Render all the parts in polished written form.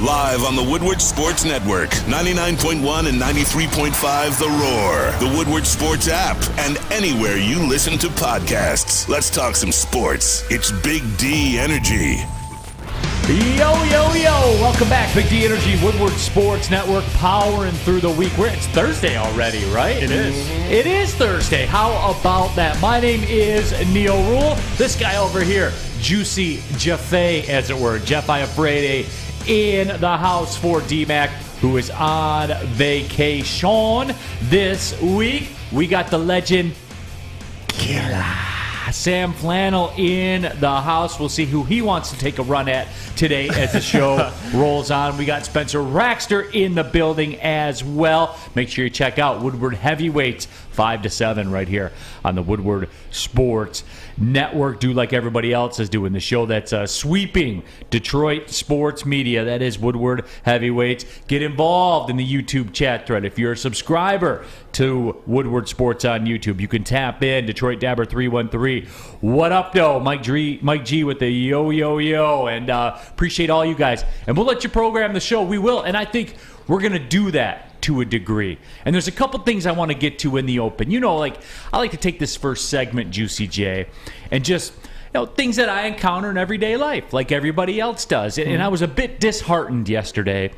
Live on the Woodward Sports Network, 99.1 and 93.5 The Roar, the Woodward Sports app, and anywhere you listen to podcasts. Let's talk some sports. It's Big D Energy. Yo, yo, yo. Welcome back. Big D Energy, Woodward Sports Network, powering through the week. It's Thursday already, right? It is. It is Thursday. How about that? My name is Neal Ruhl. This guy over here, Juicy Jaffe, as it were. Jeff Iafrate in the house for D-Mac, who is on vacation this week. We got the legend, Sam Flannel in the house. We'll see who he wants to take a run at today as the show rolls on. We got Spencer Raxter in the building as well. Make sure you check out Woodward Heavyweights 5 to 7 right here on the Woodward Sports Network. Do like everybody else is doing, the show that's sweeping Detroit sports media. That is Woodward Heavyweights. Get involved in the YouTube chat thread. If you're a subscriber to Woodward Sports on YouTube, you can tap in. Detroit Dabber 313. What up, though? Mike G with the yo, and appreciate all you guys. And we'll let you program the show. We will, and I think we're going to do that to a degree. And there's a couple things I want to get to in the open. You know, like, I like to take this first segment, Juicy J, and just, things that I encounter in everyday life, like everybody else does. And I was a bit disheartened yesterday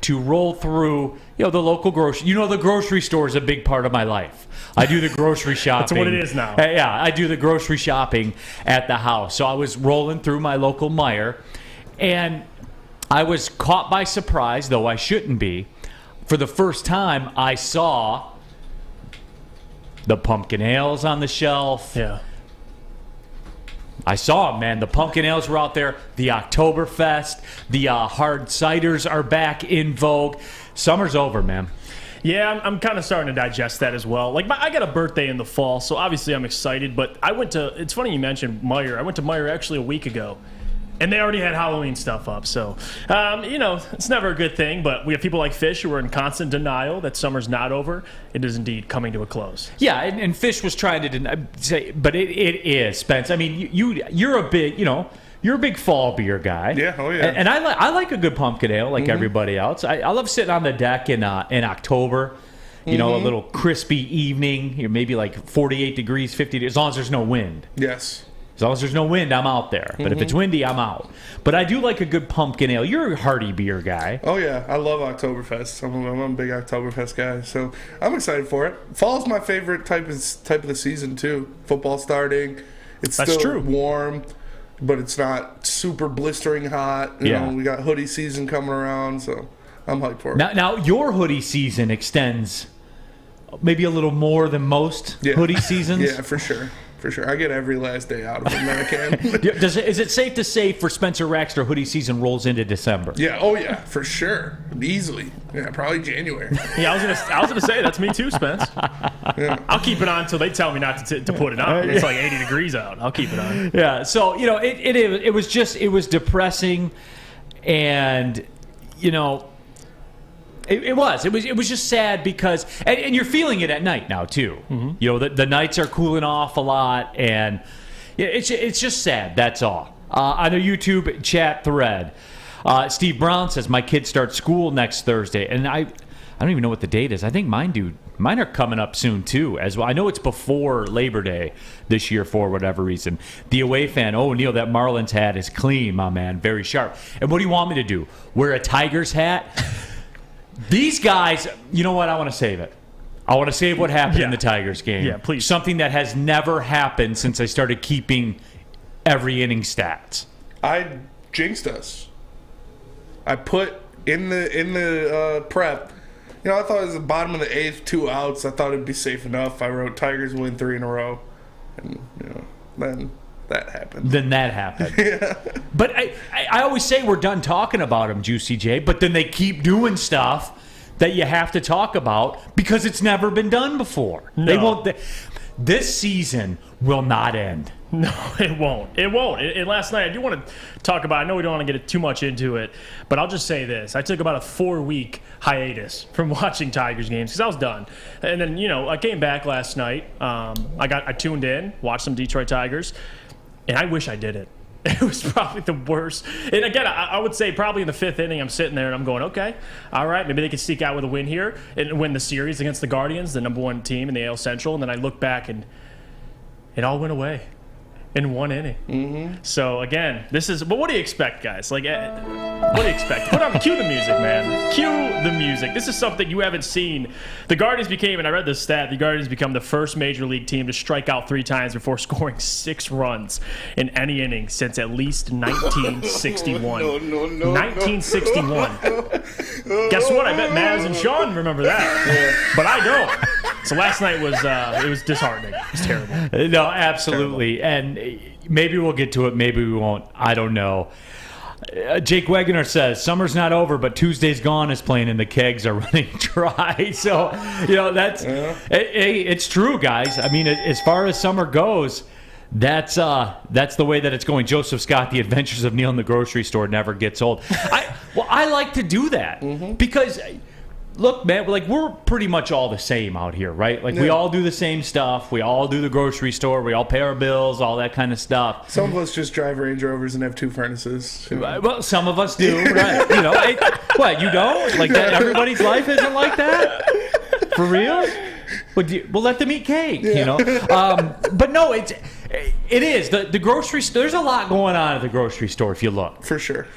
to roll through, the local grocery. The grocery store is a big part of my life. I do the grocery shopping. That's what it is now. Yeah, I do the grocery shopping at the house. So I was rolling through my local Meijer, and I was caught by surprise, though I shouldn't be. For the first time, I saw the pumpkin ales on the shelf. Yeah. I saw them, man. The pumpkin ales were out there. The Oktoberfest. The hard ciders are back in vogue. Summer's over, man. Yeah, I'm kind of starting to digest that as well. Like, I got a birthday in the fall, so obviously I'm excited. But it's funny you mentioned Meijer. I went to Meijer actually a week ago, and they already had Halloween stuff up. So, it's never a good thing. But we have people like Fish who are in constant denial that summer's not over. It is indeed coming to a close. Yeah, and Fish was trying to say, but it is, Spence. I mean, you're a big, you're a big fall beer guy. Yeah, oh yeah. And I like a good pumpkin ale like everybody else. I love sitting on the deck in October. A little crispy evening. Maybe like 48 degrees, 50 as long as there's no wind. Yes. As long as there's no wind, I'm out there. But if it's windy, I'm out. But I do like a good pumpkin ale. You're a hearty beer guy. Oh, yeah. I love Oktoberfest. I'm a big Oktoberfest guy, so I'm excited for it. Fall's my favorite type of the season, too. Football starting. That's still true. Warm, but it's not super blistering hot. You know, we got hoodie season coming around, so I'm hyped for it. Now your hoodie season extends maybe a little more than most hoodie seasons. Yeah, for sure. For sure. I get every last day out of them that I can. Is it safe to say for Spencer Raxter, hoodie season rolls into December? Yeah. Oh, yeah. For sure. Easily. Yeah, probably January. Yeah, I was gonna say, that's me too, Spence. Yeah. I'll keep it on until they tell me not to put it on. It's like 80 degrees out. I'll keep it on. Yeah. So, it was depressing, and, It was just sad because, and you're feeling it at night now too. The nights are cooling off a lot, and it's just sad. That's all. On the YouTube chat thread, Steve Brown says my kids start school next Thursday, and I don't even know what the date is. I think mine are coming up soon too as well. I know it's before Labor Day this year for whatever reason. The away fan, Neal, that Marlins hat is clean, my man, very sharp. And what do you want me to do? Wear a Tigers hat? These guys, you know what? I want to save it. I want to save what happened in the Tigers game. Yeah, please. Something that has never happened since I started keeping every inning stats. I jinxed us. I put in the prep. I thought it was the bottom of the eighth, 2 outs. I thought it'd be safe enough. I wrote Tigers win 3 in a row, and then that happened. Yeah. But I always say we're done talking about them, Juicy J, but then they keep doing stuff that you have to talk about because it's never been done before. No. They won't. This season will not end. No, it won't. It won't. And last night, I do want to talk about, I know we don't want to get too much into it, but I'll just say this. I took about a 4-week hiatus from watching Tigers games because I was done. And then, I came back last night. I tuned in, watched some Detroit Tigers, and I wish I did it. It was probably the worst. And again, I would say probably in the 5th inning, I'm sitting there and I'm going, okay, all right, maybe they can sneak out with a win here and win the series against the Guardians, the number 1 team in the AL Central. And then I look back and it all went away in 1 inning. Mm-hmm. So again, but what do you expect, guys? Like, what do you expect? Cue the music, man. Cue the music. This is something you haven't seen. The Guardians became, and I read this stat, the Guardians become the first major league team to strike out 3 times before scoring 6 runs in any inning since at least 1961. 1961. Guess what? I bet Maz and Sean remember that. But I don't. So last night was disheartening. It was terrible. No, absolutely. Terrible. And maybe we'll get to it. Maybe we won't. I don't know. Jake Wegener says, summer's not over, but Tuesday's Gone is playing and the kegs are running dry. So, it's true, guys. I mean, as far as summer goes, that's the way that it's going. Joseph Scott, The Adventures of Neal in the Grocery Store never gets old. I like to do that because... Look, man, we're pretty much all the same out here, right? We all do the same stuff. We all do the grocery store. We all pay our bills, all that kind of stuff. Some of us just drive Range Rovers and have 2 furnaces. Well, some of us do, right? What, you don't? Like that? Everybody's life isn't like that? For real? We'll let them eat cake, But no, it is. The grocery store, there's a lot going on at the grocery store if you look. For sure.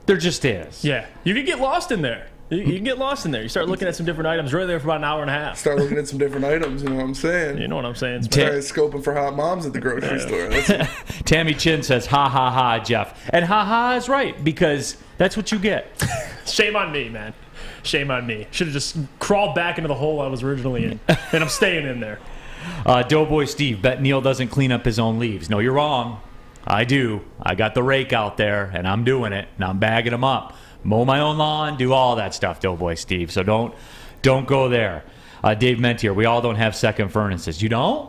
There just is. Yeah. You can get lost in there. You can get lost in there. You start looking at some different items. We're there for about an hour and a half. Start looking at some different items, you know what I'm saying? You know what I'm saying. Start scoping for hot moms at the grocery store. Tammy Chin says, ha, ha, ha, Jeff. And ha, ha is right, because that's what you get. Shame on me, man. Shame on me. Should have just crawled back into the hole I was originally in. And I'm staying in there. Doughboy Steve, bet Neal doesn't clean up his own leaves. No, you're wrong. I do. I got the rake out there, and I'm doing it, and I'm bagging them up. Mow my own lawn, do all that stuff, Doughboy Steve. So don't go there. Dave Mentier, we all don't have second furnaces. You don't?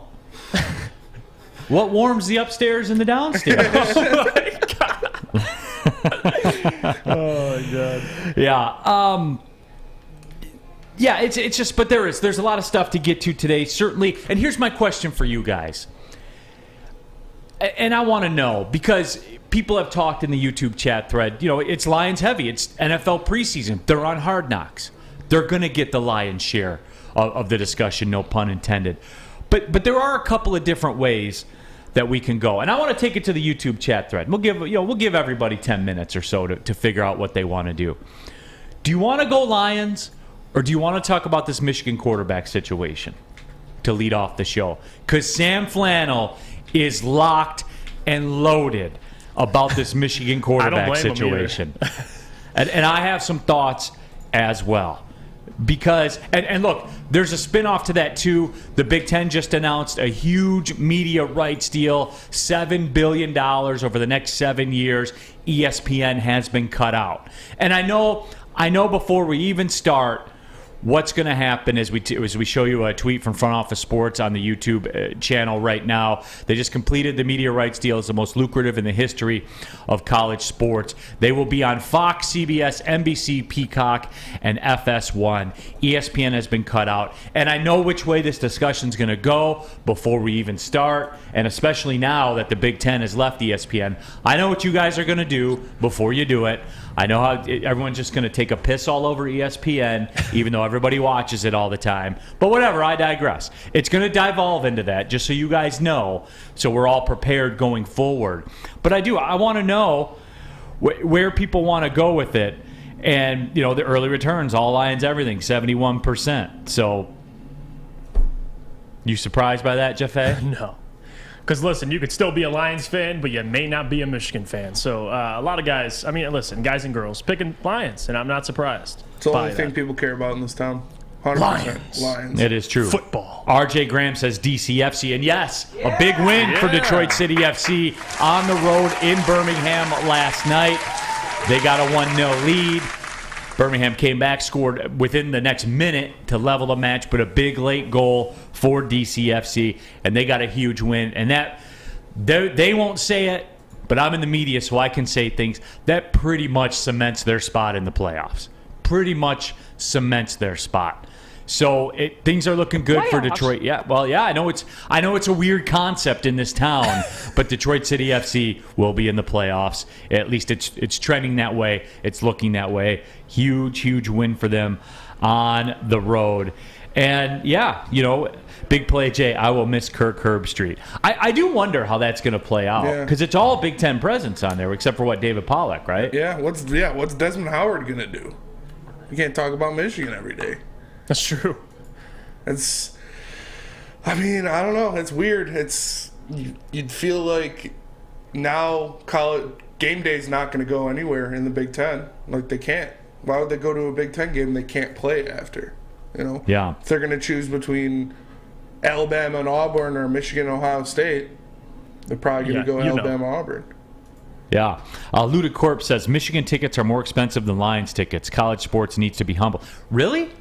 What warms the upstairs and the downstairs? Oh, my God. Oh, my God. Yeah. Yeah, it's just, but there's a lot of stuff to get to today, certainly. And here's my question for you guys. And I want to know, because people have talked in the YouTube chat thread, it's Lions heavy. It's NFL preseason. They're on Hard Knocks. They're going to get the lion's share of the discussion, no pun intended. But there are a couple of different ways that we can go. And I want to take it to the YouTube chat thread. We'll give everybody 10 minutes or so to figure out what they want to do. Do you want to go Lions, or do you want to talk about this Michigan quarterback situation to lead off the show? Because Sam Flannel is locked and loaded about this Michigan quarterback situation. And I have some thoughts as well. Because, and look, there's a spinoff to that too. The Big Ten just announced a huge media rights deal, $7 billion over the next 7 years. ESPN has been cut out. And I know before we even start, what's going to happen is we show you a tweet from Front Office Sports on the YouTube channel right now. They just completed the media rights deal. It's the most lucrative in the history of college sports. They will be on Fox, CBS, NBC, Peacock, and FS1. ESPN has been cut out. And I know which way this discussion is going to go before we even start, and especially now that the Big Ten has left ESPN. I know what you guys are going to do before you do it. I know how everyone's just going to take a piss all over ESPN, even though everybody watches it all the time. But whatever, I digress. It's going to devolve into that, just so you guys know, so we're all prepared going forward. But I want to know where people want to go with it. And, the early returns, all Lions, everything, 71%. So, you surprised by that, Jeff A? No. Because, listen, you could still be a Lions fan, but you may not be a Michigan fan. So, a lot of guys, guys and girls, picking Lions, and I'm not surprised. It's the only thing people care about in this town. 100%. Lions. It is true. Football. RJ Graham says DCFC. And yes, a big win for Detroit City FC on the road in Birmingham last night. They got a 1-0 lead. Birmingham came back, scored within the next minute to level the match, but a big late goal for DCFC, and they got a huge win. And that they won't say it, but I'm in the media, so I can say things. That pretty much cements their spot in the playoffs. Pretty much cements their spot. So things are looking good for Playoffs. Detroit. Yeah, well, yeah, I know it's a weird concept in this town, but Detroit City FC will be in the playoffs. At least it's trending that way. It's looking that way. Huge win for them on the road. And yeah, big play, Jay. I will miss Kirk Herbstreit. I do wonder how that's going to play out because it's all Big Ten presence on there, except for David Pollack, right? Yeah. What's Desmond Howard going to do? You can't talk about Michigan every day. That's true. I don't know. It's weird. You'd feel like now college game day is not going to go anywhere in the Big Ten. Like they can't. Why would they go to a Big Ten game they can't play after? Yeah. If they're going to choose between Alabama and Auburn or Michigan and Ohio State, they're probably going to go Alabama Auburn. Yeah. Ludicorp says Michigan tickets are more expensive than Lions tickets. College sports needs to be humble. Really?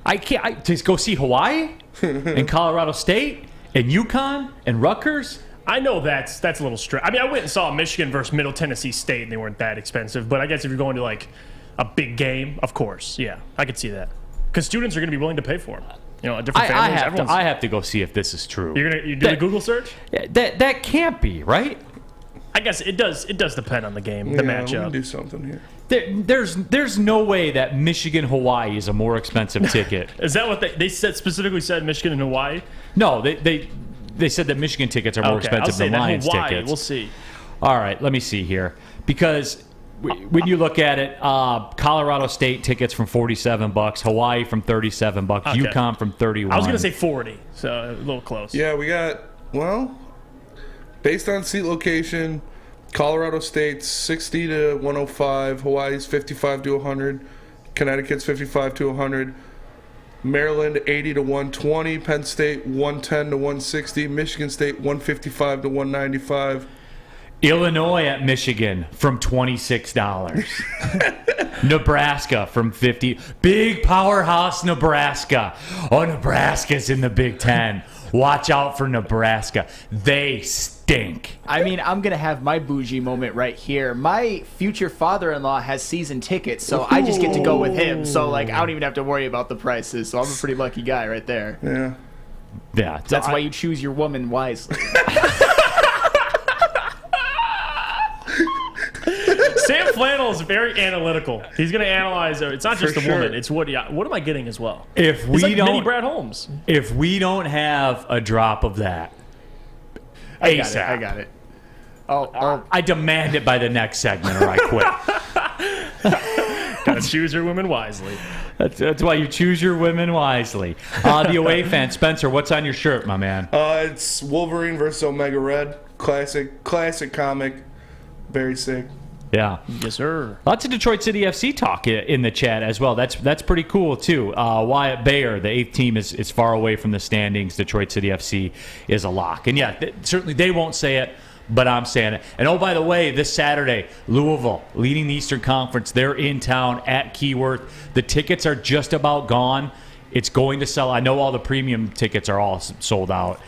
I can't. To go see Hawaii and Colorado State and UConn and Rutgers? I know that's a little strange. I mean, I went and saw Michigan versus Middle Tennessee State, and they weren't that expensive. But I guess if you're going to like a big game, of course, yeah, I could see that because students are going to be willing to pay for them. Different families. I have to go see if this is true. You do a Google search? That can't be right. I guess it does. It does depend on the game, the matchup. We can do something here. There's no way that Michigan Hawaii is a more expensive ticket. Is that what they specifically said? Michigan and Hawaii? No, they said that Michigan tickets are more expensive than Lions tickets. We'll see. All right, let me see here because when you look at it, Colorado State tickets from $47, Hawaii from $37, UConn from $31. I was going to say 40, so a little close. Yeah, we got based on seat location. Colorado State's 60 to 105, Hawaii's 55 to 100, Connecticut's 55 to 100, Maryland 80 to 120, Penn State 110 to 160, Michigan State 155 to 195. Illinois at Michigan from $26. Nebraska from $50. Big powerhouse Nebraska. Oh, Nebraska's in the Big Ten. Watch out for Nebraska. They stink. I mean, I'm going to have my bougie moment right here. My future father-in-law has season tickets, so I just get to go with him. So, I don't even have to worry about the prices. So I'm a pretty lucky guy right there. Yeah. Yeah. That's why you choose your woman wisely. Sam Flannel is very analytical. He's going to analyze. It's not just the woman. It's what am I getting as well? If we like don't, mini Brad Holmes. If we don't have a drop of that, I got it. I demand it by the next segment, or I quit. Gotta choose your women wisely. That's why you choose your women wisely. The away fan, Spencer, what's on your shirt, my man? It's Wolverine versus Omega Red. Classic comic. Very sick. Yeah. Yes, sir. Lots of Detroit City FC talk in the chat as well. That's pretty cool, too. Wyatt Bayer, the 8th team, is far away from the standings. Detroit City FC is a lock. And, yeah, certainly they won't say it, but I'm saying it. And, oh, by the way, this Saturday, Louisville, leading the Eastern Conference, they're in town at Keyworth. The tickets are just about gone. It's going to sell. I know all the premium tickets are all sold out.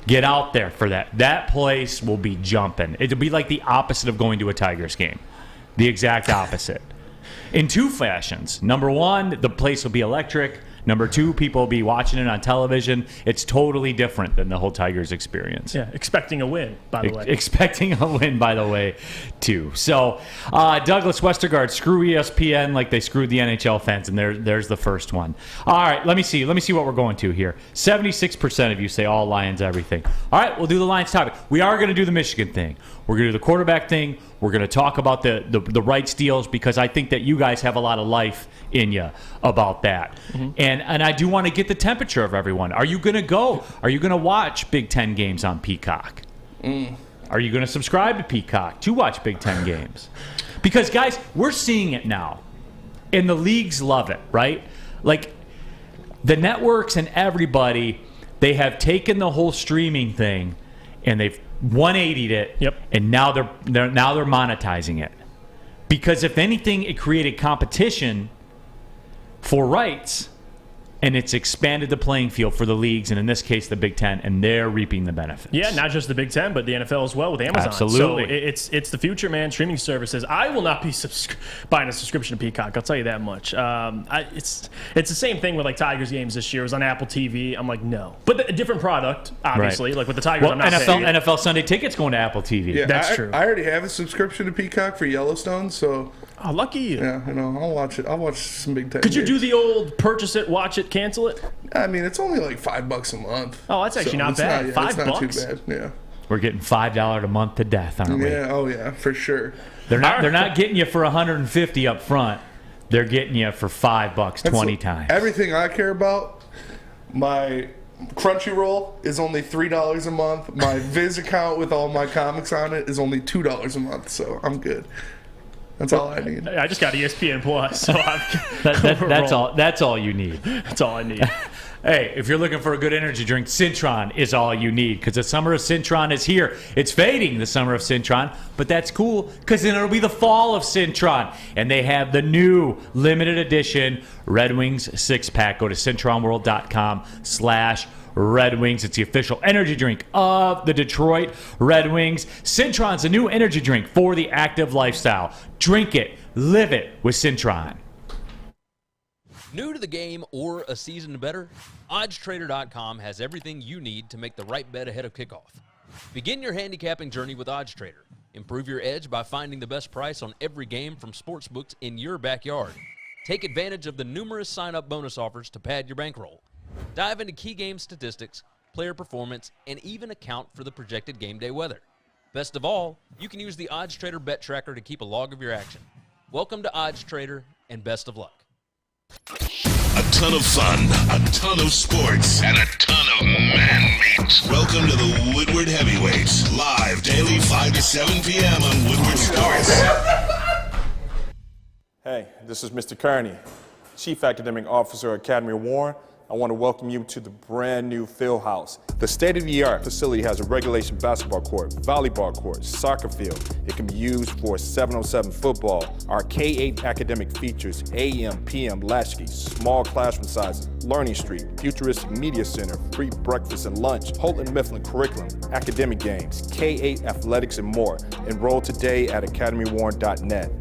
Get out there for that. That place will be jumping. It'll be like the opposite of going to a Tigers game. The exact opposite. In two fashions. Number one, the place will be electric. Number two, people will be watching it on television. It's totally different than the whole Tigers experience. Yeah, expecting a win, by the way. Expecting a win, by the way, too. So, Douglas Westergaard, screw ESPN like they screwed the NHL fans, and there's the first one. All right, let me see what we're going to here. 76% of you say all Lions everything. All right, we'll do the Lions topic. We are going to do the Michigan thing. We're going to do the quarterback thing. We're going to talk about the rights deals because I think that you guys have a lot of life in you about that. Mm-hmm. And I do want to get the temperature of everyone. Are you going to go? Are you going to watch Big Ten games on Peacock? Are you going to subscribe to Peacock to watch Big Ten games? Because, guys, we're seeing it now. And the leagues love it, right? Like, the networks and everybody, they have taken the whole streaming thing and they've 180'd it. Yep. And now they're monetizing it. Because if anything, it created competition for rights And it's expanded the playing field for the leagues, and in this case, the Big Ten, and they're reaping the benefits. Yeah, not just the Big Ten, but the NFL as well with Amazon. Absolutely. So it's the future, man. Streaming services. I will not be buying a subscription to Peacock. I'll tell you that much. It's the same thing with like Tigers games this year. It was on Apple TV. I'm like, no. But a different product, obviously. Like with the Tigers, well, I'm not saying. NFL Sunday Ticket's going to Apple TV. Yeah, That's true. I already have a subscription to Peacock for Yellowstone, so... Oh, lucky you. Yeah, I'll watch it. I'll watch some Big Ten. Could you games. do the old purchase it, watch it, cancel it? I mean, it's only like $5 a month. Oh, that's actually not bad. It's $5? not too bad. Yeah. We're getting $5 a month to death, aren't we? Yeah. Oh yeah, for sure. They're not getting you for $150 up front. They're getting you for $5 20 times. Everything I care about, my Crunchyroll is only $3 a month. My Viz account with all my comics on it is only $2 a month. So I'm good. That's all I need. I just got ESPN Plus, so that's all you need. That's all I need. Hey, if you're looking for a good energy drink, Cintron is all you need because the summer of Cintron is here. It's fading, the summer of Cintron, but that's cool because then it'll be the fall of Cintron. And they have the new limited edition Red Wings 6-pack. Go to CintronWorld.com/Red Wings. It's the official energy drink of the Detroit Red Wings. Cintron's a new energy drink for the active lifestyle. Drink it, live it with Cintron. New to the game or a season better? OddsTrader.com has everything you need to make the right bet ahead of kickoff. Begin your handicapping journey with OddsTrader. Improve your edge by finding the best price on every game from sportsbooks in your backyard. Take advantage of the numerous sign-up bonus offers to pad your bankroll. Dive into key game statistics, player performance, and even account for the projected game day weather. Best of all, you can use the OddsTrader bet tracker to keep a log of your action. Welcome to OddsTrader, and best of luck. A ton of fun, a ton of sports, and a ton of man meat. Welcome to the Woodward Heavyweights, live daily 5 to 7 p.m. on Woodward Sports. Hey, this is Mr. Kearney, Chief Academic Officer at Academy of Warren. I want to welcome you to the brand new field house. The state-of-the-art facility has a regulation basketball court, volleyball court, soccer field. It can be used for 7-on-7 football. Our K-8 academic features AM, PM, latchkey, small classroom sizes, Learning Street, futuristic media center, free breakfast and lunch, Houghton Mifflin curriculum, academic games, K-8 athletics, and more. Enroll today at academywarren.net.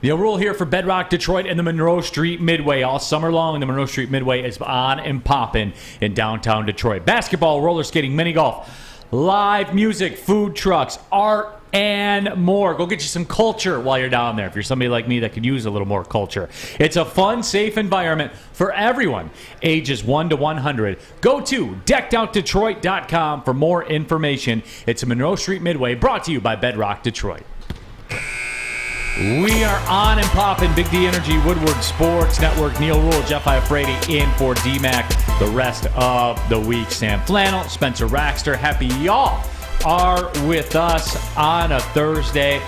Neal Ruhl here for Bedrock Detroit and the Monroe Street Midway. All summer long, the Monroe Street Midway is on and popping in downtown Detroit. Basketball, roller skating, mini golf, live music, food trucks, art, and more. Go get you some culture while you're down there if you're somebody like me that could use a little more culture. It's a fun, safe environment for everyone, ages 1 to 100. Go to deckedoutdetroit.com for more information. It's a Monroe Street Midway brought to you by Bedrock Detroit. We are on and popping. Big D Energy, Woodward Sports Network, Neal Ruhl, Jeff Iafrate in for D-Mac the rest of the week. Sam Flannel, Spencer Raxter, happy y'all are with us on a Thursday.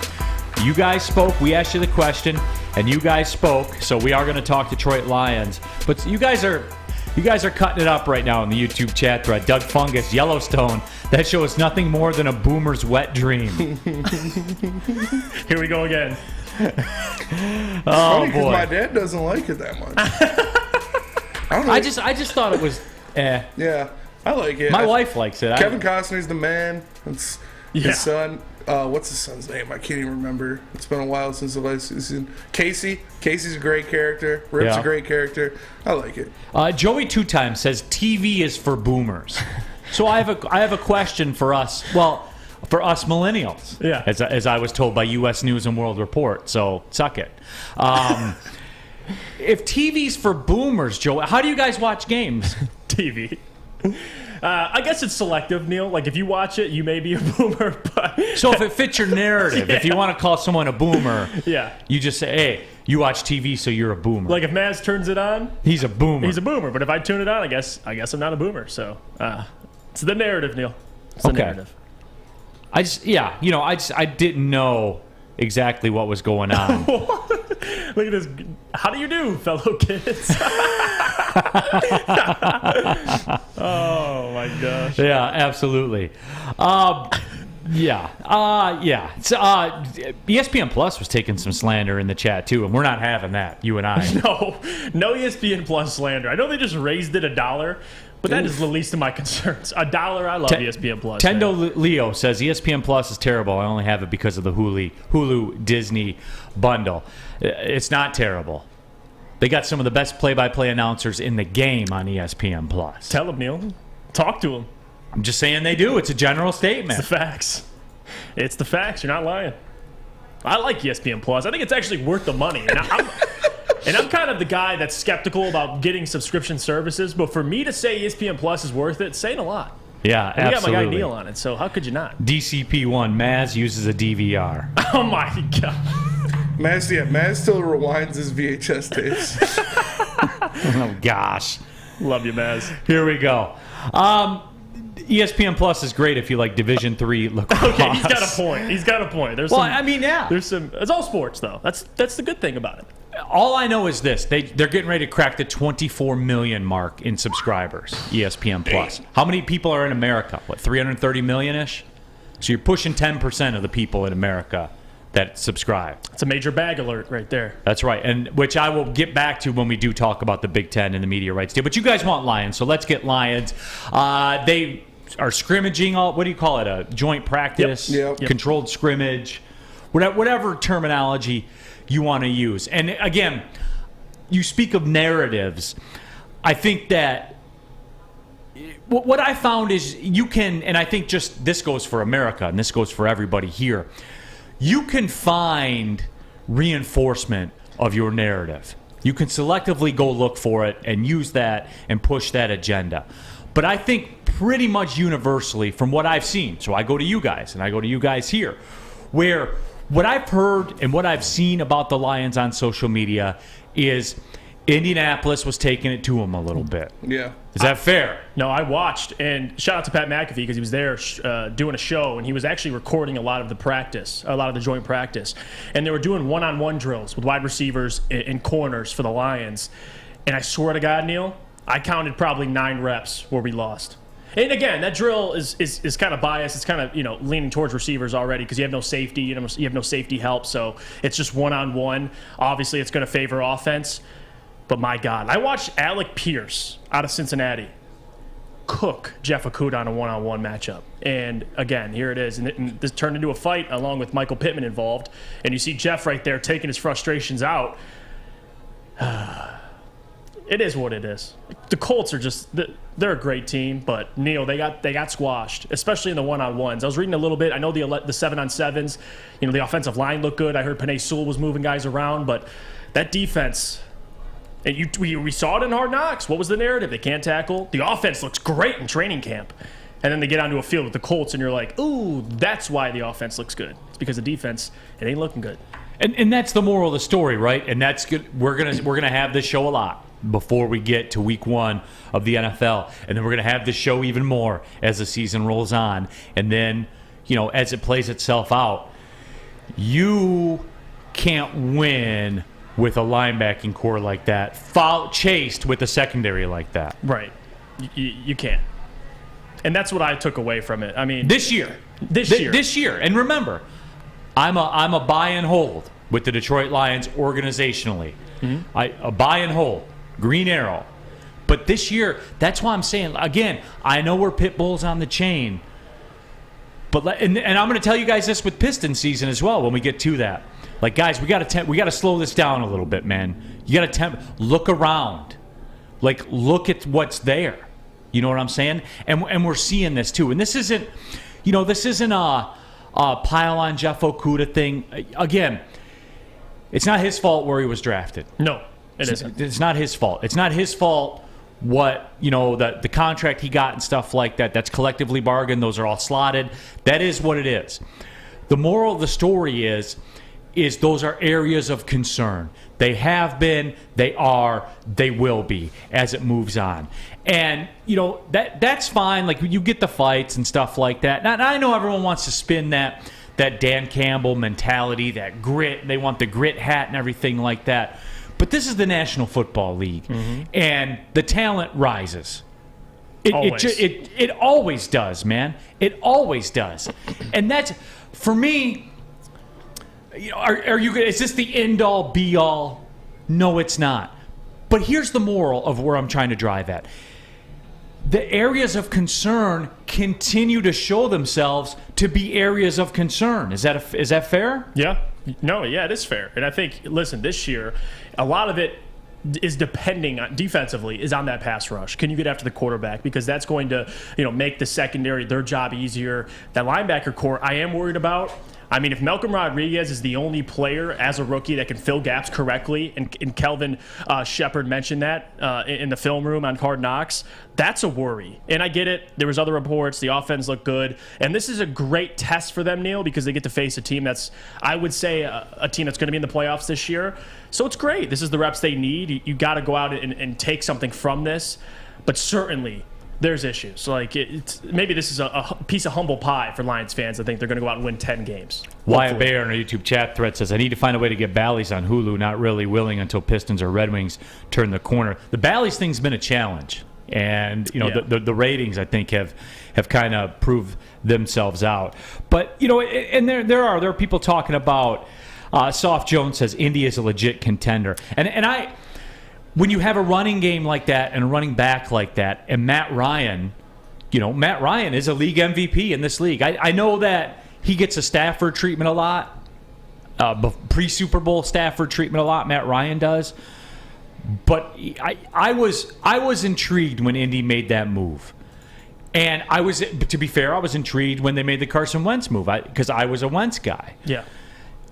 You guys spoke. We asked you the question, and you guys spoke. So we are going to talk Detroit Lions. But you guys are cutting it up right now in the YouTube chat thread. Doug Fungus, Yellowstone. That show is nothing more than a boomer's wet dream. Here we go again. Oh boy! My dad doesn't like it that much. I don't know. I just thought it was. Yeah, I like it. My wife likes it. Kevin Costner's the man. It's his son. What's his son's name? I can't even remember. It's been a while since the last season. Casey. Casey's a great character. Rip's a great character. I like it. Joey Two Times says TV is for boomers. So I have a question for us. Well, for us millennials. Yeah. As I was told by U.S. News and World Report. So suck it. If TV's for boomers, Joe, how do you guys watch games? TV. I guess it's selective, Neal. Like, if you watch it, you may be a boomer. But so if it fits your narrative, if you want to call someone a boomer, you just say, hey, you watch TV, so you're a boomer. Like, if Maz turns it on, he's a boomer. He's a boomer. But if I tune it on, I guess I'm not a boomer. So it's the narrative, Neal. It's the narrative. I didn't know exactly what was going on. Look at this. How do you do, fellow kids? Oh, my gosh. Yeah, absolutely. Yeah. So, ESPN Plus was taking some slander in the chat, too, and we're not having that, you and I. No ESPN Plus slander. I know they just raised it $1, but that is the least of my concerns. $1, I love ESPN Plus. Tendo Leo says ESPN Plus is terrible. I only have it because of the Hulu Disney bundle. It's not terrible. They got some of the best play-by-play announcers in the game on ESPN Plus. Tell them, Neal. Talk to them. I'm just saying they do. It's a general statement. It's the facts. It's the facts. You're not lying. I like ESPN Plus. I think it's actually worth the money. And I'm kind of the guy that's skeptical about getting subscription services, but for me to say ESPN Plus is worth it, it's saying a lot. Yeah, and absolutely. We got my guy Neal on it, so how could you not? DCP1, Maz uses a DVR. Oh, my God. Maz still rewinds his VHS tapes. Oh, gosh. Love you, Maz. Here we go. ESPN Plus is great if you like Division III lacrosse. Okay, he's got a point. There's yeah. There's some. It's all sports, though. That's the good thing about it. All I know is this: they're getting ready to crack the 24 million mark in subscribers. ESPN Plus. How many people are in America? 330 million-ish? So you're pushing 10% of the people in America that subscribe. It's a major bag alert right there. That's right, and which I will get back to when we do talk about the Big Ten and the media rights deal. But you guys want Lions, so let's get Lions. They are scrimmaging. What do you call it? A joint practice, Yep. controlled scrimmage, whatever terminology you want to use. And again, you speak of narratives. I think that what I found is you can, and I think just this goes for America, and this goes for everybody here. You can find reinforcement of your narrative. You can selectively go look for it and use that and push that agenda. But I think pretty much universally from what I've seen, so I go to you guys and I go to you guys here, where what I've heard and what I've seen about the Lions on social media is Indianapolis was taking it to them a little bit. Yeah. Is that fair? No, I watched, and shout out to Pat McAfee because he was there doing a show, and he was actually recording a lot of the joint practice. And they were doing one-on-one drills with wide receivers and corners for the Lions. And I swear to God, Neal, I counted probably 9 reps where we lost. And again, that drill is kind of biased. It's kind of leaning towards receivers already because you have no safety. You have no safety help, so it's just one-on-one. Obviously, it's going to favor offense. But my God, I watched Alec Pierce out of Cincinnati cook Jeff Okudah on a one-on-one matchup. And again, here it is. And this turned into a fight along with Michael Pittman involved. And you see Jeff right there taking his frustrations out. It is what it is. The Colts are they're a great team, but Neal, they got squashed, especially in the one-on-ones. I was reading a little bit. I know the 7-on-7s, the offensive line looked good. I heard Penei Sewell was moving guys around, but that defense... And we saw it in Hard Knocks. What was the narrative? They can't tackle. The offense looks great in training camp. And then they get onto a field with the Colts, and you're like, ooh, that's why the offense looks good. It's because the defense, it ain't looking good. And that's the moral of the story, right? And that's good. We're gonna have this show a lot before we get to week 1 of the NFL. And then we're gonna have this show even more as the season rolls on. And then, as it plays itself out, you can't win with a linebacking core like that, chased with a secondary like that. Right. You can't. And that's what I took away from it. I mean, This year. And remember, I'm a buy and hold with the Detroit Lions organizationally. Mm-hmm. A buy and hold. Green arrow. But this year, that's why I'm saying, again, I know we're pit bulls on the chain. But and I'm going to tell you guys this with Pistons season as well when we get to that. Like, guys, we got to slow this down a little bit, man. You got to look around. Like, look at what's there. You know what I'm saying? And we're seeing this too. And this isn't a pile on Jeff Okudah thing. Again, it's not his fault where he was drafted. No, it isn't. It's not his fault. It's not his fault what, the contract he got and stuff like that. That's collectively bargained. Those are all slotted. That is what it is. The moral of the story is those are areas of concern. They have been, they are, they will be as it moves on. And, that's fine. Like, you get the fights and stuff like that. And I know everyone wants to spin that Dan Campbell mentality, that grit. They want the grit hat and everything like that. But this is the National Football League. Mm-hmm. And the talent rises. It always does, man. It always does. And that's, for me, is this the end-all, be-all? No, it's not. But here's the moral of where I'm trying to drive at. The areas of concern continue to show themselves to be areas of concern. Is that fair? Yeah. No, yeah, it is fair. And I think, listen, this year, a lot of it is depending on defensively is on that pass rush. Can you get after the quarterback? Because that's going to, make the secondary, their job easier. That linebacker core, I am worried about. I mean, if Malcolm Rodriguez is the only player as a rookie that can fill gaps correctly, and Kelvin Shepard mentioned that in the film room on Hard Knocks, that's a worry. And I get it. There was other reports. The offense looked good. And this is a great test for them, Neal, because they get to face a team that's, I would say, a team that's going to be in the playoffs this year. So it's great. This is the reps they need. You got to go out and take something from this. But certainly, there's issues. Like, maybe this is a piece of humble pie for Lions fans. I think they're going to go out and win 10 games. Wyatt Bayer in our YouTube chat thread says, I need to find a way to get Bally's on Hulu, not really willing until Pistons or Red Wings turn the corner. The Bally's thing's been a challenge. And, the ratings, I think, have kind of proved themselves out. But, and there are people talking about, Soft Jones says, Indy is a legit contender. And when you have a running game like that and a running back like that, and Matt Ryan is a league MVP in this league. I know that he gets a Stafford treatment a lot, pre-Super Bowl Stafford treatment a lot, Matt Ryan does. But I was intrigued when Indy made that move. And to be fair, I was intrigued when they made the Carson Wentz move because I was a Wentz guy. Yeah.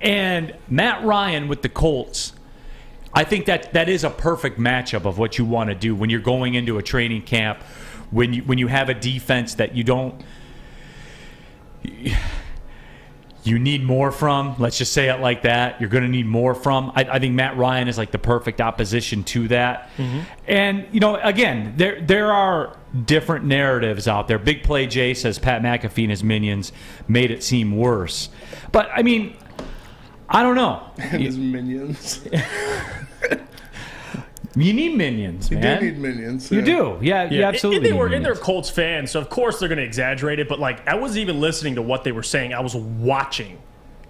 And Matt Ryan with the Colts, I think that is a perfect matchup of what you want to do when you're going into a training camp, when you have a defense that you need more from. Let's just say it like that. You're going to need more from. I think Matt Ryan is like the perfect opposition to that. Mm-hmm. And, again, there are different narratives out there. Big Play Jay says Pat McAfee and his minions made it seem worse. But, I mean, I don't know. And his minions. You need minions, man. You do need minions. You do. Yeah, you absolutely. And they're Colts fans, so of course they're going to exaggerate it. But I wasn't even listening to what they were saying. I was watching,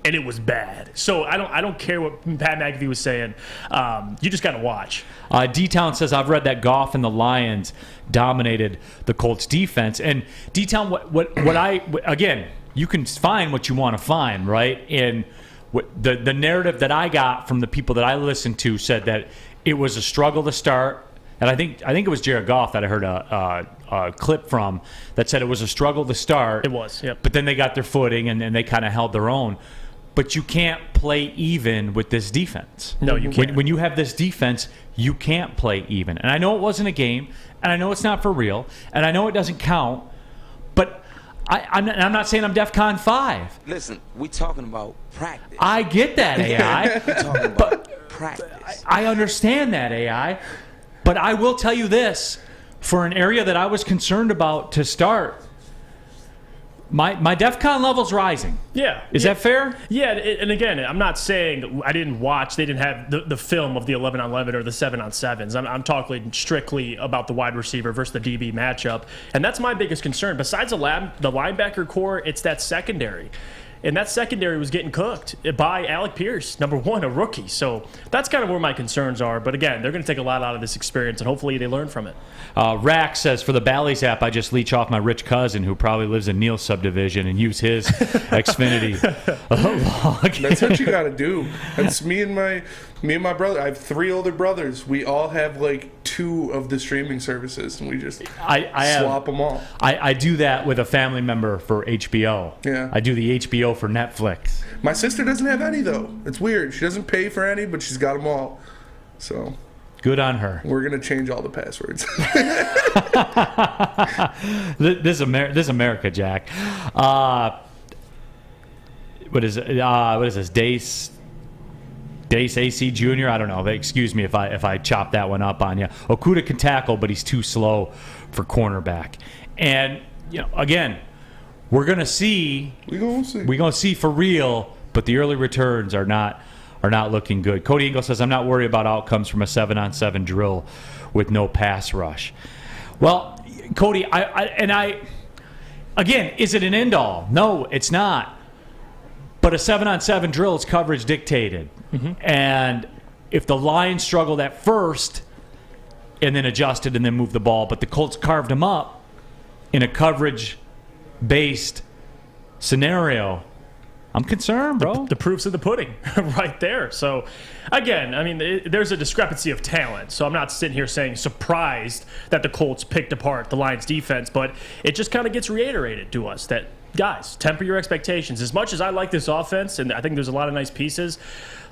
and it was bad. So I don't care what Pat McAfee was saying. You just got to watch. D-Town says, I've read that Goff and the Lions dominated the Colts defense. And D-Town, again, you can find what you want to find, right? And the narrative that I got from the people that I listened to said that it was a struggle to start, and I think it was Jared Goff that I heard a clip from that said it was a struggle to start. It was, yep. But then they got their footing and they kind of held their own. But you can't play even with this defense. No, you can't. When you have this defense, you can't play even. And I know it wasn't a game, and I know it's not for real, and I know it doesn't count. But I'm not saying I'm DEFCON 5. Listen, we talking about practice. I get that, AI. We talking about practice. I understand that, AI. But I will tell you this. For an area that I was concerned about to start, my DEFCON level's rising. Yeah. Is that fair? Yeah, and again, I'm not saying I didn't watch. They didn't have the film of the 11-on-11 or the 7-on-7s. I'm talking strictly about the wide receiver versus the DB matchup. And that's my biggest concern. Besides the linebacker core, it's that secondary. And that secondary was getting cooked by Alec Pierce, number one, a rookie. So that's kind of where my concerns are. But again, they're going to take a lot out of this experience, and hopefully they learn from it. Rack says, for the Bally's app, I just leech off my rich cousin who probably lives in Neal's subdivision and use his Xfinity log. That's what you got to do. That's me and my brother. I have 3 older brothers. We all have like 2 of the streaming services, and we just swap them all. I do that with a family member for HBO. Yeah. I do the HBO for Netflix. My sister doesn't have any, though. It's weird. She doesn't pay for any, but she's got them all. So good on her. We're going to change all the passwords. This is America, Jack. What is this? Dace AC Jr.? I don't know. Excuse me if I chop that one up on you. Okuda can tackle, but he's too slow for cornerback. And, again, we're going to see. We're going to see for real, but the early returns are not looking good. Cody Ingle says, I'm not worried about outcomes from a 7-on-7 drill with no pass rush. Well, Cody, again, is it an end all? No, it's not. But a 7-on-7 drill is coverage dictated. And if the Lions struggled at first and then adjusted and then moved the ball, but the Colts carved them up in a coverage-based scenario, I'm concerned, bro. The proof's in the pudding right there. So, again, I mean, there's a discrepancy of talent. So I'm not sitting here saying surprised that the Colts picked apart the Lions' defense, but it just kind of gets reiterated to us that, guys, temper your expectations. As much as I like this offense, and I think there's a lot of nice pieces,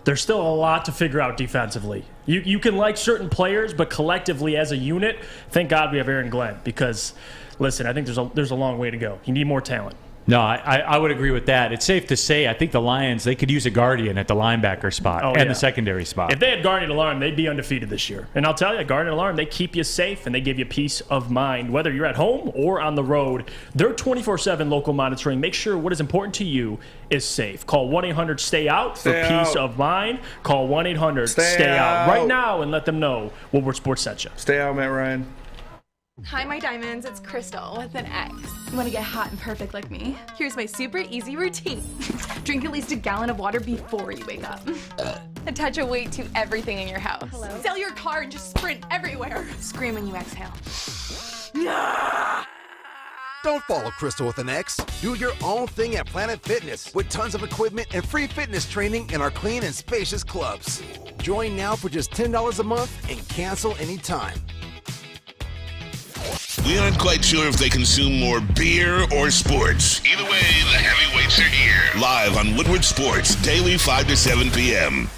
there's still a lot to figure out defensively. You can like certain players, but collectively as a unit, thank God we have Aaron Glenn because, listen, I think there's a long way to go. You need more talent. No, I would agree with that. It's safe to say I think the Lions, they could use a guardian at the linebacker spot and the secondary spot. If they had guardian alarm, they'd be undefeated this year. And I'll tell you, guardian alarm, they keep you safe and they give you peace of mind. Whether you're at home or on the road, they're 24/7 local monitoring. Make sure what is important to you is safe. Call 1-800-STAY-OUT for peace of mind. Call 1-800-STAY-OUT right now and let them know Woodward Sports sent you. Stay out, Matt Ryan. Hi, my diamonds. It's Crystal with an X. You want to get hot and perfect like me? Here's my super easy routine. Drink at least a gallon of water before you wake up. Attach a weight to everything in your house. Hello? Sell your car and just sprint everywhere. Scream when you exhale. Don't follow Crystal with an X. Do your own thing at Planet Fitness with tons of equipment and free fitness training in our clean and spacious clubs. Join now for just $10 a month and cancel anytime. We aren't quite sure if they consume more beer or sports. Either way, the heavyweights are here. Live on Woodward Sports, daily 5 to 7 p.m.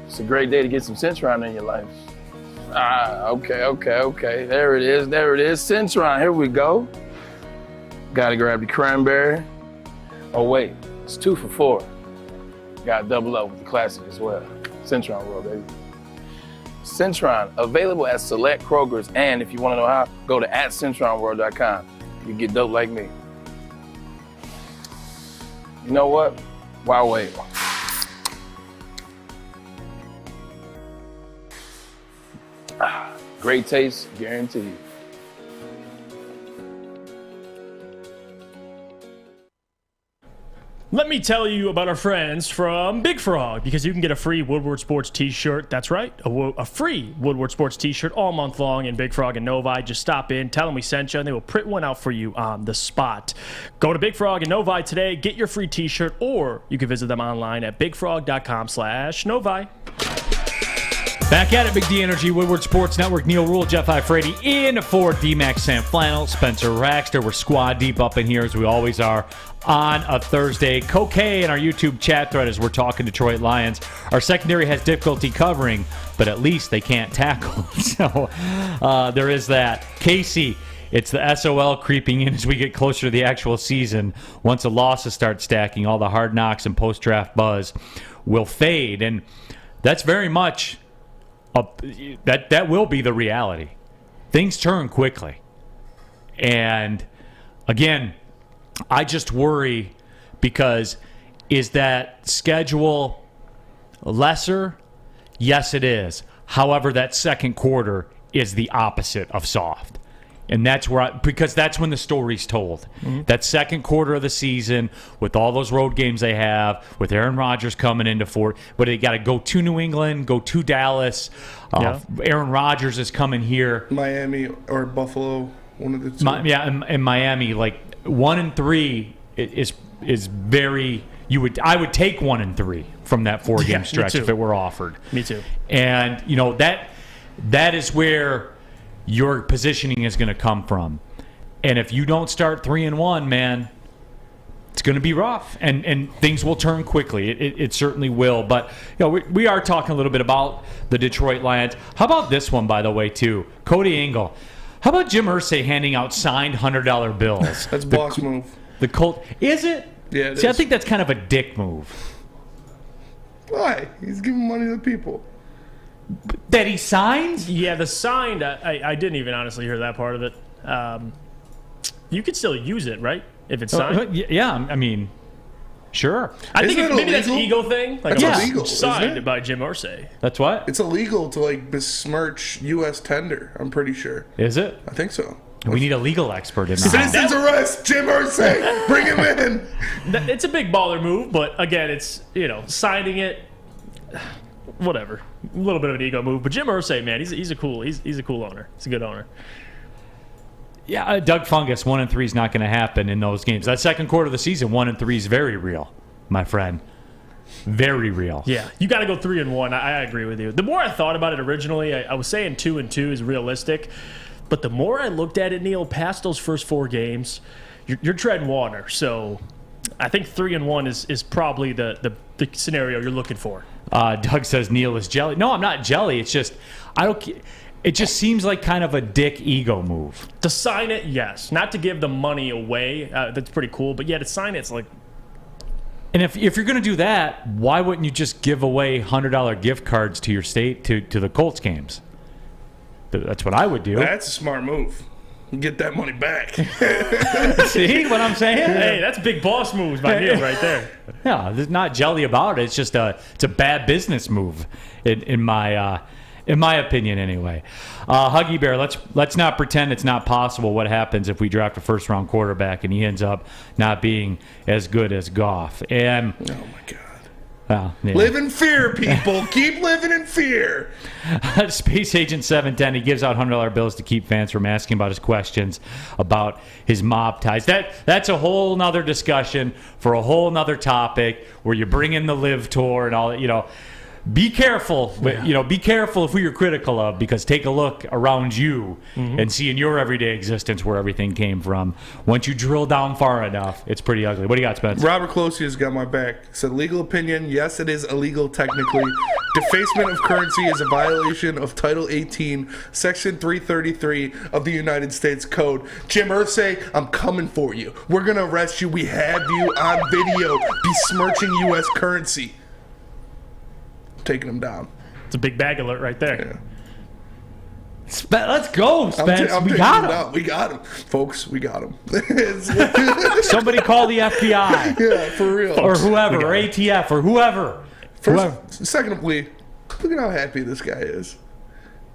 It's a great day to get some Centron in your life. Okay. There it is. Centron, here we go. Gotta grab the cranberry. Oh, wait, it's 2 for $4. Gotta double up with the classic as well. Centron World, baby. Centron, available at select Kroger's, and if you want to know how, go to @CentronWorld.com. You get dope like me. You know what? Why wait? Great taste, guaranteed. Let me tell you about our friends from Big Frog, because you can get a free Woodward Sports t-shirt. That's right, a free Woodward Sports t-shirt all month long in Big Frog and Novi. Just stop in, tell them we sent you, and they will print one out for you on the spot. Go to Big Frog and Novi today, get your free t-shirt, or you can visit them online at bigfrog.com/Novi. Back at it, Big D Energy, Woodward Sports Network. Neal, Ruhl, Jeff Iafrate in for D-Max Sam Flannel, Spencer Raxter. We're squad deep up in here as we always are on a Thursday. Cocaine in our YouTube chat thread as we're talking Detroit Lions. Our secondary has difficulty covering, but at least they can't tackle. So there is that. Casey, it's the SOL creeping in as we get closer to the actual season. Once the losses start stacking, all the hard knocks and post-draft buzz will fade. And that's very much... that will be the reality. Things turn quickly. And again, I just worry because is that schedule lesser? Yes, it is. However, that second quarter is the opposite of soft. And that's because that's when the story's told. Mm-hmm. That second quarter of the season, with all those road games they have, with Aaron Rodgers coming into Fort, but they got to go to New England, go to Dallas. Aaron Rodgers is coming here. Miami or Buffalo, one of the two. In Miami, like 1-3 is very. I would take 1-3 from that 4-game stretch if it were offered. Me too. And that is where your positioning is going to come from. And if you don't start 3-1, man, it's going to be rough. And things will turn quickly. It certainly will. But we are talking a little bit about the Detroit Lions. How about this one, by the way, too? Cody Engel. How about Jim Irsay handing out signed $100 bills? That's boss move. The Colt. Is it? Yeah, it See, is. I think that's kind of a dick move. Why? He's giving money to the people. That he signs? Yeah, the signed, I didn't even honestly hear that part of it. You could still use it, right? If it's signed? Yeah, I mean, Sure. I think Isn't it maybe that's an illegal? ego thing. Like That's a illegal, signed isn't it? by Jim Irsay. That's what? It's illegal to like besmirch U.S. tender. I'm pretty sure. Is it? I think so. We need a legal expert in the house. Citizens arrest Jim Irsay. Bring him in. It's a big baller move, but again, it's signing it. Whatever, a little bit of an ego move, but Jim Irsay, man, he's a cool owner. He's a good owner. Yeah, Doug Fungus, 1-3 is not going to happen in those games. That second quarter of the season, 1-3 is very real, my friend. Very real. Yeah, you got to go 3-1. I agree with you. The more I thought about it originally, I was saying 2-2 is realistic, but the more I looked at it, Neal, past those first 4 games, you're treading water. So I think 3-1 is probably the scenario you're looking for. Doug says Neal is jelly. No, I'm not jelly. It's just it just seems like kind of a dick ego move. To sign it, yes. Not to give the money away. That's pretty cool. But yeah, to sign it, it's like. And if you're going to do that, why wouldn't you just give away $100 gift cards to your state to the Colts games? That's what I would do. That's a smart move. Get that money back. See what I'm saying? Hey, that's big boss moves by Neal right there. Yeah, there's not jelly about it. It's just it's a bad business move, in my opinion, anyway. Huggy Bear, let's not pretend it's not possible. What happens if we draft a first-round quarterback and he ends up not being as good as Goff? And oh my God. Yeah. Live in fear, people. Keep living in fear. Space Agent 710, he gives out $100 bills to keep fans from asking about his questions about his mob ties. That's a whole nother discussion for a whole nother topic where you bring in the live tour and all. Be careful. Yeah. Be careful of who you're critical of, because take a look around you and see in your everyday existence where everything came from. Once you drill down far enough, it's pretty ugly. What do you got, Spence? Robert Closius got my back. Said legal opinion, yes, it is illegal technically. Defacement of currency is a violation of Title 18, Section 333 of the United States Code. Jim Irsay, I'm coming for you. We're going to arrest you. We have you on video besmirching U.S. currency. Taking him down. It's a big bag alert right there. Yeah. Let's go, Spence. We got him. We got him. Folks, we got him. Somebody call the FBI. Yeah, for real. Or whoever, or ATF, or whoever. Secondly, look at how happy this guy is.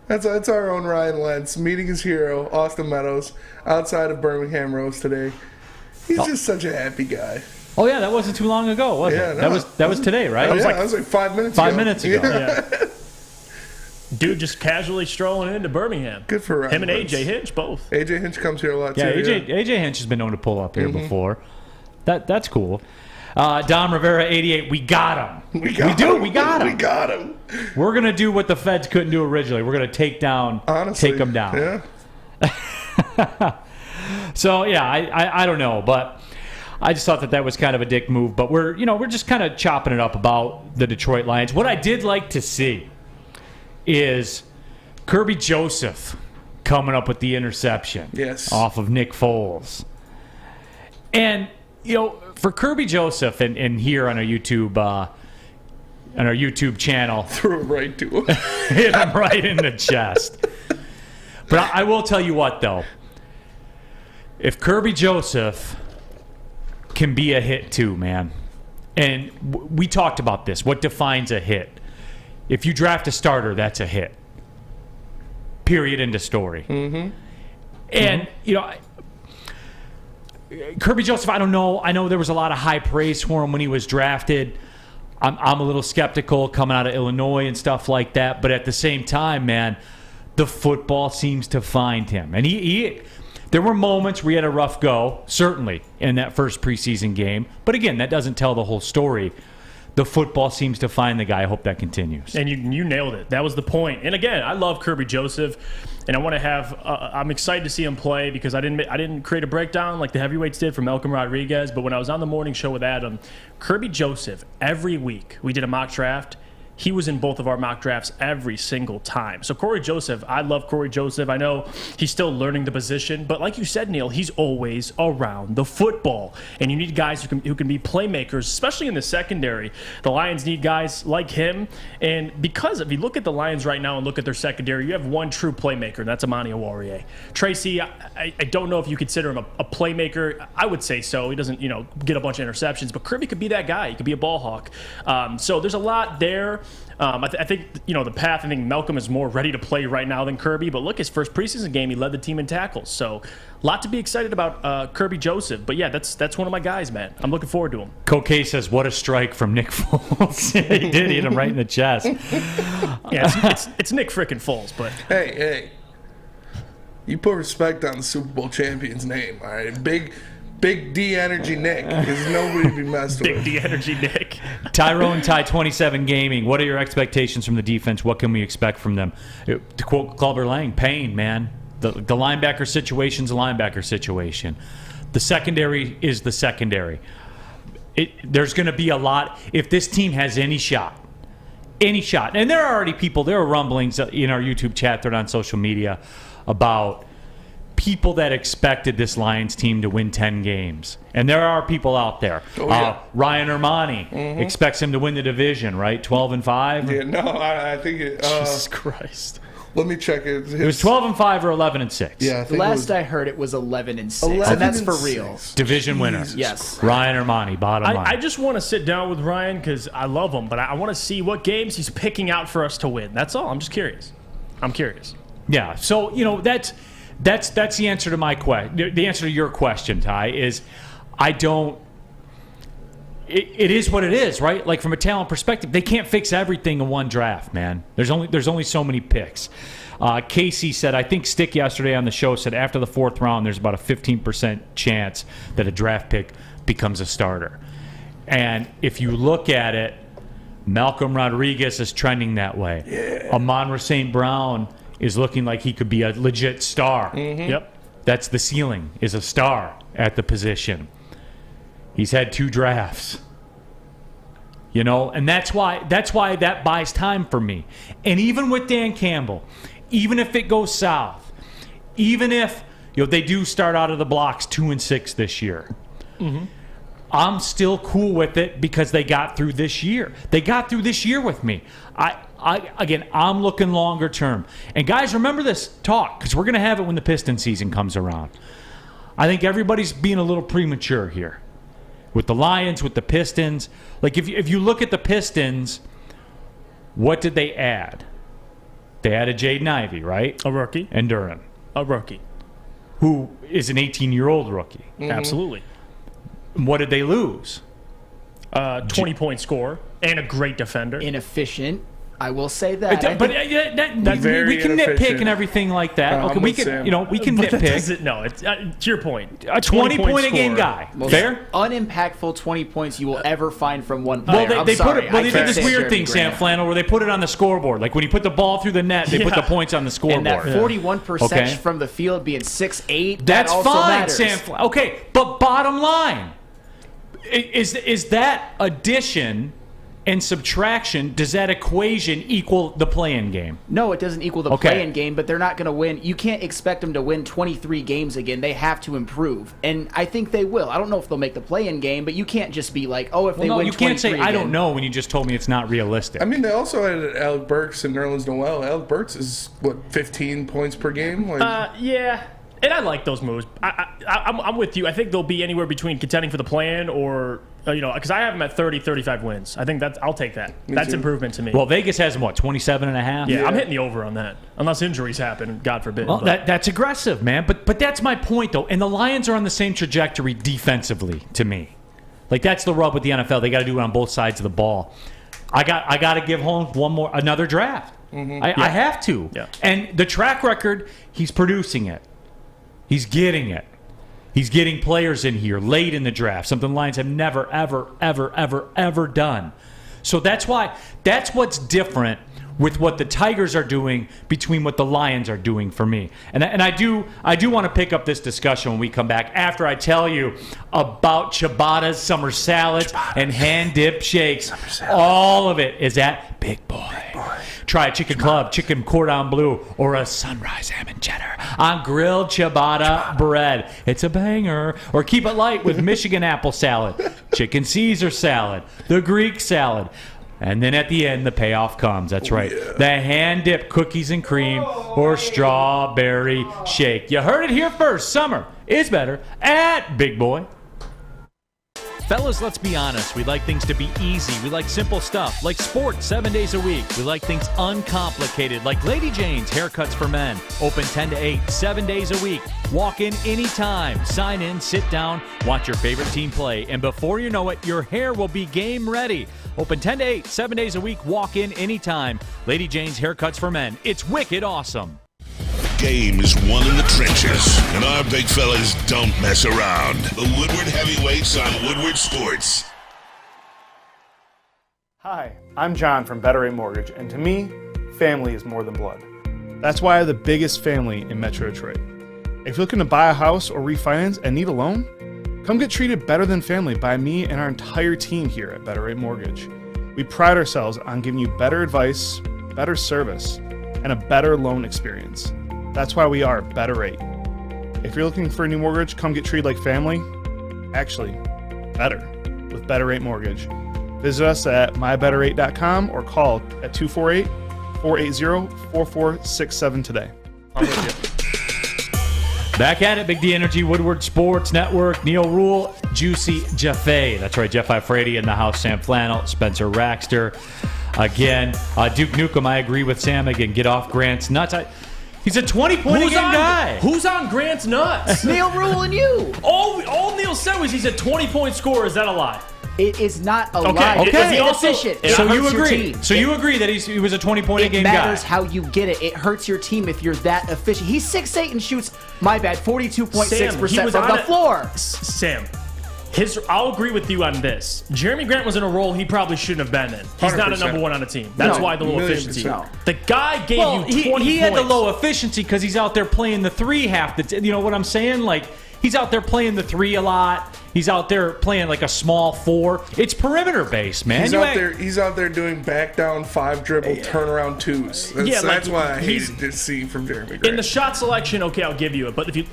That's our own Ryan Lentz meeting his hero, Austin Meadows, outside of Birmingham Rose today. He's just such a happy guy. Oh yeah, that wasn't too long ago, was it? No, that was today, right? That was like 5 minutes ago. 5 minutes ago. Yeah. Dude just casually strolling into Birmingham. Good for Ryan. Him and AJ Hinch both. AJ Hinch comes here a lot too. AJ Hinch has been known to pull up here before. That's cool. Dom Rivera 88, we got him. We got him. We got him. We're gonna do what the feds couldn't do originally. We're gonna take them down. Yeah. So yeah, I don't know, but I just thought that was kind of a dick move. But we're just kind of chopping it up about the Detroit Lions. What I did like to see is Kerby Joseph coming up with the interception off of Nick Foles. And for Kerby Joseph and here on our YouTube channel, threw it right to him. Hit him right in the chest. But I will tell you what, though. If Kerby Joseph can be a hit too, man. And we talked about this. What defines a hit? If you draft a starter, that's a hit. Period. End of story. Mm-hmm. And, Kerby Joseph, I don't know. I know there was a lot of high praise for him when he was drafted. I'm a little skeptical coming out of Illinois and stuff like that. But at the same time, man, the football seems to find him. And there were moments where he had a rough go, certainly, in that first preseason game. But again, that doesn't tell the whole story. The football seems to find the guy. I hope that continues. And you nailed it. That was the point. And again, I love Kerby Joseph, and I want to have. I'm excited to see him play because I didn't create a breakdown like the heavyweights did for Malcolm Rodriguez. But when I was on the morning show with Adam, Kerby Joseph, every week we did a mock draft. he was in both of our mock drafts every single time. So Corey Joseph, I love Corey Joseph. I know he's still learning the position, but like you said, Neal, he's always around the football. And you need guys who can be playmakers, especially in the secondary. The Lions need guys like him. And because if you look at the Lions right now and look at their secondary, you have one true playmaker, and that's Amani Oruwariye. Tracy, I don't know if you consider him a playmaker. I would say so. He doesn't, get a bunch of interceptions, but Kerby could be that guy. He could be a ball hawk. So there's a lot there. I think the path. I think Malcolm is more ready to play right now than Kerby. But look, his first preseason game, he led the team in tackles. So a lot to be excited about Kerby Joseph. But yeah, that's one of my guys, man. I'm looking forward to him. Coquet says, "What a strike from Nick Foles!" He did hit him right in the chest. Yeah, it's Nick frickin' Foles. But hey, you put respect on the Super Bowl champion's name. All right, Big D Energy Nick is nobody to be messed with. Big D Energy Nick. Tyrone Ty 27 Gaming. What are your expectations from the defense? What can we expect from them? To quote Clubber Lang, pain, man. The linebacker situation's a linebacker situation. The secondary is the secondary. There's going to be a lot. If this team has any shot, and there are already there are rumblings in our YouTube chat thread on social media about people that expected this Lions team to win 10 games. And there are people out there. Oh, yeah. Ryan Ermani expects him to win the division, right? 12-5? Yeah, no, I think it... Jesus Christ. Let me check it. It was 12-5 or 11-6. Yeah, I heard it was 11-6. And that's for real. Division winner. Yes. Ryan Ermani, bottom line. I just want to sit down with Ryan because I love him, but I want to see what games he's picking out for us to win. That's all. I'm just curious. Yeah, so, That's the answer to my question. The answer to your question, Ty, is I don't. It is what it is, right? Like from a talent perspective, they can't fix everything in one draft, man. There's only so many picks. Casey said, I think Stick yesterday on the show said after the fourth round, there's about a 15% chance that a draft pick becomes a starter. And if you look at it, Malcolm Rodriguez is trending that way. Yeah. Amon-Ra St. Brown is looking like he could be a legit star. Mm-hmm. Yep. That's the ceiling, is a star at the position. He's had 2 drafts. And that's why that buys time for me. And even with Dan Campbell, even if it goes south, even if they do start out of the blocks 2-6 this year, I'm still cool with it because they got through this year. They got through this year with me. I'm looking longer term. And guys, remember this talk because we're going to have it when the Pistons season comes around. I think everybody's being a little premature here with the Lions, with the Pistons. Like if you look at the Pistons, what did they add? They added Jaden Ivey, right? A rookie. And Duran. A rookie. Who is an 18-year-old rookie. Absolutely. What did they lose? 20-point score and a great defender. Inefficient. I will say that. We can nitpick and everything like that. Okay, we can nitpick. No, it's to your point. A 20-point-a-game guy. Fair? Unimpactful 20 points you will ever find from one player. They did this weird thing, Sam Flannel, where they put it on the scoreboard. Like when you put the ball through the net, they put the points on the scoreboard. And that 41% from the field being 6'8", that's also fine, matters. Sam Flannel. Okay, but bottom line, is that addition and subtraction, does that equation equal the play-in game? No, it doesn't equal the play-in game, but they're not going to win. You can't expect them to win 23 games again. They have to improve, and I think they will. I don't know if they'll make the play-in game, but you can't just be like, they win 23 you can't say, again. I don't know, when you just told me it's not realistic. I mean, they also had Alec Burks and Nerlens Noel. Alec Burks is, 15 points per game? Yeah. And I like those moves. I'm with you. I think they'll be anywhere between contending for the play-in or, because I have them at 30, 35 wins. I think I'll take that. That's improvement to me. Well, Vegas has them, 27.5? Yeah, I'm hitting the over on that. Unless injuries happen, God forbid. Well, that's aggressive, man. But that's my point, though. And the Lions are on the same trajectory defensively, to me. Like, that's the rub with the NFL. They got to do it on both sides of the ball. I got to give home another draft. Mm-hmm. I have to. Yeah. And the track record, he's producing it. He's getting it. He's getting players in here late in the draft, something the Lions have never, ever, ever, ever, ever done. So that's what's different with what the Tigers are doing between what the Lions are doing for me. And I do want to pick up this discussion when we come back after I tell you about Ciabatta's summer salads and hand-dipped shakes. All of it is at Big Boy. Try a chicken club, chicken cordon bleu, or a sunrise ham and cheddar on grilled ciabatta bread. It's a banger. Or keep it light with Michigan apple salad, chicken Caesar salad, the Greek salad. And then at the end, the payoff comes. That's right. Yeah. The hand-dipped cookies and cream or strawberry shake. You heard it here first. Summer is better at Big Boy. Fellas, let's be honest. We like things to be easy. We like simple stuff, like sports 7 days a week. We like things uncomplicated, like Lady Jane's Haircuts for Men. Open 10 to 8, 7 days a week. Walk in anytime. Sign in, sit down, watch your favorite team play. And before you know it, your hair will be game ready. Open 10 to 8, 7 days a week. Walk in anytime. Lady Jane's Haircuts for Men. It's wicked awesome. Game is won in the trenches, and our big fellas don't mess around. The Woodward Heavyweights on Woodward Sports. Hi, I'm John from Better Rate Mortgage, and to me, family is more than blood. That's why I have the biggest family in Metro Detroit. If you're looking to buy a house or refinance and need a loan, come get treated better than family by me and our entire team here at Better Rate Mortgage. We pride ourselves on giving you better advice, better service, and a better loan experience. That's why we are Better Rate. If you're looking for a new mortgage, come get treated like family. Actually, better with Better Rate Mortgage. Visit us at mybetterrate.com or call at 248-480-4467 today. I'm with you. Back at it, Big D Energy, Woodward Sports Network, Neal, Ruhl, Juicy Jaffe. That's right, Jeff Iafrate in the house, Sam Flannel, Spencer Raxter. Again, Duke Nukem, I agree with Sam again. Get off Grant's nuts. He's a 20-point-a-game guy. Who's on Grant's nuts? Neal, Ruhl, and you. All Neal said was he's a 20-point scorer. Is that a lie? It is not a lie. Okay. It's inefficient. So you agree? So you agree that he was a 20-point-a-game guy? It matters how you get it. It hurts your team if you're that efficient. He's 6'8" and shoots, 42.6% from the floor. Sam, I'll agree with you on this. Jerami Grant was in a role he probably shouldn't have been in. He's 100%. Not a number one on a team. That's why the low efficiency. The guy gave you 20 points. He had the low efficiency because he's out there playing the three half. You know what I'm saying? Like, he's out there playing the three a lot. He's out there playing like a small four. It's perimeter based, man. He's out there doing back down 5 dribble turnaround twos. That's why I hated to see from Jerami Grant. In the shot selection, okay, I'll give you it. But if you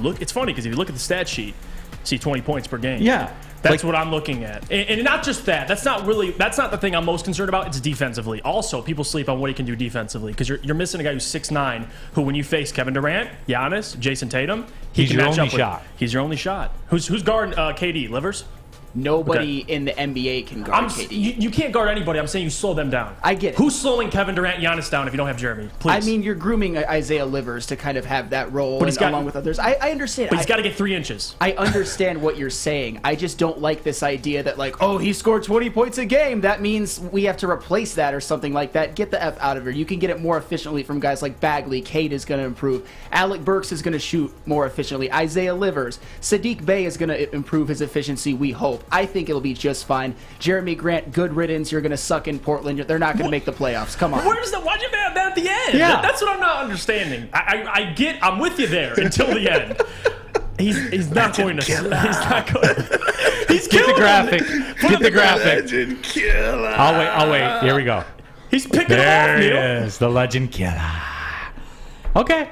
look, it's funny because if you look at the stat sheet, see 20 points per game. Yeah. That's what I'm looking at. And not just that. That's not the thing I'm most concerned about. It's defensively. Also, people sleep on what he can do defensively because you're missing a guy who's 6'9", who when you face Kevin Durant, Giannis, Jason Tatum, he's your only shot. He's your only shot. Who's guarding KD? Livers? Nobody in the NBA can guard KD. You can't guard anybody. I'm saying you slow them down. I get it. Who's slowing Kevin Durant, Giannis down if you don't have Jerami? Please. I mean, you're grooming Isaiah Livers to kind of have that role along with others. I understand. But he's got to get 3 inches. I understand what you're saying. I just don't like this idea that, like, oh, he scored 20 points a game. That means we have to replace that or something like that. Get the F out of here. You can get it more efficiently from guys like Bagley. Cade is going to improve. Alec Burks is going to shoot more efficiently. Isaiah Livers. Sadiq Bey is going to improve his efficiency, we hope. I think it'll be just fine. Jerami Grant, good riddance. You're going to suck in Portland. They're not going to make the playoffs. Come on. Why'd you have that at the end? Yeah. That's what I'm not understanding. I'm with you there until the end. He's not going to. He's not going. He's Get the graphic. Get the graphic. Legend killer. I'll wait. Here we go. He's picking there him off, he Neal. is, the legend killer. Okay.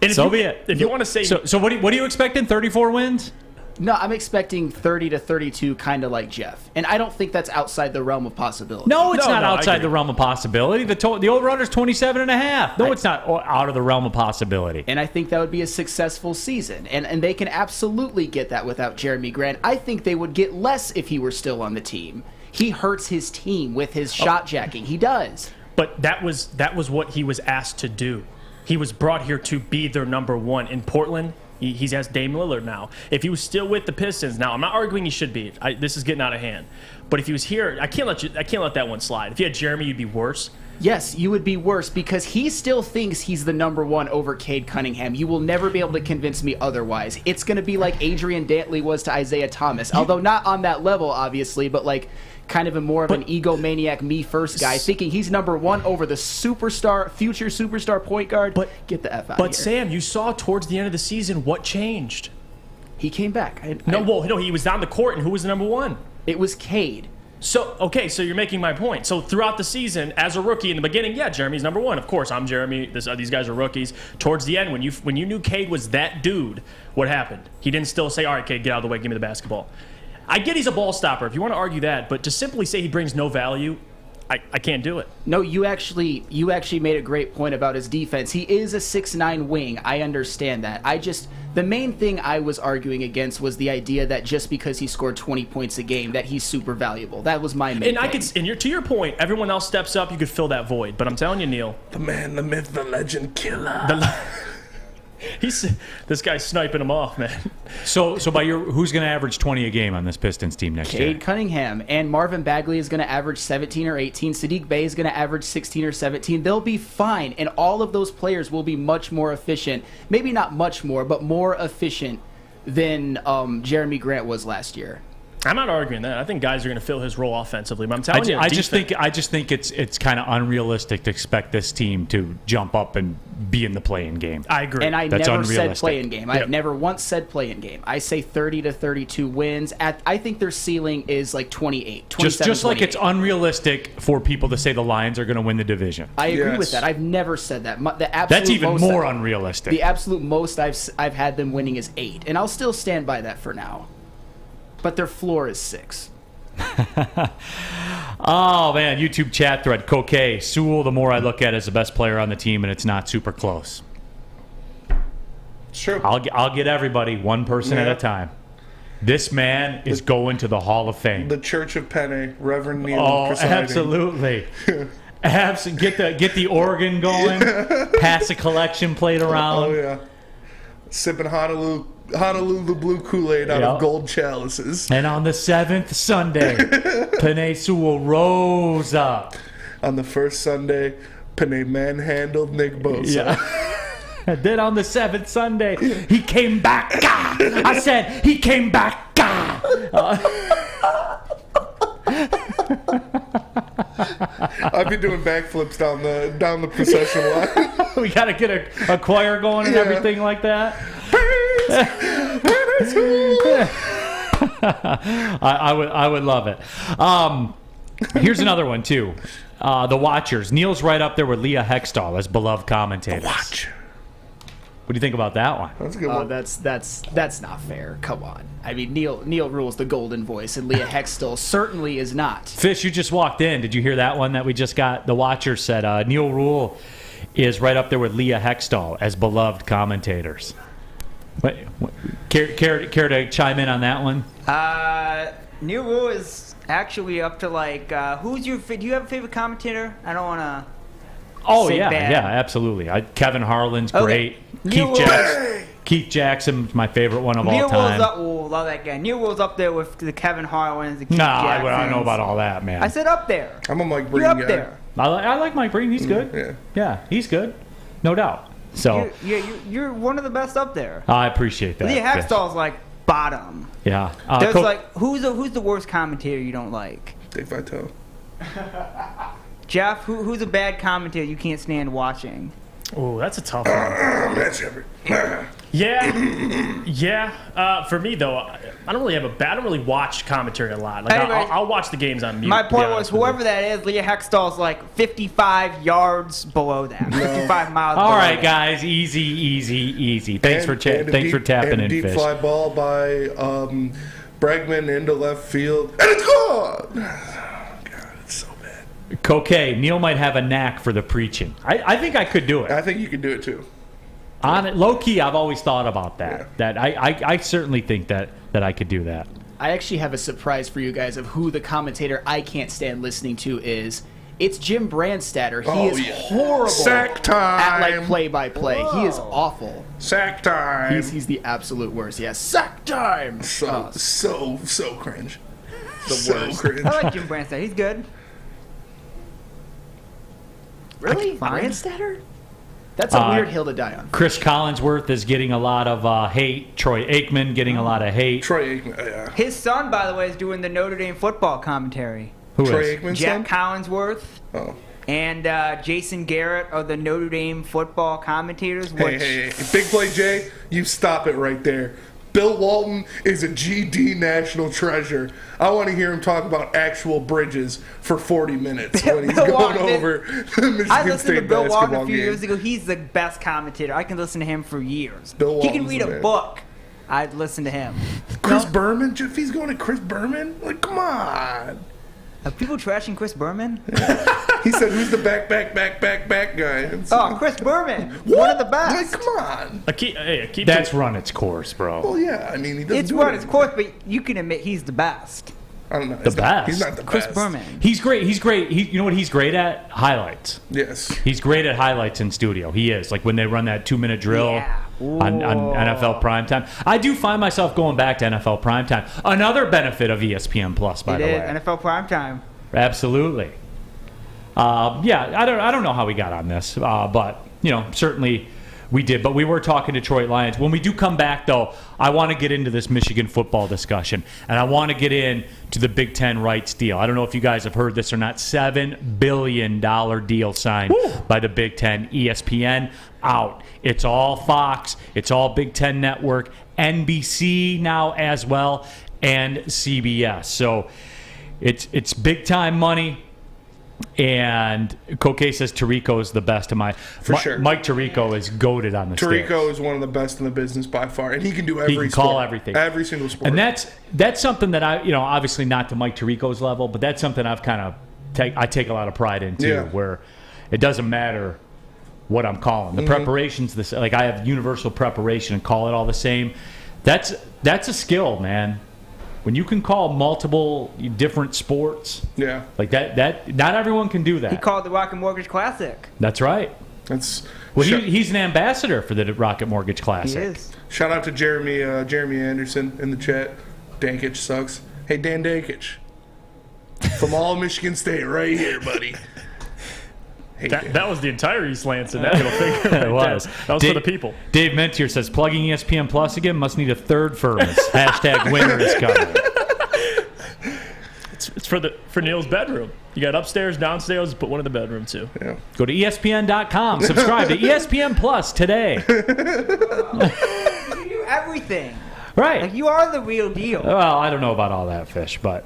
And so be it. If you want to say. So what are you expecting? 34 wins? No, I'm expecting 30 to 32, kind of like Jeff. And I don't think that's outside the realm of possibility. No, it's not outside the realm of possibility. The over-under's 27.5. No, it's not out of the realm of possibility. And I think that would be a successful season. And they can absolutely get that without Jerami Grant. I think they would get less if he were still on the team. He hurts his team with his shot jacking. He does. But that was what he was asked to do. He was brought here to be their number one. In Portland, he's asked Dame Lillard now. If he was still with the Pistons, now I'm not arguing he should be. This is getting out of hand. But if he was here, I can't let that one slide. If you had Jerami, you'd be worse. Yes, you would be worse because he still thinks he's the number one over Cade Cunningham. You will never be able to convince me otherwise. It's going to be like Adrian Dantley was to Isaiah Thomas, although not on that level, obviously, but like kind of more of an egomaniac, me first guy, thinking he's number one over the future superstar point guard. But get the F out of here. But Sam, you saw towards the end of the season what changed. He came back. No, he was down the court, and who was the number one? It was Cade. So you're making my point. So throughout the season, as a rookie in the beginning, yeah, Jeremy's number one. Of course, I'm Jeremy. These guys are rookies. Towards the end, when you knew Cade was that dude, what happened? He didn't still say, all right, Cade, get out of the way, give me the basketball. I get he's a ball stopper, if you want to argue that, but to simply say he brings no value, I can't do it. No, you actually made a great point about his defense. He is a 6'9" wing. I understand that. The main thing I was arguing against was the idea that just because he scored 20 points a game, that he's super valuable. That was my main thing. To your point, everyone else steps up, you could fill that void. But I'm telling you, Neal. The man, the myth, the legend, killer. This guy's sniping him off, man. So by who's going to average 20 a game on this Pistons team next year? Cade Cunningham and Marvin Bagley is going to average 17 or 18. Sadiq Bey is going to average 16 or 17. They'll be fine, and all of those players will be much more efficient. Maybe not much more, but more efficient than Jerami Grant was last year. I'm not arguing that. I think guys are going to fill his role offensively, but I'm telling you, I just think it's kind of unrealistic to expect this team to jump up and be in the play-in game. I agree. And I never said play-in game. I've never once said play-in game. I say 30 to 32 wins. I think their ceiling is like 28, 27, just like it's unrealistic for people to say the Lions are going to win the division. I agree with that. I've never said that. That's even more unrealistic. The absolute most I've had them winning is 8, and I'll still stand by that for now. But their floor is 6. Oh, man. YouTube chat thread. Coquet. Sewell, the more I look at, is the best player on the team, and it's not super close. Sure. I'll get everybody one person at a time. This man is going to the Hall of Fame. The Church of Penne, Reverend Neal. Oh, presiding. Absolutely. Get the organ going. Pass a collection plate around. Oh, yeah. Sipping Honolulu blue Kool-Aid out of gold chalices. And on the 7th Sunday, Penei Sewell rose up. On the first Sunday, Penei manhandled Nick Bosa. Yeah. And then on the 7th Sunday, he came back. I said, he came back. I've been doing backflips down the procession line. We got to get a choir going and everything like that. I would love it. Here's another one too. The Watchers. Neal's right up there with Leah Hextall as beloved commentators. Watch. What do you think about that one? That's a good one. That's not fair. Come on. I mean, Neal rules the golden voice, and Leah Hextall certainly is not. Fish, you just walked in. Did you hear that one that we just got? The Watchers said Neal Ruhl is right up there with Leah Hextall as beloved commentators. Care to chime in on that one? Neal Ruhl is actually up to do you have a favorite commentator? I don't want to. Oh yeah, absolutely. Kevin Harlan's great. Keith Jackson's my favorite one of all time. Love that guy. Neal Ruhl's up there with the Kevin Harlan, the Keith Jacksons. I don't know about all that, man. I said up there. I'm a Mike Breen guy. You're up there. I like Mike Breen. He's good. Yeah, he's good. No doubt. So you're one of the best up there. I appreciate that. Leah Hextall's like bottom. Yeah. Who's the worst commentator you don't like? Dave Vitale. Jeff, who's a bad commentator you can't stand watching? Oh, that's a tough one. That's every. Yeah. For me though, I don't really watch commentary a lot. I'll watch the games on mute. My point was, whoever that is, Leah Hextall's like 55 yards below that, 55 miles. All right, guys, easy. Thanks for tapping in, deep Fish. Fly ball by Bregman into left field, and it's gone. Coquet, Neal might have a knack for the preaching. I think I could do it. I think you could do it too. On it, low key, I've always thought about that. Yeah. That I certainly think that I could do that. I actually have a surprise for you guys of who the commentator I can't stand listening to is. It's Jim Brandstatter. He is horrible Sack time. at play-by-play. He is awful. Sack time. He's the absolute worst. Yeah, sack time. So cringe. Cringe. I like Jim Brandstatter. He's good. Really? Brandstatter? That's a weird hill to die on. Chris Collinsworth is getting a lot of hate. Troy Aikman getting a lot of hate. Troy Aikman, yeah. His son, by the way, is doing the Notre Dame football commentary. Who Troy is? Aikman's Jack son? Collinsworth. Oh. And Jason Garrett are the Notre Dame football commentators. Hey, Big Play Jay, you stop it right there. Bill Walton is a GD national treasure. I want to hear him talk about actual bridges for 40 minutes when he's going over the Michigan I listened to State Bill Walton basketball a few game. years ago. He's the best commentator. I can listen to him for years. Bill He can Walton's read the a man. book. I'd listen to him. Chris Berman? Jeff, he's going to Chris Berman? Like, come on. Are people trashing Chris Berman? He said, who's the back guy? Oh, Chris Berman. One of the best. Like, come on. That's run its course, bro. Well, yeah. I mean, he doesn't It's do run it its course, but you can admit he's the best. I don't know. The best. He's not the Chris best. Berman. He's great. You know what he's great at? Highlights. Yes. He's great at highlights in studio. He is. Like when they run that 2-minute drill on NFL primetime. I do find myself going back to NFL primetime. Another benefit of ESPN Plus, by the way. NFL primetime. Absolutely. Yeah, I don't know how we got on this, but certainly we did. But we were talking Detroit Lions. When we do come back, though, I want to get into this Michigan football discussion, and I want to get into the Big Ten rights deal. I don't know if you guys have heard this or not. $7 billion deal signed by the Big Ten. ESPN out. It's all Fox. It's all Big Ten Network. NBC now as well, and CBS. So it's big time money. And Koke says Tirico is the best of my. For sure. Mike Tirico is goated on the Tirico stage. is one of the best in the business by far, and he can do every. He can sport, call everything, every single sport. and that's something that I, obviously not to Mike Tirico's level, but that's something I've kind of take a lot of pride in too, Yeah. where it doesn't matter what I'm calling. The preparation's the same. Like I have universal preparation and call it all the same. That's a skill, man. When you can call multiple different sports, yeah, like that not everyone can do that. He called the Rocket Mortgage Classic. That's right. That's he's an ambassador for the Rocket Mortgage Classic. He is. Shout out to Jeremy Anderson in the chat. Dankich sucks. Hey, Dan Dankich. From all Michigan State right here, buddy. Hey, that was the entire East Lansing, that little thing. It was. That was for the people. Dave Mentier says, plugging ESPN Plus again, must need a third furnace. Hashtag winter is coming. It's for Neal's bedroom. You got upstairs, downstairs, put one in the bedroom too. Yeah. Go to ESPN.com. Subscribe to ESPN Plus today. You do everything. Right. Like you are the real deal. Well, I don't know about all that, Fish, but,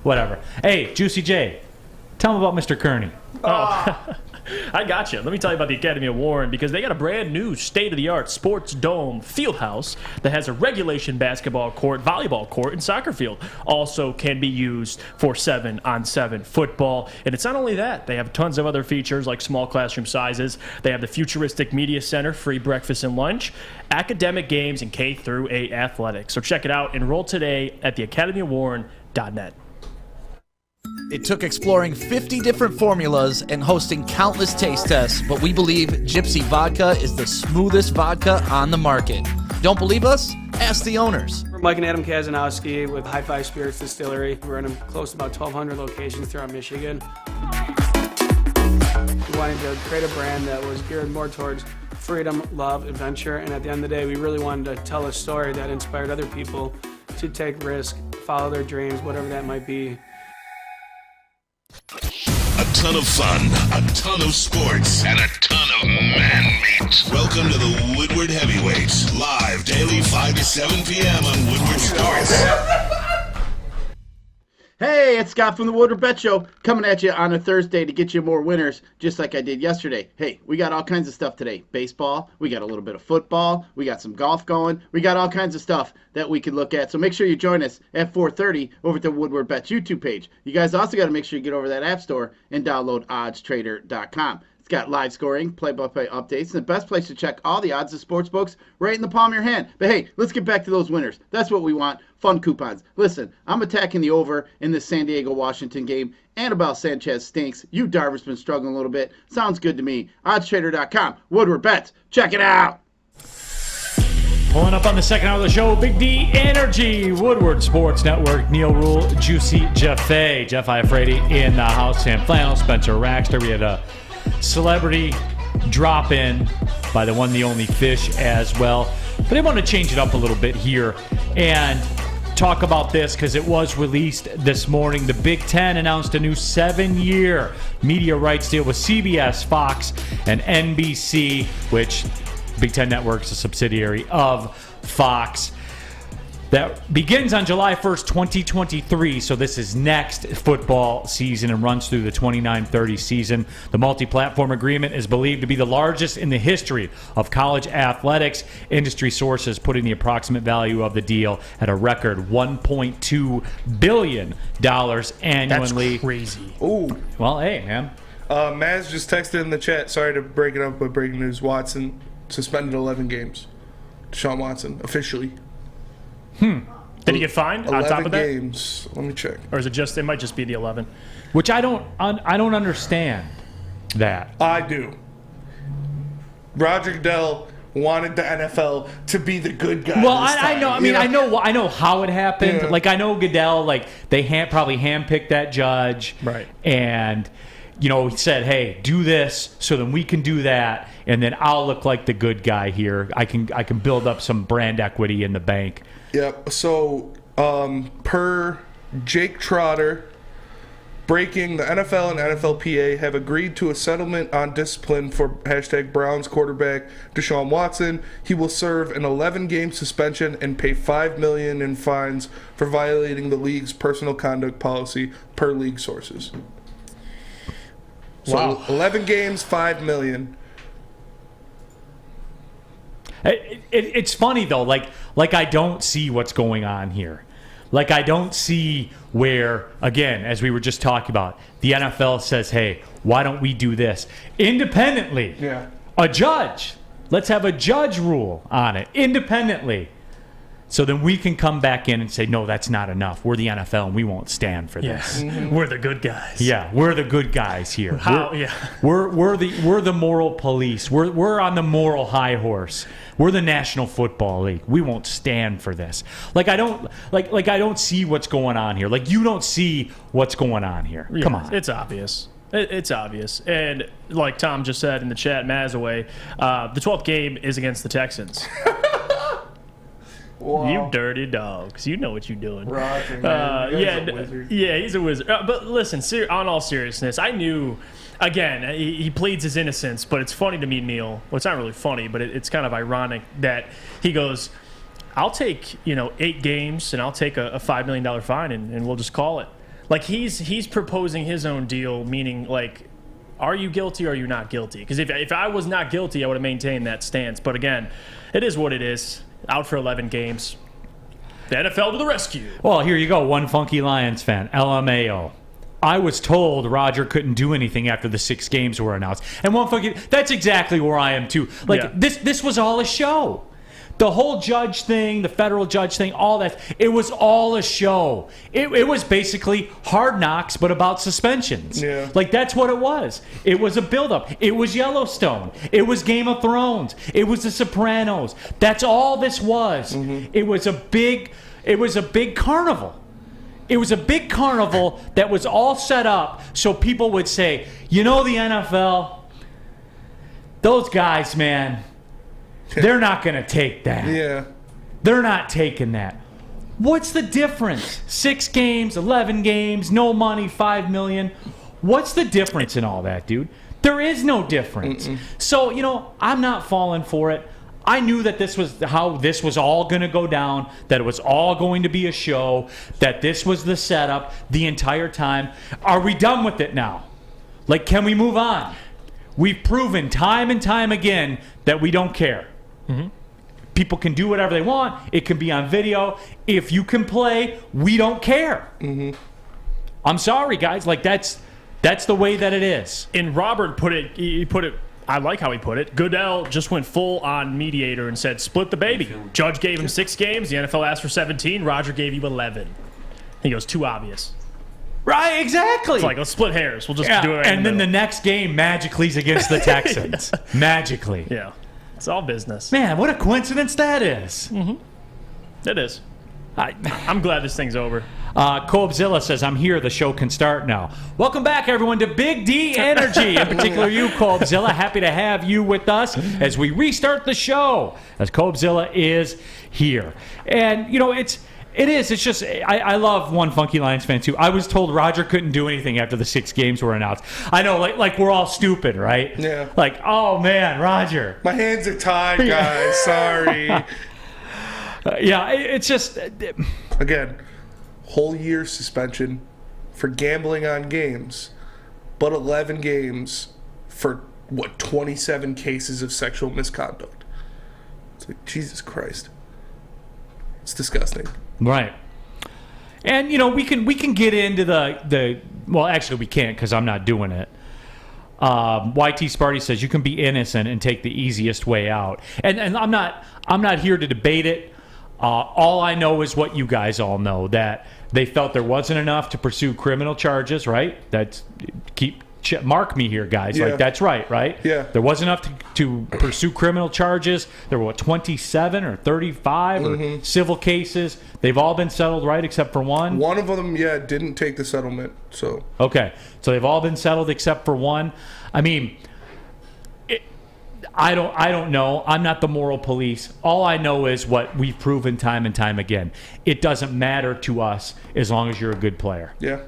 whatever. Hey, Juicy J, tell him about Mr. Kearney. Oh, I got you. Let me tell you about the Academy of Warren because they got a brand new state-of-the-art sports dome field house that has a regulation basketball court, volleyball court, and soccer field. Also can be used for 7-on-7 football. And it's not only that. They have tons of other features like small classroom sizes. They have the futuristic media center, free breakfast and lunch, academic games, and K-8 athletics. So check it out. Enroll today at theacademyofwarren.net. It took exploring 50 different formulas and hosting countless taste tests, but we believe Gypsy Vodka is the smoothest vodka on the market. Don't believe us? Ask the owners. We're Mike and Adam Kazanowski with High Five Spirits Distillery. We're in close to about 1,200 locations throughout Michigan. We wanted to create a brand that was geared more towards freedom, love, adventure, and at the end of the day, we really wanted to tell a story that inspired other people to take risk, follow their dreams, whatever that might be. A ton of fun, a ton of sports, and a ton of man-meat. Welcome to the Woodward Heavyweights, live daily 5 to 7 p.m. on Woodward Sports. Hey, it's Scott from the Woodward Bet Show coming at you on a Thursday to get you more winners, just like I did yesterday. Hey, we got all kinds of stuff today. Baseball, we got a little bit of football, we got some golf going, we got all kinds of stuff that we can look at. So make sure you join us at 4:30 over at the Woodward Bets YouTube page. You guys also got to make sure you get over that app store and download oddstrader.com. It's got live scoring, play-by-play updates, and the best place to check all the odds of sports books right in the palm of your hand. But hey, let's get back to those winners. That's what we want. Fun coupons. Listen, I'm attacking the over in this San Diego-Washington game. Annabelle Sanchez stinks. You Darver's been struggling a little bit. Sounds good to me. Oddstrader.com. Woodward Bets. Check it out. Pulling up on the second hour of the show, Big D Energy, Woodward Sports Network, Neal, Ruhl, Juicy, Jeff Iafrate in the house, Sam Flannel, Spencer Raxter. We had a celebrity drop in by the one, the only Fish as well. But I want to change it up a little bit here and talk about this because it was released this morning. The Big Ten announced a new 7-year media rights deal with CBS, Fox, and NBC, which Big Ten Network is a subsidiary of Fox. That begins on July 1st, 2023, so this is next football season and runs through the 29-30 season. The multi-platform agreement is believed to be the largest in the history of college athletics. Industry sources putting the approximate value of the deal at a record $1.2 billion annually. That's crazy. Ooh. Well, hey, man. Maz just texted in the chat, sorry to break it up, but breaking news, Watson suspended 11 games. Deshaun Watson, officially. Did he get fined on top of that? 11 games. Let me check. Or is it just? It might just be the 11. Which I don't understand that. I do. Roger Goodell wanted the NFL to be the good guy. Well, this I time, know. I mean, I know how it happened. Yeah. Like, I know Goodell. Like, they probably handpicked that judge, right? And he said, "Hey, do this, so then we can do that, and then I'll look like the good guy here. I can build up some brand equity in the bank." Yep. So, per Jake Trotter, breaking, the NFL and NFLPA have agreed to a settlement on discipline for #Browns quarterback Deshaun Watson. He will serve an 11-game suspension and pay $5 million in fines for violating the league's personal conduct policy, per league sources. So, wow. 11 games, $5 million. It's funny though, like I don't see what's going on here. Like, I don't see where, again, as we were just talking about, the NFL says, "Hey, why don't we do this independently?" Yeah. A judge. Let's have a judge rule on it independently. So then we can come back in and say, "No, that's not enough. We're the NFL and we won't stand for this." Yes. We're the good guys. Yeah, we're the good guys here. Yeah. We're the moral police. We're on the moral high horse. We're the National Football League. We won't stand for this. Like, I don't see what's going on here. Like, you don't see what's going on here. Yeah, Come on. It's obvious. It's obvious. And like Tom just said in the chat, Mazaway, the 12th game is against the Texans. Wow. You dirty dogs. You know what you're doing. Roger, man. He's a wizard. Yeah, he's a wizard. But listen, on all seriousness, I knew, again, he pleads his innocence, but it's funny to me, Neal. Well, it's not really funny, but it's kind of ironic that he goes, "I'll take 8 games and I'll take a $5 million fine and we'll just call it." Like, he's proposing his own deal, meaning, like, are you guilty or are you not guilty? Because if I was not guilty, I would have maintained that stance. But again, it is what it is. Out for 11 games. The NFL to the rescue. Well, here you go. One funky Lions fan, LMAO. I was told Roger couldn't do anything after the 6 games were announced. And one funky, that's exactly where I am too. Like, Yeah. this was all a show. The whole judge thing, the federal judge thing, all that, it was all a show. It was basically Hard Knocks, but about suspensions. Yeah. Like, that's what it was. It was a buildup. It was Yellowstone. It was Game of Thrones. It was The Sopranos. That's all this was. Mm-hmm. It was a big carnival. It was a big carnival that was all set up so people would say, the NFL, those guys, man, they're not going to take that. Yeah. They're not taking that. What's the difference? 6 games, 11 games, no money, $5 million. What's the difference in all that, dude? There is no difference. So, I'm not falling for it. I knew that this was how this was all going to go down, that it was all going to be a show, that this was the setup the entire time. Are we done with it now? Like, can we move on? We've proven time and time again that we don't care. Mm-hmm. People can do whatever they want. It can be on video. If you can play, we don't care. Mm-hmm. I'm sorry, guys. Like, that's the way that it is. And Robert put it, I like how he put it. Goodell just went full on mediator and said, split the baby. Judge gave him 6 games. The NFL asked for 17. Roger gave you 11. He goes, too obvious. Right, exactly. It's like, let's split hairs. We'll just do it. And then the next game magically is against the Texans. Magically. Yeah. It's all business. Man, what a coincidence that is. Mm-hmm. It is. I'm glad this thing's over. Cobezilla says, I'm here. The show can start now. Welcome back, everyone, to Big D Energy. In particular, you, Cobezilla. Happy to have you with us as we restart the show, as Cobezilla is here. And, It is. It's just I love one funky Lions fan too. I was told Roger couldn't do anything after the 6 games were announced. I know, like we're all stupid, right? Yeah. Like, oh man, Roger, my hands are tied, guys. Sorry. Yeah, it's just again, whole year suspension for gambling on games, but 11 games for 27 cases of sexual misconduct. It's like, Jesus Christ. It's disgusting. Right. And we can get into the well, actually we can't because I'm not doing it. YT Sparty says you can be innocent and take the easiest way out. And I'm not here to debate it. All I know is what you guys all know, that they felt there wasn't enough to pursue criminal charges, right? Mark me here, guys. Yeah. Like, that's right? Yeah. There wasn't enough to pursue criminal charges. There were, 27 or 35 or civil cases. They've all been settled, right, except for one? One of them, didn't take the settlement. So okay. So they've all been settled except for one. I mean, I don't know. I'm not the moral police. All I know is what we've proven time and time again. It doesn't matter to us as long as you're a good player. Yeah.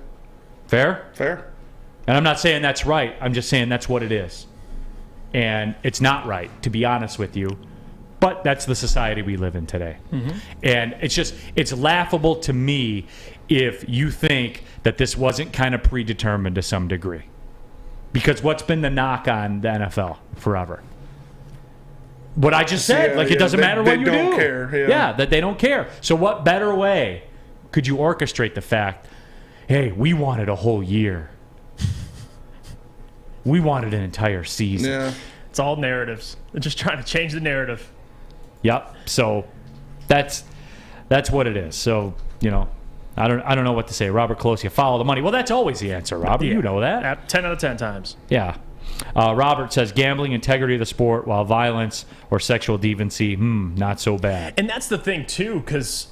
Fair? Fair. And I'm not saying that's right. I'm just saying that's what it is. And it's not right, to be honest with you. But that's the society we live in today. And it's laughable to me if you think that this wasn't kind of predetermined to some degree. Because what's been the knock on the NFL forever? What I just said, it doesn't matter what you do. They don't care. Yeah, that they don't care. So what better way could you orchestrate the fact, hey, we wanted a whole year. We wanted an entire season. Yeah. It's all narratives. They're just trying to change the narrative. Yep. So that's what it is. So, I don't know what to say. Robert Close, you follow the money. Well, that's always the answer, Robert. Yeah. You know that. 10 out of 10 times. Yeah. Robert says gambling, integrity of the sport, while violence or sexual deviancy, not so bad. And that's the thing, too, because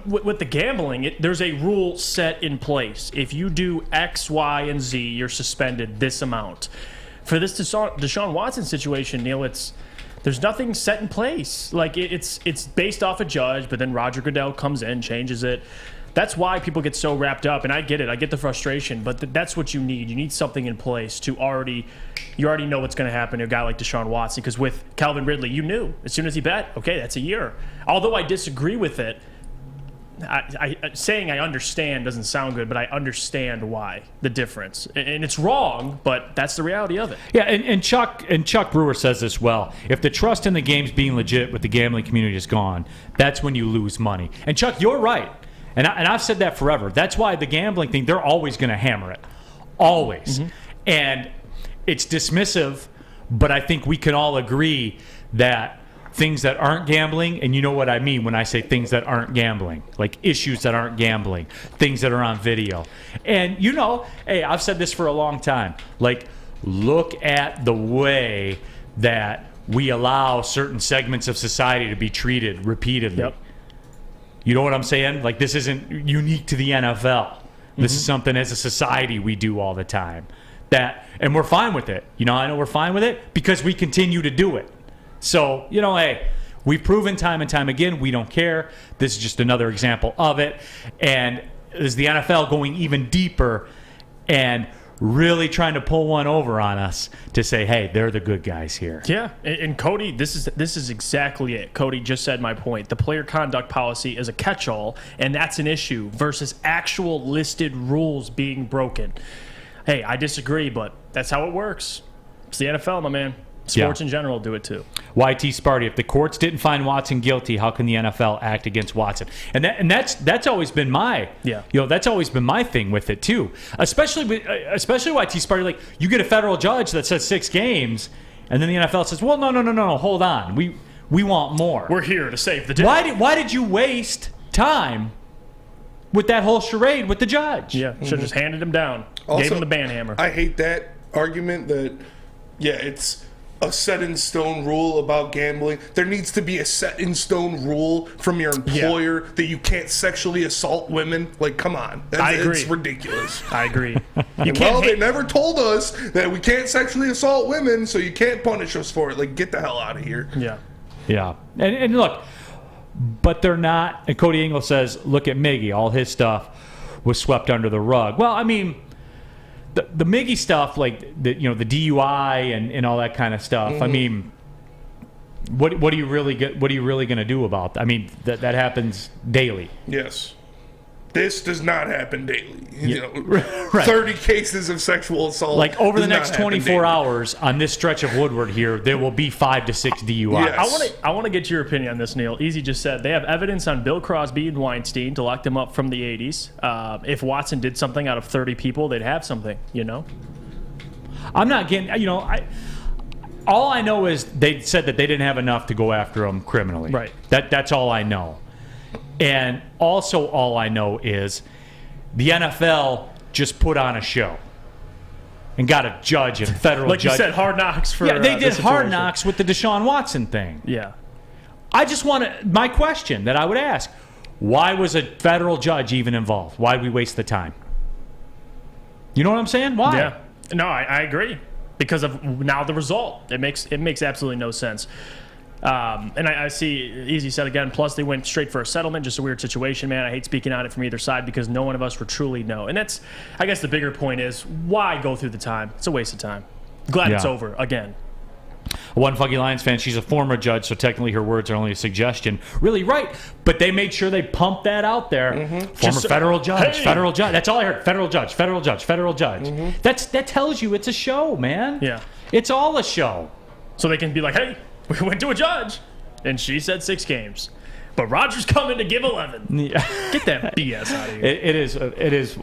with the gambling, there's a rule set in place. If you do X, Y, and Z, you're suspended this amount. For this Deshaun Watson situation, Neal, there's nothing set in place. Like, it's based off a judge, but then Roger Goodell comes in, changes it. That's why people get so wrapped up, and I get it. I get the frustration, but that's what you need. You need something in place to you already know what's going to happen to a guy like Deshaun Watson, because with Calvin Ridley, you knew. As soon as he bet, okay, that's a year. Although I disagree with it, saying I understand doesn't sound good, but I understand why, the difference. And it's wrong, but that's the reality of it. Yeah, and Chuck Brewer says this well. If the trust in the games being legit with the gambling community is gone, that's when you lose money. And Chuck, you're right. And I've said that forever. That's why the gambling thing, they're always going to hammer it. Always. And it's dismissive, but I think we can all agree that things that aren't gambling, and you know what I mean when I say things that aren't gambling, like issues that aren't gambling, things that are on video. And hey, I've said this for a long time. Like, look at the way that we allow certain segments of society to be treated repeatedly. Yep. You know what I'm saying? Like, this isn't unique to the NFL. This is something as a society we do all the time. And we're fine with it. I know we're fine with it because we continue to do it. So, hey, we've proven time and time again we don't care. This is just another example of it. And is the NFL going even deeper and really trying to pull one over on us to say, hey, they're the good guys here. Yeah, and Cody, this is exactly it. Cody just said my point. The player conduct policy is a catch-all, and that's an issue versus actual listed rules being broken. Hey, I disagree, but that's how it works. It's the NFL, my man. Sports in general do it too. YT Sparty, if the courts didn't find Watson guilty, how can the NFL act against Watson? And that's always been my that's always been my thing with it too. Especially YT Sparty, like, you get a federal judge that says 6 games, and then the NFL says, well, no, hold on, we want more. We're here to save the day. Why did you waste time with that whole charade with the judge? Yeah, should have just handed him down. Also, gave him the ban hammer. I hate that argument that it's a set-in-stone rule about gambling. There needs to be a set-in-stone rule from your employer that you can't sexually assault women. Like, come on. I agree. It's ridiculous. I agree. They never told us that we can't sexually assault women, so you can't punish us for it. Like, get the hell out of here. Yeah. Yeah. And look, but they're not. And Cody Ingle says, look at Miggy. All his stuff was swept under the rug. Well, I mean, the Miggy stuff, like the DUI and all that kind of stuff. Mm-hmm. I mean, what are you really going to do about that? I mean, that happens daily. Yes. This does not happen daily. Yeah. Right. 30 cases of sexual assault. Like over the does next not happen 24 daily. hours on this stretch of Woodward here, there will be 5 to 6 DUIs. Yes. I want to get your opinion on this, Neal. Easy just said they have evidence on Bill Crosby and Weinstein to lock them up from the 80s. If Watson did something out of 30 people, they'd have something, I'm not getting, all I know is they said that they didn't have enough to go after him criminally. Right. That's all I know. And also all I know is the NFL just put on a show and got a judge, a federal like judge. you said, Hard Knocks for Yeah, they did this Hard situation. Knocks with the Deshaun Watson thing. Yeah. I just want to, my question that I would ask, why was a federal judge even involved? Why did we waste the time? You know what I'm saying? Why? Yeah. No, I agree. Because of now the result. It makes absolutely no sense. And I see, Easy said again, plus they went straight for a settlement, just a weird situation, man. I hate speaking on it from either side because no one of us would truly know. And that's, I guess the bigger point is, why go through the time? It's a waste of time. Glad it's over, again. One Fuggy Lions fan, she's a former judge, so technically her words are only a suggestion. Really right, but they made sure they pumped that out there. Mm-hmm. Former federal judge, hey! federal judge. That's all I heard. Federal judge, federal judge, federal judge. Mm-hmm. That tells you it's a show, man. Yeah. It's all a show. So they can be like, hey, we went to a judge, and she said 6 games. But Rodgers coming to give 11. Yeah. Get that BS out of here. It is.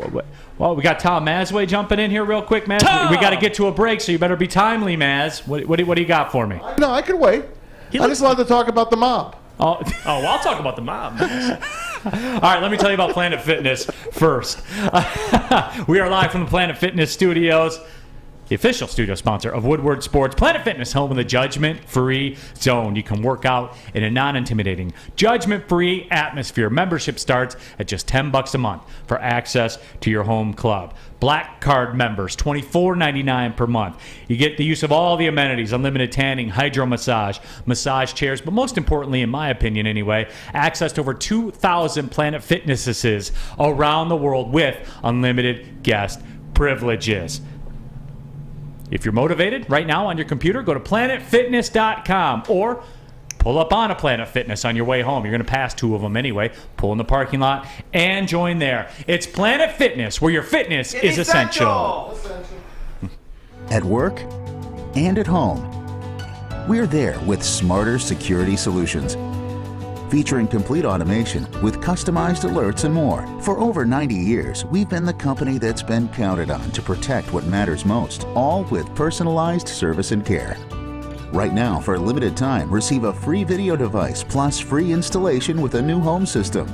Well, we got Tom Mazway jumping in here real quick, Maz. Tom! We got to get to a break, so you better be timely, Maz. What do you got for me? No, I can wait. I just wanted to talk about the mob. Oh, well, I'll talk about the mob. All right, let me tell you about Planet Fitness first. We are live from the Planet Fitness studios, the official studio sponsor of Woodward Sports. Planet Fitness, home of the judgment-free zone. You can work out in a non-intimidating, judgment-free atmosphere. Membership starts at just $10 a month for access to your home club. Black Card members, $24.99 per month. You get the use of all the amenities, unlimited tanning, hydro massage, massage chairs, but most importantly, in my opinion anyway, access to over 2,000 Planet Fitnesses around the world with unlimited guest privileges. If you're motivated right now on your computer, go to planetfitness.com or pull up on a Planet Fitness on your way home. You're going to pass 2 of them anyway. Pull in the parking lot and join there. It's Planet Fitness, where your fitness is essential. At work and at home, we're there with smarter security solutions. Featuring complete automation with customized alerts and more. For over 90 years, we've been the company that's been counted on to protect what matters most, all with personalized service and care. Right now, for a limited time, receive a free video device plus free installation with a new home system.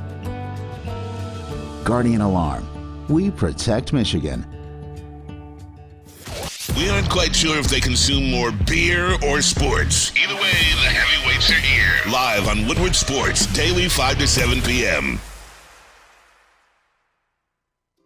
Guardian Alarm. We protect Michigan. We aren't quite sure if they consume more beer or sports. Either way, the heavyweights are here. Live on Woodward Sports, daily 5 to 7 p.m.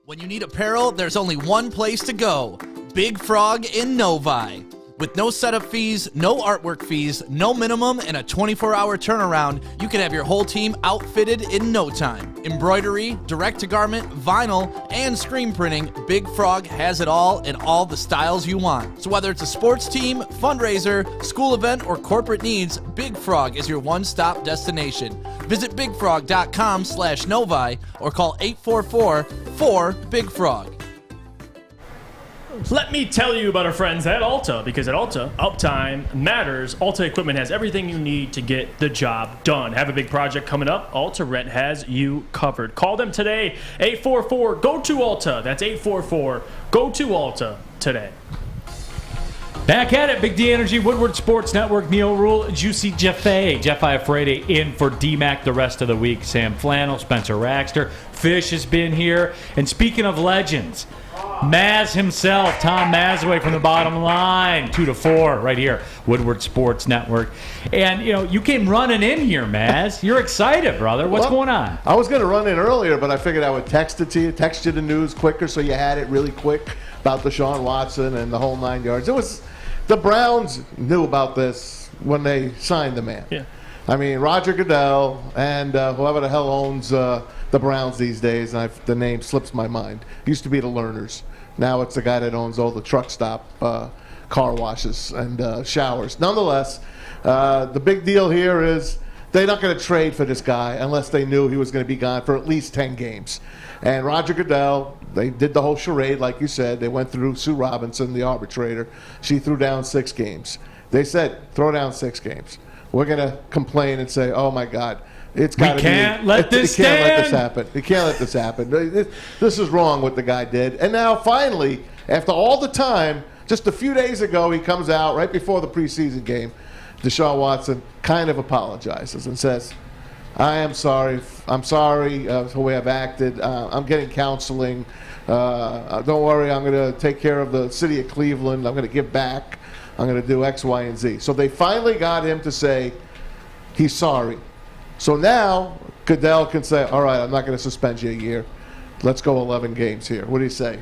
When you need apparel, there's only one place to go. Big Frog in Novi. With no setup fees, no artwork fees, no minimum, and a 24-hour turnaround, you can have your whole team outfitted in no time. Embroidery, direct-to-garment, vinyl, and screen printing, Big Frog has it all in all the styles you want. So whether it's a sports team, fundraiser, school event, or corporate needs, Big Frog is your one-stop destination. Visit bigfrog.com/Novi or call 844-4-BIG-FROG. Let me tell you about our friends at Alta, because at Alta, uptime matters. Alta Equipment has everything you need to get the job done. Have a big project coming up? Alta Rent has you covered. Call them today, 844-GO-TO-ALTA. That's 844-GO-TO-ALTA today. Back at it, Big D Energy, Woodward Sports Network, Neal, Ruhl, Juicy Jeff Iafrate in for DMAC the rest of the week. Sam Flannel, Spencer Raxter, Fish has been here. And speaking of legends, Maz himself, Tom Mazway from the bottom line, 2 to 4 right here, Woodward Sports Network. And, you came running in here, Maz. You're excited, brother. What's going on? I was going to run in earlier, but I figured I would text it to you, text you the news quicker so you had it really quick about Deshaun Watson and the whole 9 yards. The Browns knew about this when they signed the man. Yeah. I mean, Roger Goodell and whoever the hell owns the Browns these days, and the name slips my mind. Used to be the Learners. Now it's the guy that owns all the truck stop car washes and showers. Nonetheless, the big deal here is they're not going to trade for this guy unless they knew he was going to be gone for at least 10 games. And Roger Goodell, they did the whole charade, like you said. They went through Sue Robinson, the arbitrator. She threw down 6 games. They said, throw down 6 games. We're going to complain and say, oh, my God. It's got to be. Can't let this stand. Can't let this happen. We can't let this happen. This is wrong what the guy did. And now, finally, after all the time, just a few days ago, he comes out right before the preseason game. Deshaun Watson kind of apologizes and says, I am sorry. I'm sorry for the way I've acted. I'm getting counseling. Don't worry. I'm going to take care of the city of Cleveland. I'm going to give back. I'm going to do X, Y, and Z. So they finally got him to say he's sorry. So now Goodell can say, all right, I'm not going to suspend you a year. Let's go 11 games here. What do you say?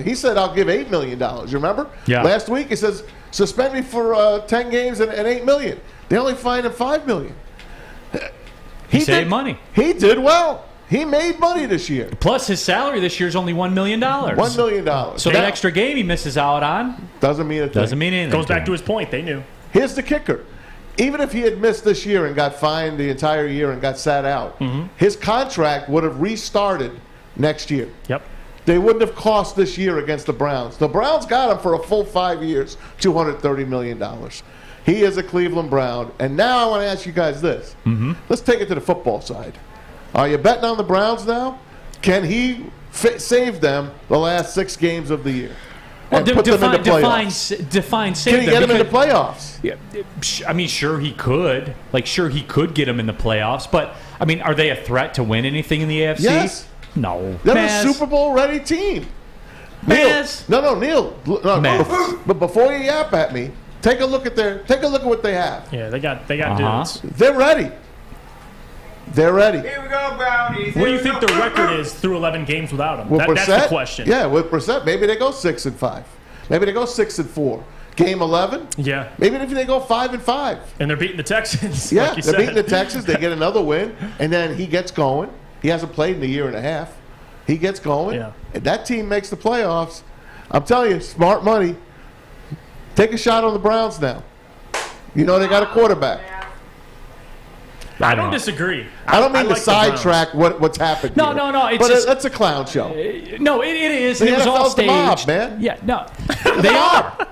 He said, I'll give $8 million. You remember? Yeah. Last week he says, suspend me for 10 games and $8 million. They only fined him $5 million. He saved money. He did well. He made money this year. Plus, his salary this year is only $1 million. $1 million. So that extra game he misses out on doesn't mean a thing. Doesn't mean anything. Goes back to his point. They knew. Here's the kicker. Even if he had missed this year and got fined the entire year and got sat out, his contract would have restarted next year. Yep. They wouldn't have cost this year against the Browns. The Browns got him for a full 5 years, $230 million. He is a Cleveland Brown. And now I want to ask you guys this. Let's take it to the football side. Are you betting on the Browns now? Can he save them the last 6 games of the year? Well, define save Can he get him in the playoffs? Yeah, I mean, sure he could. Sure he could get him in the playoffs. But, I mean, are they a threat to win anything in the AFC? Yes. No. They're a Super Bowl ready team. Maz. Neal. But before you yap at me, take a look at what they have. Yeah, they got dudes. They're ready. They're ready. Here we go, Brownies. What do you think the record is through 11 games without him? That's the question. Yeah, with Brissett, maybe they go 6-5. Maybe they go 6-4. Game 11. Yeah. Maybe if they go 5-5. And they're beating the Texans. Yeah, like you they're said. beating the Texans. They get another win, and then he gets going. He hasn't played in a year and a half. He gets going, and that team makes the playoffs. I'm telling you, smart money. Take a shot on the Browns now. You know they got a quarterback. I don't disagree. I don't mean to sidetrack what's happened. No. That's a clown show. No, it is. The It was all NFL's the mob, staged. man. Yeah, no, they are.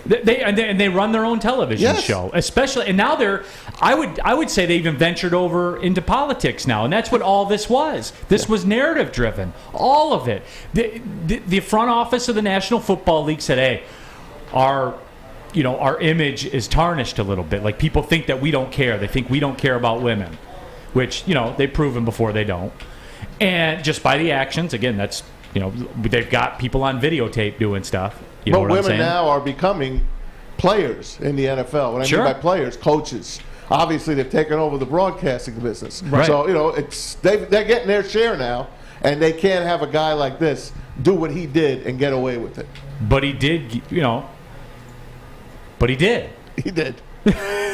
They run their own television show, especially, and now I would say they've even ventured over into politics now, and that's what all this was. This was narrative driven, all of it. The front office of the National Football League said, "Hey, our image is tarnished a little bit. Like, people think that we don't care. They think we don't care about women," which they've proven before they don't. And just by the actions, again, that's they've got people on videotape doing stuff. But women now are becoming players in the NFL. What I mean by players, coaches. Obviously, they've taken over the broadcasting business. Right. So, they're getting their share now, and they can't have a guy like this do what he did and get away with it. But he did, But he did. He did.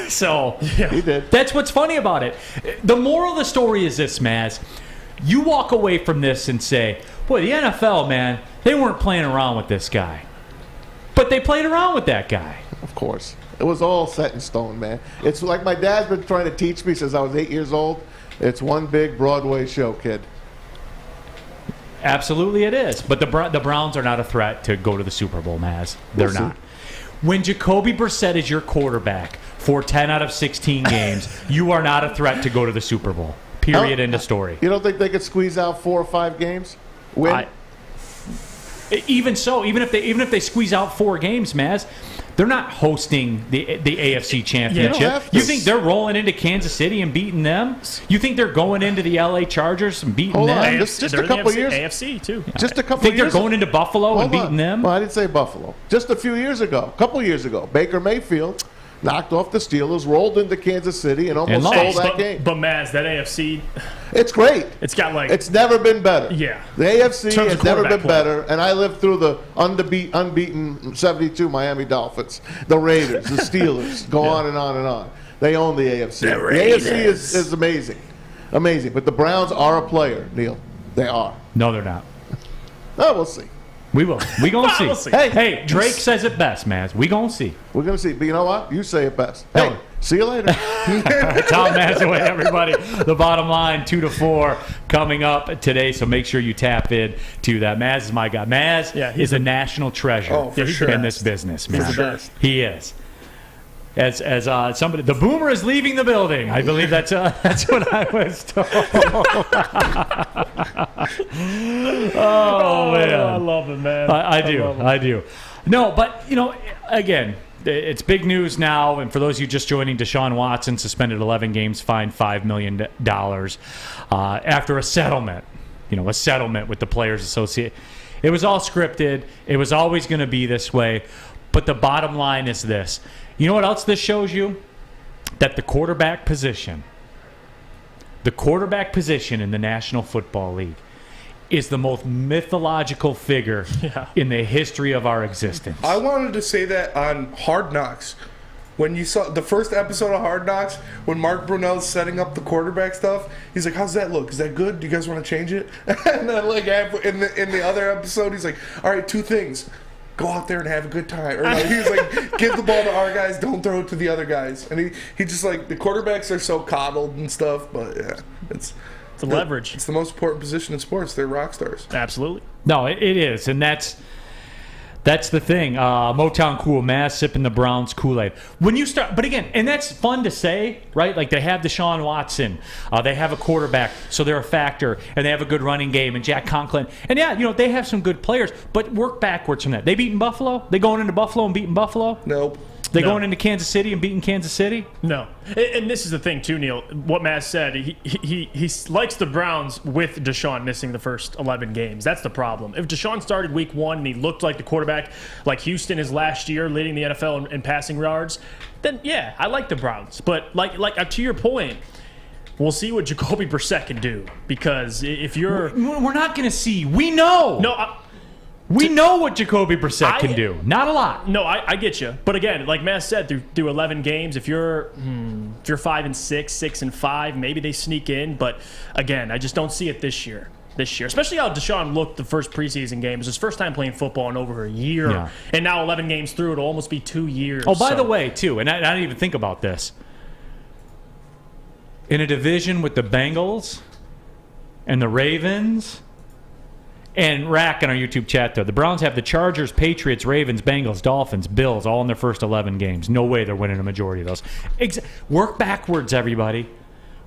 So, he did. That's what's funny about it. The moral of the story is this, Maz. You walk away from this and say, boy, the NFL, man, they weren't playing around with this guy. But they played around with that guy. Of course. It was all set in stone, man. It's like my dad's been trying to teach me since I was 8 years old. It's one big Broadway show, kid. Absolutely it is. But the Browns are not a threat to go to the Super Bowl, Maz. They're not. When Jacoby Brissett is your quarterback for 10 out of 16 games, you are not a threat to go to the Super Bowl. Period. End of story. You don't think they could squeeze out 4 or 5 games? Win? Even so, even if they squeeze out 4 games, Maz, they're not hosting the AFC Championship. You think they're rolling into Kansas City and beating them? You think they're going into the LA Chargers and beating them? Just a couple years. AFC too. Just a couple think years. They're going into Buffalo and beating them? Well, I didn't say Buffalo. Just a few years ago, a couple years ago, Baker Mayfield knocked off the Steelers, rolled into Kansas City, and almost stole that game. But Maz, that AFC, it's great. It's got it's never been better. Yeah. The AFC has never been better, and I lived through the unbeaten 72 Miami Dolphins, the Raiders, the Steelers, go on and on and on. They own the AFC. The AFC is amazing. Amazing. But the Browns are a player, Neal. They are. No, they're not. Oh, we'll see. We will. We gonna see. We'll see. Hey, Drake says it best, Maz. We gonna see. We're going to see. But you know what? You say it best. Hey, see you later. Tom Mazaway, everybody. The bottom line, 2-4 coming up today. So make sure you tap in to that. Maz is my guy. Maz is a national treasure in this busince, man. He's the best. He is. As somebody, the boomer is leaving the building. I believe that's what I was told. Oh man, I love it, man. I do. No, but again, it's big news now. And for those of you just joining, Deshaun Watson suspended 11 games, fined $5 million after a settlement. A settlement with the Players Association. It was all scripted. It was always going to be this way. But the bottom line is this. You know what else this shows you? That the quarterback position in the National Football League is the most mythological figure in the history of our existence. I wanted to say that on Hard Knocks. When you saw the first episode of Hard Knocks, when Mark Brunell's setting up the quarterback stuff, he's like, "How's that look? Is that good? Do you guys want to change it?" And then, in the other episode, he's like, "All right, 2 things. Go out there and have a good time." Or he's like, "Give the ball to our guys, don't throw it to the other guys." And he just the quarterbacks are so coddled and stuff, but yeah, it's a leverage. It's the most important position in sports. They're rock stars. Absolutely. No, it is, and that's the thing. Motown Cool, Maz sipping the Browns Kool-Aid. When you start, but again, and that's fun to say, right? Like they have Deshaun Watson, they have a quarterback, so they're a factor, and they have a good running game, and Jack Conklin, and they have some good players. But work backwards from that. They beating Buffalo. They going into Buffalo and beating Buffalo. Nope. They going into Kansas City and beating Kansas City? No. And this is the thing, too, Neal. What Matt said, he likes the Browns with Deshaun missing the first 11 games. That's the problem. If Deshaun started week 1 and he looked like the quarterback like Houston is last year, leading the NFL in passing yards, then, yeah, I like the Browns. But, like to your point, we'll see what Jacoby Brissett can do. Because if you're... We're not going to see. We know. No, we know what Jacoby Brissett can do. Not a lot. No, I get you. But again, like Matt said, through 11 games, if you're 5-6, 6-5, maybe they sneak in. But again, I just don't see it this year. Especially how Deshaun looked the first preseason game. It was his first time playing football in over a year. Yeah. And now 11 games through, it'll almost be 2 years. Oh, by the way, too, and I didn't even think about this. In a division with the Bengals and the Ravens... And Rack in our YouTube chat, though, the Browns have the Chargers, Patriots, Ravens, Bengals, Dolphins, Bills, all in their first 11 games. No way they're winning a majority of those. Work backwards, everybody.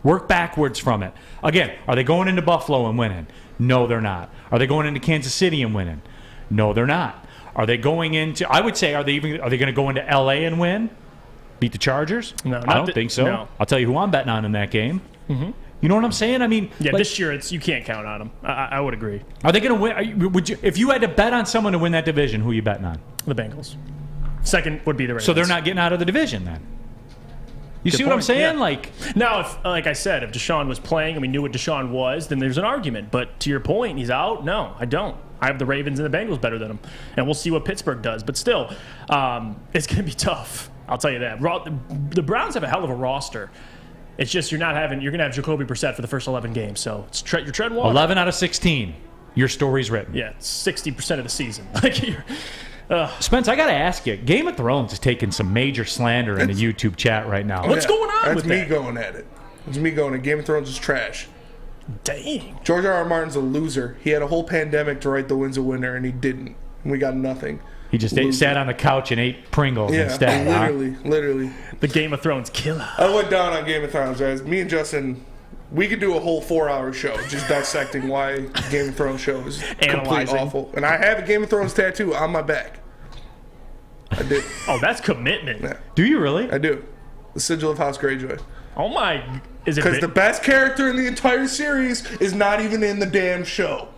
Work backwards from it. Again, are they going into Buffalo and winning? No, they're not. Are they going into Kansas City and winning? No, they're not. Are they going into? I would say, are they going to go into L.A. and win? Beat the Chargers? No, I don't think so. No. I'll tell you who I'm betting on in that game. Mm-hmm. You know what I'm saying? I mean, this year you can't count on them. I would agree. Are they going to win? Would you, if you had to bet on someone to win that division, who are you betting on? The Bengals. Second would be the Ravens. So they're not getting out of the division then. You Good see point. what I'm saying? Yeah. Now, if, like I said, if Deshaun was playing and we knew what Deshaun was, then there's an argument. But to your point, he's out. No, I don't. I have the Ravens and the Bengals better than him, and we'll see what Pittsburgh does. But still, it's going to be tough. I'll tell you that. The Browns have a hell of a roster. It's just you're going to have Jacoby Brissett for the first 11 games. So you're treading water. 11 out of 16. Your story's written. Yeah, 60% of the season. Spence, I got to ask you. Game of Thrones is taking some major slander in the YouTube chat right now. What's going on with that? That's me going at it. It's me going at Game of Thrones is trash. Dang. George R.R. Martin's a loser. He had a whole pandemic to write The Winds of Winter, and he didn't. And we got nothing. He just sat on the couch and ate Pringles instead. Literally. The Game of Thrones killer. I went down on Game of Thrones, guys. Me and Justin, we could do a whole 4-hour show just dissecting why Game of Thrones show is completely awful. And I have a Game of Thrones tattoo on my back. I did. Oh, that's commitment. Yeah. Do you really? I do. The Sigil of House Greyjoy. Oh my! Is it? Because the best character in the entire series is not even in the damn show.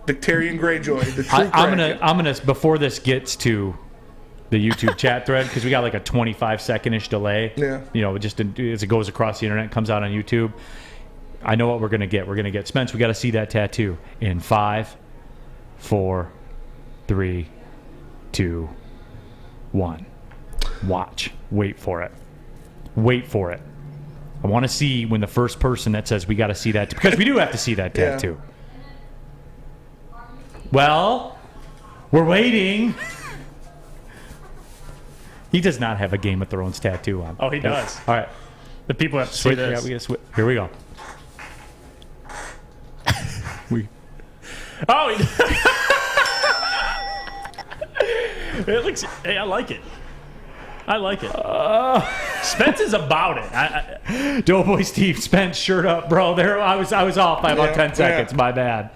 Victorian Greyjoy, the true I'm gonna before this gets to the YouTube chat thread, because we got like a 25-second-ish delay. Yeah. You know, just as it goes across the internet, comes out on YouTube. I know what we're gonna get. We're gonna get Spence. We got to see that tattoo in 5, 4, 3, 2, 1. Watch. Wait for it. Wait for it. I want to see when the first person that says we got to see that, because we do have to see that tattoo. Well, we're waiting. He does not have a Game of Thrones tattoo on. Oh, he does. All right. The people have to see this. Yeah, we gotta switch. Here we go. It looks. Hey, I like it. I like it. Spence is about it. Doughboy Steve, Spence, shirt up, bro. There, I was off by about 10 seconds. My bad.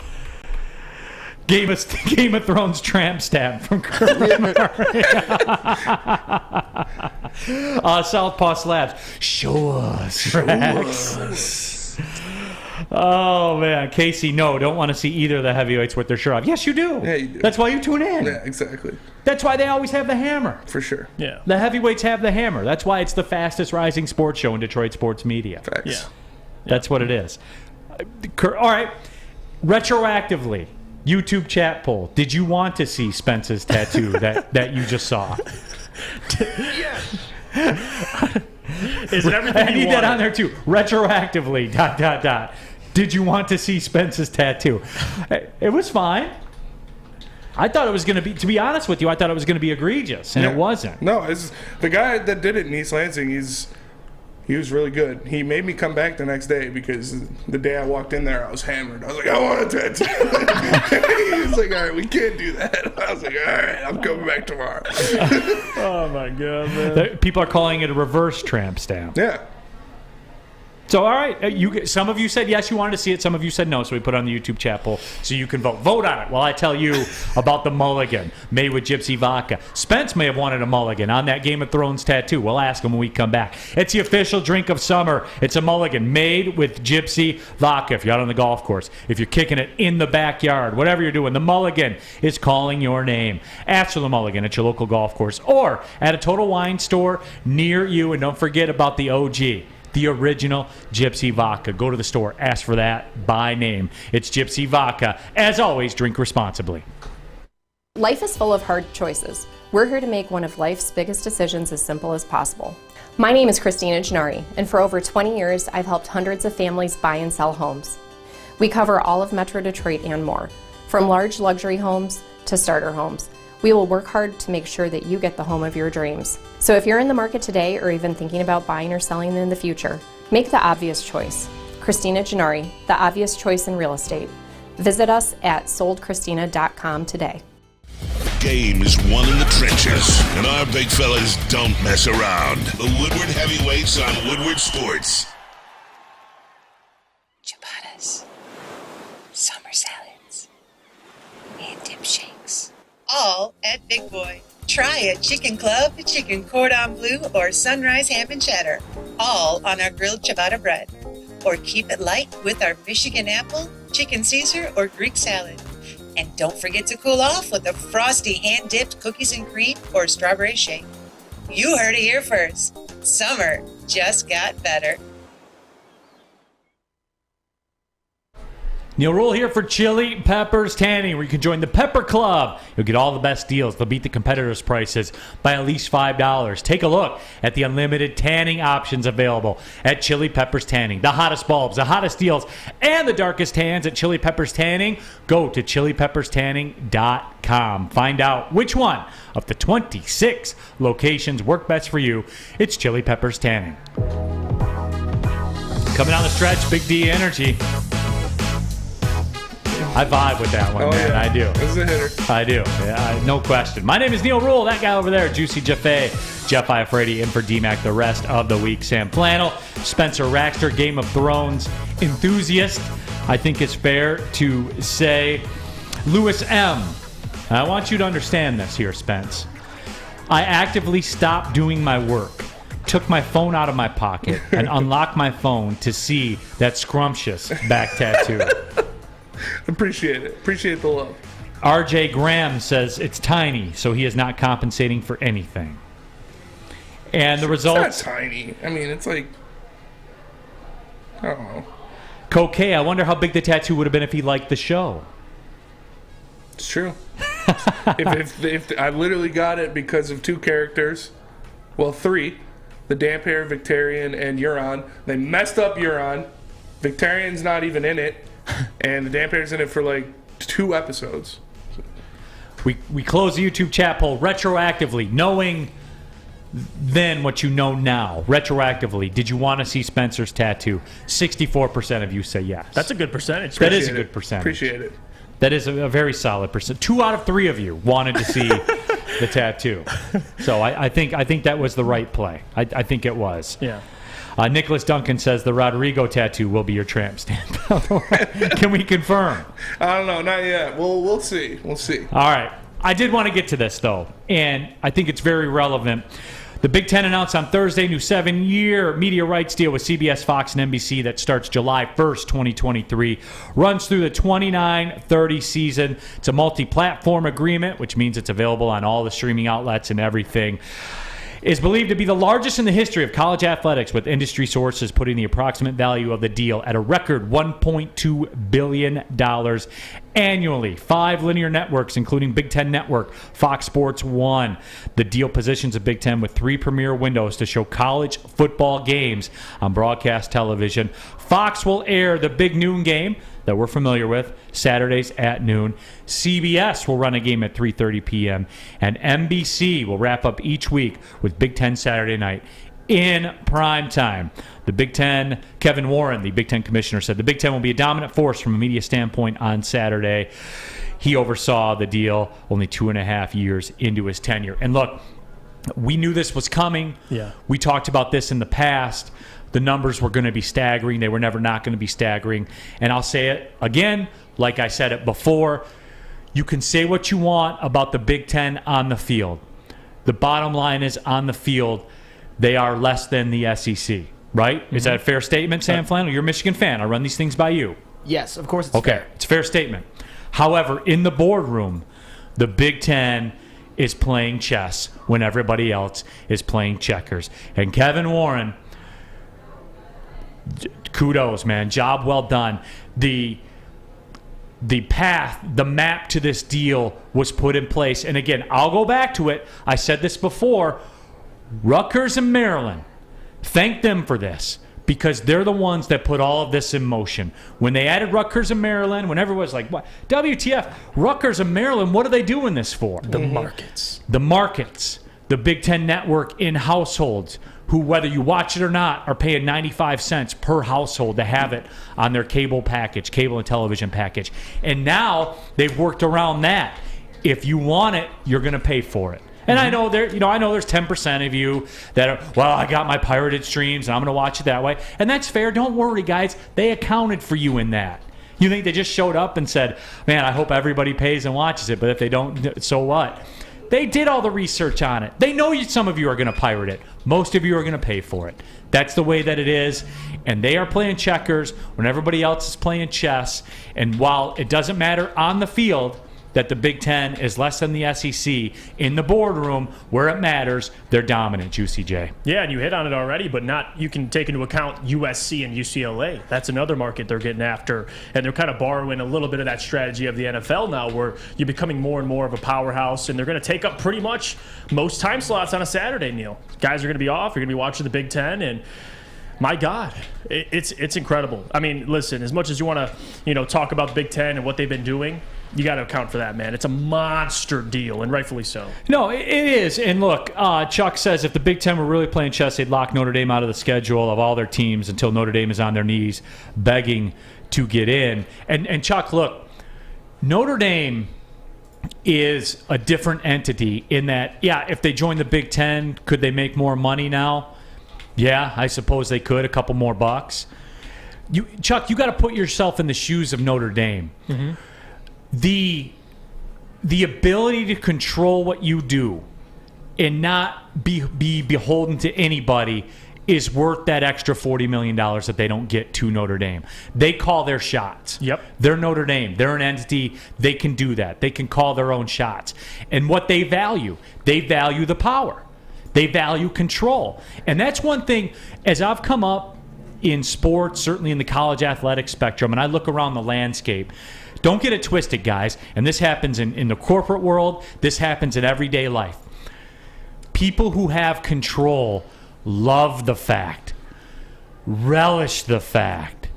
Game of Thrones tramp stamp from Kerby. Southpaw Slabs. Show us. Oh, man. Casey, no, don't want to see either of the heavyweights with their shirt off. Yes, you do. Yeah, you do. That's why you tune in. Yeah, exactly. That's why they always have the hammer. For sure. Yeah. The heavyweights have the hammer. That's why it's the fastest rising sports show in Detroit sports media. Facts. Yeah. That's what it is. All right. Retroactively, YouTube chat poll. Did you want to see Spence's tattoo that you just saw? Is it everything I you need that wanted? on there too. Retroactively, ... Did you want to see Spence's tattoo? It was fine. I thought it was going to be, to be honest with you, I thought it was going to be egregious, and it wasn't. No, the guy that did it in East Lansing, he was really good. He made me come back the next day because the day I walked in there, I was hammered. I was like, I want a tattoo. He was like, all right, we can't do that. I was like, all right, I'm coming back tomorrow. Oh, my God, man. People are calling it a reverse tramp stamp. Yeah. So, all right, some of you said yes, you wanted to see it. Some of you said no, so we put it on the YouTube chat poll so you can vote. Vote on it while I tell you about the mulligan made with Gypsy Vodka. Spence may have wanted a mulligan on that Game of Thrones tattoo. We'll ask him when we come back. It's the official drink of summer. It's a mulligan made with Gypsy Vodka. If you're out on the golf course, if you're kicking it in the backyard, whatever you're doing, the mulligan is calling your name. Ask for the mulligan at your local golf course or at a Total Wine store near you. And don't forget about the OG. The original Gypsy Vodka. Go to the store, ask for that by name. It's Gypsy Vodka. As always, drink responsibly. Life is full of hard choices. We're here to make one of life's biggest decisions as simple as possible. My name is Christina Gennari, and for over 20 years, I've helped hundreds of families buy and sell homes. We cover all of Metro Detroit and more, from large luxury homes to starter homes. We will work hard to make sure that you get the home of your dreams. So if you're in the market today or even thinking about buying or selling in the future, make the obvious choice. Christina Gennari, the obvious choice in real estate. Visit us at soldchristina.com today. Game is won in the trenches, and our big fellas don't mess around. The Woodward Heavyweights on Woodward Sports. Ciabattas, summer salads, and dip shakes. All at Big Boy. Try a chicken club, chicken cordon bleu, or sunrise ham and cheddar. All on our grilled ciabatta bread. Or keep it light with our Michigan apple, chicken Caesar, or Greek salad. And don't forget to cool off with a frosty hand-dipped cookies and cream or strawberry shake. You heard it here first. Summer just got better. Neal Ruhl here for Chili Peppers Tanning, where you can join the Pepper Club. You'll get all the best deals. They'll beat the competitors' prices by at least $5. Take a look at the unlimited tanning options available at Chili Peppers Tanning. The hottest bulbs, the hottest deals, and the darkest tans at Chili Peppers Tanning. Go to chilipepperstanning.com. Find out which one of the 26 locations work best for you. It's Chili Peppers Tanning. Coming down the stretch, Big D Energy. I vibe with that one, man. Yeah. I do. It's a hitter. I do. Yeah, no question. My name is Neal Ruhl. That guy over there, Juicy Jaffe, Jeff Iafrate, in for DMAC the rest of the week. Sam Flannel, Spencer Raxter, Game of Thrones enthusiast. I think it's fair to say Lewis M. I want you to understand this here, Spence. I actively stopped doing my work, took my phone out of my pocket, and unlocked my phone to see that scrumptious back tattoo. Appreciate it. Appreciate the love. RJ Graham says it's tiny, so he is not compensating for anything. And the results... It's not tiny. I mean, it's like... I don't know. Coquet, I wonder how big the tattoo would have been if he liked the show. It's true. if I literally got it because of two characters, well, three, the Dampier, Victorian, and Huron. They messed up Huron. Victorian's not even in it, and the Dampier's in it for like 2 episodes. We close the YouTube chat poll retroactively, knowing then what you know now. Retroactively, did you want to see Spencer's tattoo? 64% of you say yes. That's a good percentage. That is a good percentage. Appreciate it. That is a very solid percent. 2 out of 3 of you wanted to see the tattoo. So I think that was the right play. I think it was. Yeah. Nicholas Duncan says the Rodrigo tattoo will be your tramp stamp. Can we confirm? I don't know. Not yet. We'll see. We'll see. All right. I did want to get to this, though, and I think it's very relevant. The Big Ten announced on Thursday new 7-year media rights deal with CBS, Fox, and NBC that starts July 1st, 2023. Runs through the 29-30 season. It's a multi-platform agreement, which means it's available on all the streaming outlets and everything. Is believed to be the largest in the history of college athletics, with industry sources putting the approximate value of the deal at a record $1.2 billion annually. 5 linear networks, including Big Ten Network, Fox Sports 1. The deal positions the Big Ten with 3 premier windows to show college football games on broadcast television. Fox will air the big noon game that we're familiar with, Saturdays at noon. CBS will run a game at 3:30 p.m. And NBC will wrap up each week with Big Ten Saturday night in prime time. The Big Ten, Kevin Warren, the Big Ten commissioner, said the Big Ten will be a dominant force from a media standpoint on Saturday. He oversaw the deal only 2.5 years into his tenure. And look, we knew this was coming. Yeah. We talked about this in the past. The numbers were going to be staggering. They were never not going to be staggering. And I'll say it again, like I said it before. You can say what you want about the Big Ten on the field. The bottom line is, on the field, they are less than the SEC, right? Mm-hmm. Is that a fair statement, Sam Flannel? You're a Michigan fan. I run these things by you. Yes, of course it's okay, fair. It's a fair statement. However, in the boardroom, the Big Ten is playing chess when everybody else is playing checkers. And Kevin Warren, kudos, man. Job well done. The path, the map to this deal was put in place. And again, I'll go back to it. I said this before. Rutgers and Maryland, thank them for this, because they're the ones that put all of this in motion. When they added Rutgers and Maryland, when everyone was like, what? WTF? Rutgers and Maryland, what are they doing this for? The markets. The markets. The Big Ten Network in households who, whether you watch it or not, are paying 95 cents per household to have it on their cable package, cable and television package. And now they've worked around that. If you want it, you're going to pay for it. And I know there's 10% of you that are, well, I got my pirated streams and I'm going to watch it that way. And that's fair. Don't worry, guys. They accounted for you in that. You think they just showed up and said, man, I hope everybody pays and watches it, but if they don't, so what? They did all the research on it. They know some of you are going to pirate it. Most of you are going to pay for it. That's the way that it is. And they are playing checkers when everybody else is playing chess. And while it doesn't matter on the field that the Big Ten is less than the SEC, in the boardroom where it matters, they're dominant, Juicy J. Yeah, and you hit on it already, but you can take into account USC and UCLA. That's another market they're getting after, and they're kind of borrowing a little bit of that strategy of the NFL now, where you're becoming more and more of a powerhouse, and they're going to take up pretty much most time slots on a Saturday, Neal. Guys are going to be off. You're going to be watching the Big Ten, and my God, it's incredible. I mean, listen, as much as you want to talk about the Big Ten and what they've been doing, you got to account for that, man. It's a monster deal, and rightfully so. No, it is. And look, Chuck says if the Big Ten were really playing chess, they'd lock Notre Dame out of the schedule of all their teams until Notre Dame is on their knees begging to get in. And Chuck, look, Notre Dame is a different entity in that, yeah, if they join the Big Ten, could they make more money now? Yeah, I suppose they could, a couple more bucks. Chuck, you got to put yourself in the shoes of Notre Dame. Mm-hmm. The ability to control what you do and not be beholden to anybody is worth that extra $40 million that they don't get to Notre Dame. They call their shots. Yep. They're Notre Dame. They're an entity. They can do that. They can call their own shots. And what they value the power. They value control. And that's one thing, as I've come up in sports, certainly in the college athletic spectrum, and I look around the landscape, don't get it twisted, guys. And this happens in the corporate world. This happens in everyday life. People who have control love the fact, relish the fact.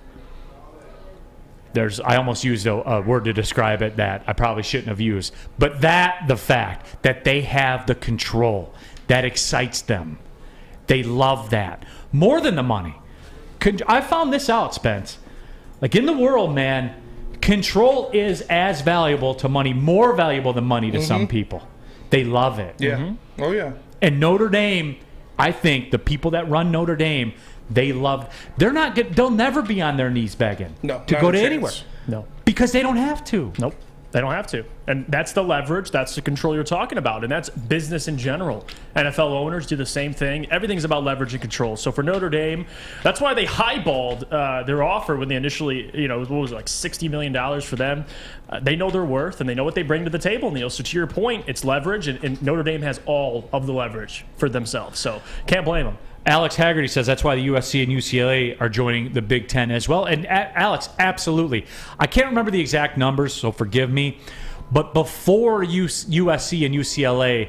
I almost used a word to describe it that I probably shouldn't have used. But the fact that they have the control, that excites them. They love that. More than the money. I found this out, Spence. Like in the world, man, control is as valuable to money, more valuable than money to some people. They love it. Yeah. Oh, yeah. And Notre Dame, I think the people that run Notre Dame, they'll never be on their knees begging to go to anywhere. No. Because they don't have to. Nope. They don't have to. And that's the leverage. That's the control you're talking about. And that's business in general. NFL owners do the same thing. Everything's about leverage and control. So for Notre Dame, that's why they highballed their offer when they initially, what was it, like $60 million for them. They know their worth, and they know what they bring to the table, Neal. So to your point, it's leverage, and Notre Dame has all of the leverage for themselves. So can't blame them. Alex Haggerty says that's why the USC and UCLA are joining the Big Ten as well. And Alex, absolutely. I can't remember the exact numbers, so forgive me. But before USC and UCLA,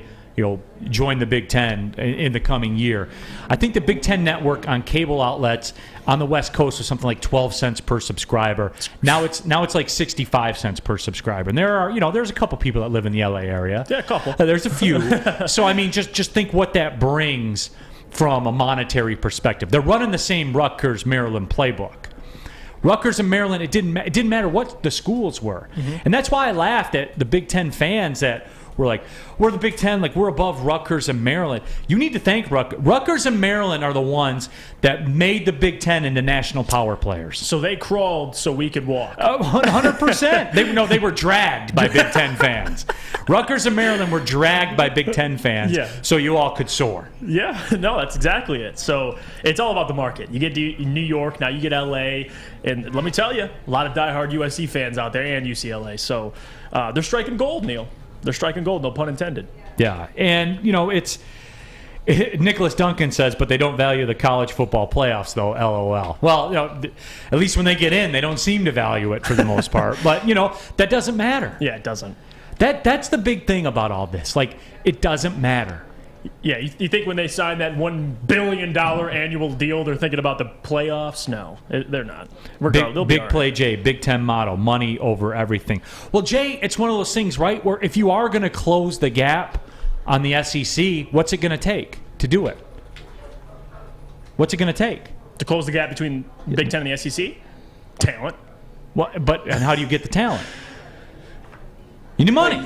join the Big Ten in the coming year, I think the Big Ten network on cable outlets on the West Coast was something like 12 cents per subscriber. Now it's like 65 cents per subscriber. And there's a couple people that live in the LA area. Yeah, a couple. There's a few. So I mean, just think what that brings from a monetary perspective. They're running the same Rutgers Maryland playbook. Rutgers and Maryland, it didn't matter what the schools were. And that's why I laughed at the Big Ten fans that were like, we're the Big Ten, like we're above Rutgers and Maryland. You need to thank Rutgers. Rutgers and Maryland are the ones that made the Big Ten into national power players. So they crawled so we could walk. 100%. They were dragged by Big Ten fans. Rutgers and Maryland were dragged by Big Ten fans, so you all could soar. Yeah, no, that's exactly it. So it's all about the market. You get New York, now you get LA, and let me tell you, a lot of diehard USC fans out there and UCLA. So they're striking gold, Neal. They're striking gold, no pun intended. Yeah, and Nicholas Duncan says, but they don't value the college football playoffs, though, LOL. Well, at least when they get in, they don't seem to value it for the most part. But, that doesn't matter. Yeah, it doesn't. That's the big thing about all this. Like, it doesn't matter. Yeah, you think when they sign that $1 billion annual deal, they're thinking about the playoffs? No, they're not. Big play, Jay. Big Ten motto: money over everything. Well, Jay, it's one of those things, right? Where if you are going to close the gap on the SEC, what's it going to take to do it? What's it going to take to close the gap between Big Ten and the SEC? Talent. And how do you get the talent? You need money.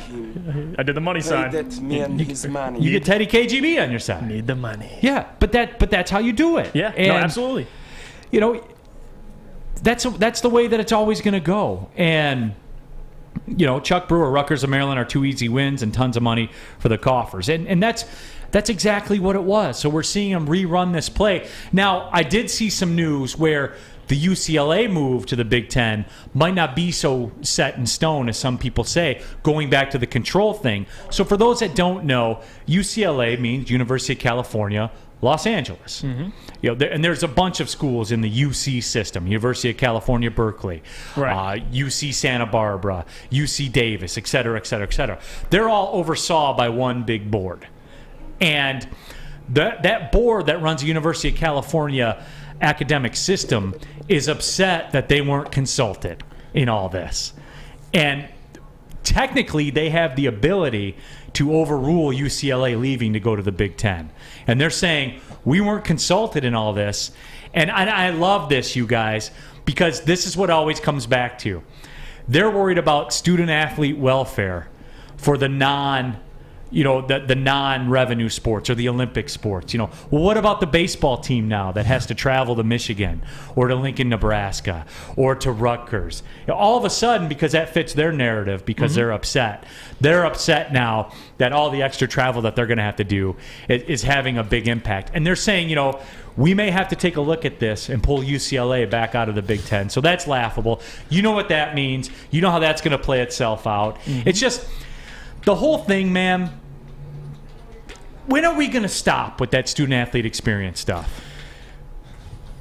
I did the money sign. You get Teddy KGB on your side. Need the money. Yeah, but that's how you do it. Yeah, no, absolutely. That's the way that it's always going to go. And Chuck Brewer, Rutgers and Maryland are 2 easy wins and tons of money for the coffers. And that's exactly what it was. So we're seeing them rerun this play. Now, I did see some news where the UCLA move to the Big Ten might not be so set in stone as some people say, going back to the control thing. So for those that don't know, UCLA means University of California, Los Angeles. And there's a bunch of schools in the UC system: University of California, Berkeley, UC Santa Barbara, UC Davis, et cetera, et cetera, et cetera. They're all oversaw by one big board. And that board that runs the University of California academic system is upset that they weren't consulted in all this. And technically, they have the ability to overrule UCLA leaving to go to the Big Ten. And they're saying, we weren't consulted in all this. And I love this, you guys, because this is what always comes back to. They're worried about student-athlete welfare for the the non-revenue sports or the Olympic sports. Well, what about the baseball team now that has to travel to Michigan or to Lincoln, Nebraska or to Rutgers? All of a sudden, because that fits their narrative, because they're upset. They're upset now that all the extra travel that they're going to have to do is having a big impact. And they're saying, we may have to take a look at this and pull UCLA back out of the Big Ten. So that's laughable. You know what that means. You know how that's going to play itself out. It's just the whole thing, man. When are we going to stop with that student-athlete experience stuff?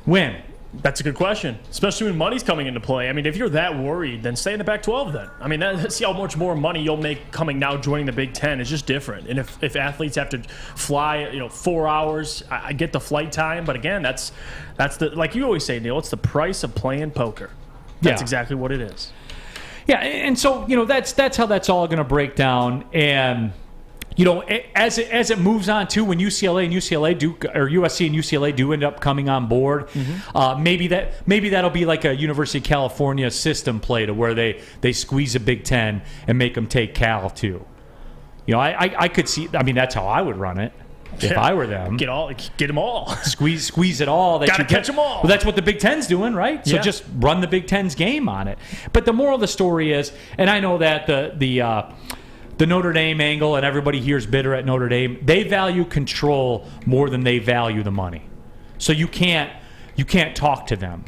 When? That's a good question, especially when money's coming into play. I mean, if you're that worried, then stay in the Pac-12 then. I mean, see how much more money you'll make coming now joining the Big Ten. It's just different. And if athletes have to fly, 4 hours, I get the flight time. But again, that's the, like you always say, Neal, it's the price of playing poker. That's exactly what it is. Yeah, and so, that's how that's all going to break down. And as it moves on too, when UCLA and UCLA do, or USC and UCLA do end up coming on board, maybe that'll be like a University of California system play to where they squeeze a Big Ten and make them take Cal too. I could see. I mean, that's how I would run it if I were them. Get them all. Squeeze it all. Gotta catch them all. Well, that's what the Big Ten's doing, right? So just run the Big Ten's game on it. But the moral of the story is, and I know that the Notre Dame angle, and everybody here is bitter at Notre Dame. They value control more than they value the money. So you can't talk to them.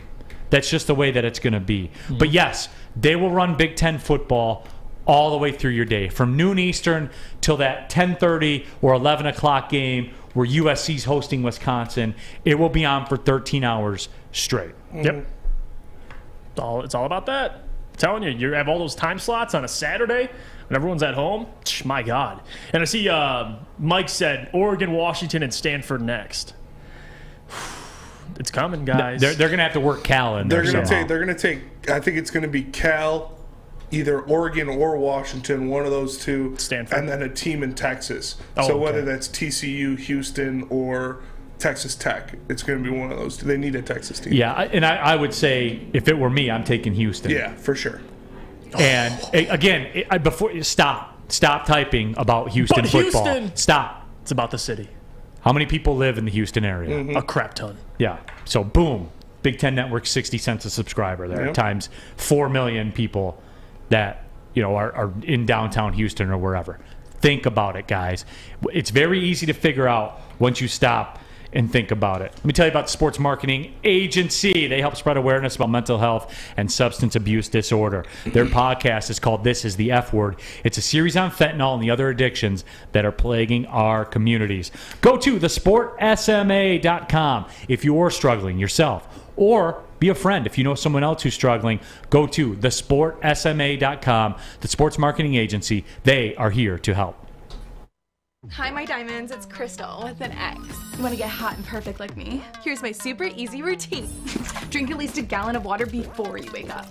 That's just the way that it's going to be. Mm-hmm. But yes, they will run Big Ten football all the way through your day, from noon Eastern till that 10:30 or 11 o'clock game where USC's hosting Wisconsin. It will be on for 13 hours straight. Yep. It's all about that. I'm telling you, you have all those time slots on a Saturday when everyone's at home. My God. And I see Mike said Oregon, Washington, and Stanford next. It's coming, guys. They're going to have to work Cal in there. They're going to take. I think it's going to be Cal, either Oregon or Washington, one of those two, Stanford, and then a team in Texas. Oh, so whether that's TCU, Houston, or Texas Tech, it's going to be one of those two. They need a Texas team. Yeah, and I would say if it were me, I'm taking Houston. Yeah, for sure. And again, before stop typing about Houston football. Houston. Stop. It's about the city. How many people live in the Houston area? Mm-hmm. A crap ton. Yeah. So boom, Big Ten Network, 60 cents a subscriber there, times 4 million people that are in downtown Houston or wherever. Think about it, guys. It's very easy to figure out once you stop and think about it. Let me tell you about the Sports Marketing Agency. They help spread awareness about mental health and substance abuse disorder. Their podcast is called This Is the F Word. It's a series on fentanyl and the other addictions that are plaguing our communities. Go to thesportsma.com if you're struggling yourself, or be a friend. If you know someone else who's struggling, go to thesportsma.com. The Sports Marketing Agency, they are here to help. Hi, my diamonds. It's Crystal with an X. You want to get hot and perfect like me? Here's my super easy routine. Drink at least a gallon of water before you wake up.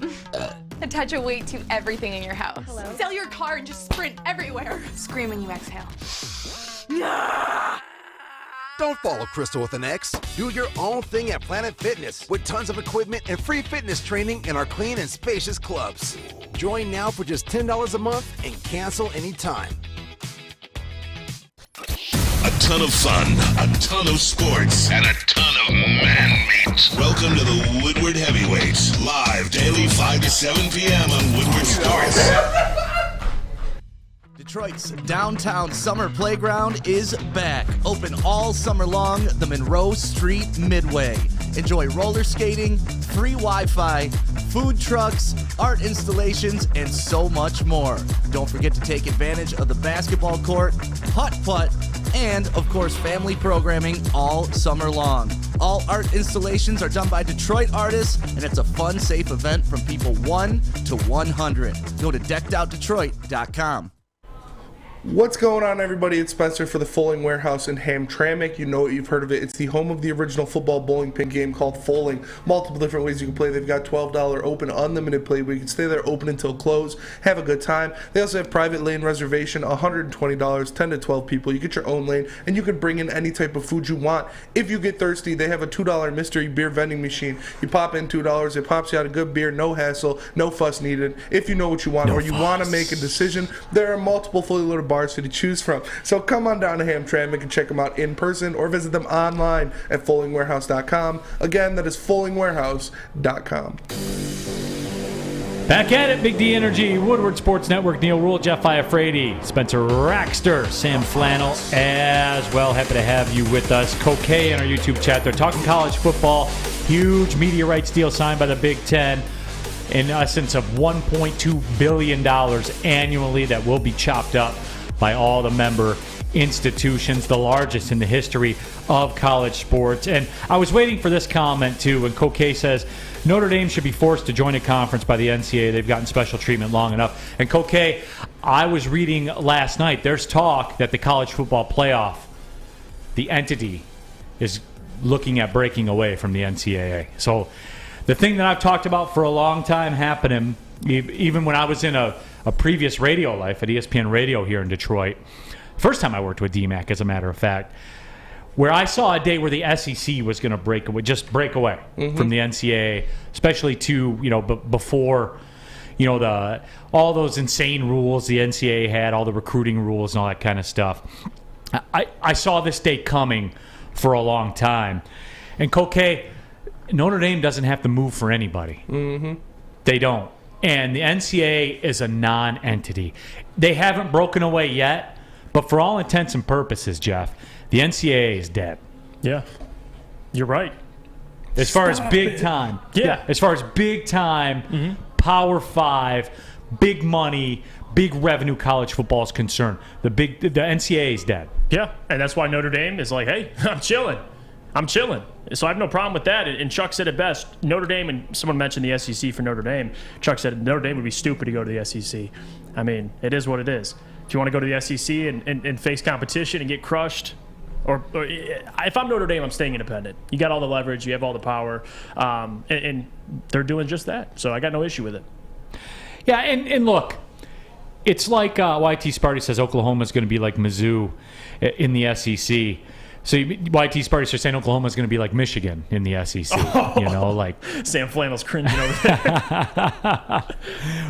Attach a weight to everything in your house. Sell your car and just sprint everywhere. Scream when you exhale. Don't follow Crystal with an X. Do your own thing at Planet Fitness with tons of equipment and free fitness training in our clean and spacious clubs. Join now for just $10 a month and cancel anytime. A ton of fun, a ton of sports, and a ton of man-meat. Welcome to the Woodward Heavyweights, live daily 5 to 7 p.m. on Woodward Sports. Detroit's downtown summer playground is back. Open all summer long, the Monroe Street Midway. Enjoy roller skating, free Wi-Fi, food trucks, art installations, and so much more. Don't forget to take advantage of the basketball court, putt-putt, and, of course, family programming all summer long. All art installations are done by Detroit artists, and it's a fun, safe event from people 1 to 100. Go to deckedoutdetroit.com. What's going on, everybody? It's Spencer for the Fulling Warehouse in Hamtramck. You know it, you've heard of it. It's the home of the original football bowling pin game called Fulling. Multiple different ways you can play. They've got $12 open, unlimited play where you can stay there open until close, have a good time. They also have private lane reservation, $120, 10 to 12 people. You get your own lane, and you can bring in any type of food you want. If you get thirsty, they have a $2 mystery beer vending machine. You pop in $2, it pops you out a good beer, no hassle, no fuss needed. If you know what you want or you want to make a decision, there are multiple fully loaded bars to choose from. So come on down to Hamtramck and check them out in person or visit them online at fullingwarehouse.com. Again, that is fullingwarehouse.com. Back at it, Big D Energy, Woodward Sports Network, Neal, Ruhl, Jeff Iafrate, Spencer Raxter, Sam Flannel as well. Happy to have you with us. Coquet in our YouTube chat. They're talking college football. Huge media rights deal signed by the Big Ten. In essence of $1.2 billion annually that will be chopped up by all the member institutions, the largest in the history of college sports. And I was waiting for this comment, too, when Coquet says, Notre Dame should be forced to join a conference by the NCAA. They've gotten special treatment long enough. And Coquet, I was reading last night, there's talk that the college football playoff, the entity, is looking at breaking away from the NCAA. So the thing that I've talked about for a long time happening, even when I was in a previous radio life at ESPN Radio here in Detroit, first time I worked with DMAC, as a matter of fact, where I saw a day where the SEC was going to break away from the NCAA, especially before, all those insane rules the NCAA had, all the recruiting rules and all that kind of stuff. I saw this day coming for a long time. And Coquet, Notre Dame doesn't have to move for anybody. Mm-hmm. They don't. And the NCAA is a non-entity. They haven't broken away yet, but for all intents and purposes, Jeff, the NCAA is dead. Yeah, you're right. As far as big time. Yeah. As far as big time, Power 5, big money, big revenue college football is concerned, the NCAA is dead. Yeah, and that's why Notre Dame is like, hey, I'm chilling. So I have no problem with that. And Chuck said it best. Notre Dame, and someone mentioned the SEC for Notre Dame. Chuck said Notre Dame would be stupid to go to the SEC. I mean, it is what it is. If you want to go to the SEC and face competition and get crushed, or if I'm Notre Dame, I'm staying independent. You got all the leverage, you have all the power, and they're doing just that. So I got no issue with it. Yeah, and look, it's like YT Sparty says Oklahoma's going to be like Mizzou in the SEC. So YT Sparty are saying Oklahoma's going to be like Michigan in the SEC. Like Sam Flannel's cringing over there.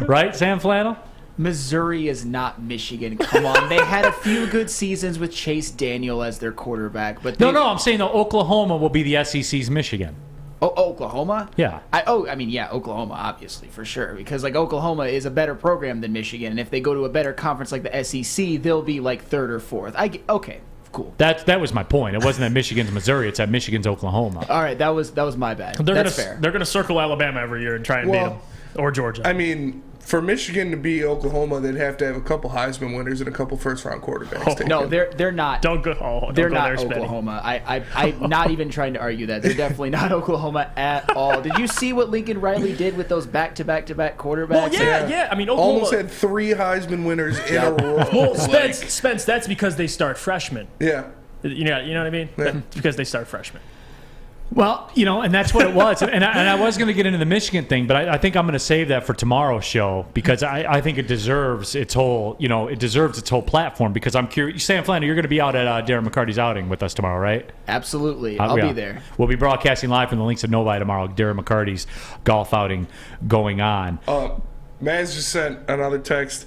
Right, Sam Flannel? Missouri is not Michigan. Come on. They had a few good seasons with Chase Daniel as their quarterback. But No, I'm saying that Oklahoma will be the SEC's Michigan. Oh, Oklahoma? Yeah. Oklahoma, obviously, for sure. Because, Oklahoma is a better program than Michigan. And if they go to a better conference like the SEC, they'll be, third or fourth. Okay, cool. That was my point. It wasn't that Michigan's Missouri. It's that Michigan's Oklahoma. All right, that was my bad. That's fair. They're going to circle Alabama every year and try and beat them. Or Georgia. I mean, for Michigan to beat Oklahoma, they'd have to have a couple Heisman winners and a couple first-round quarterbacks. No, they're not. They're not there, Oklahoma. I'm not even trying to argue that. They're definitely not Oklahoma at all. Did you see what Lincoln Riley did with those back-to-back quarterbacks? Well, yeah. I mean, Oklahoma almost had 3 Heisman winners in a row. Well, Spence, that's because they start freshmen. Yeah. You know what I mean? Yeah. That's because they start freshmen. Well, and that's what it was. and I was going to get into the Michigan thing, but I think I'm going to save that for tomorrow's show because I think it deserves its whole, platform because I'm curious. Sam Flanders, you're going to be out at Darren McCarty's outing with us tomorrow, right? Absolutely. I'll be there. We'll be broadcasting live from the Links of Novi tomorrow. Darren McCarty's golf outing going on. Maz just sent another text.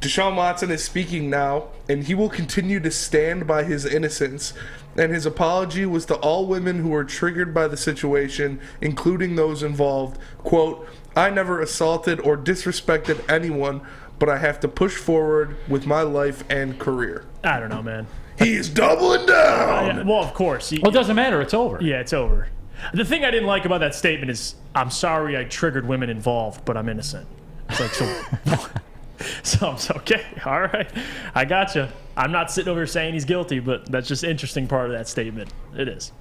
Deshaun Watson is speaking now, and he will continue to stand by his innocence. And his apology was to all women who were triggered by the situation, including those involved. Quote, I never assaulted or disrespected anyone, but I have to push forward with my life and career. I don't know, man. He's doubling down. Well, of course. Well, it doesn't matter. It's over. Yeah, it's over. The thing I didn't like about that statement is, I'm sorry I triggered women involved, but I'm innocent. It's like, so I'm okay. All right. I gotcha. I'm not sitting over saying he's guilty, but that's just an interesting part of that statement. It is.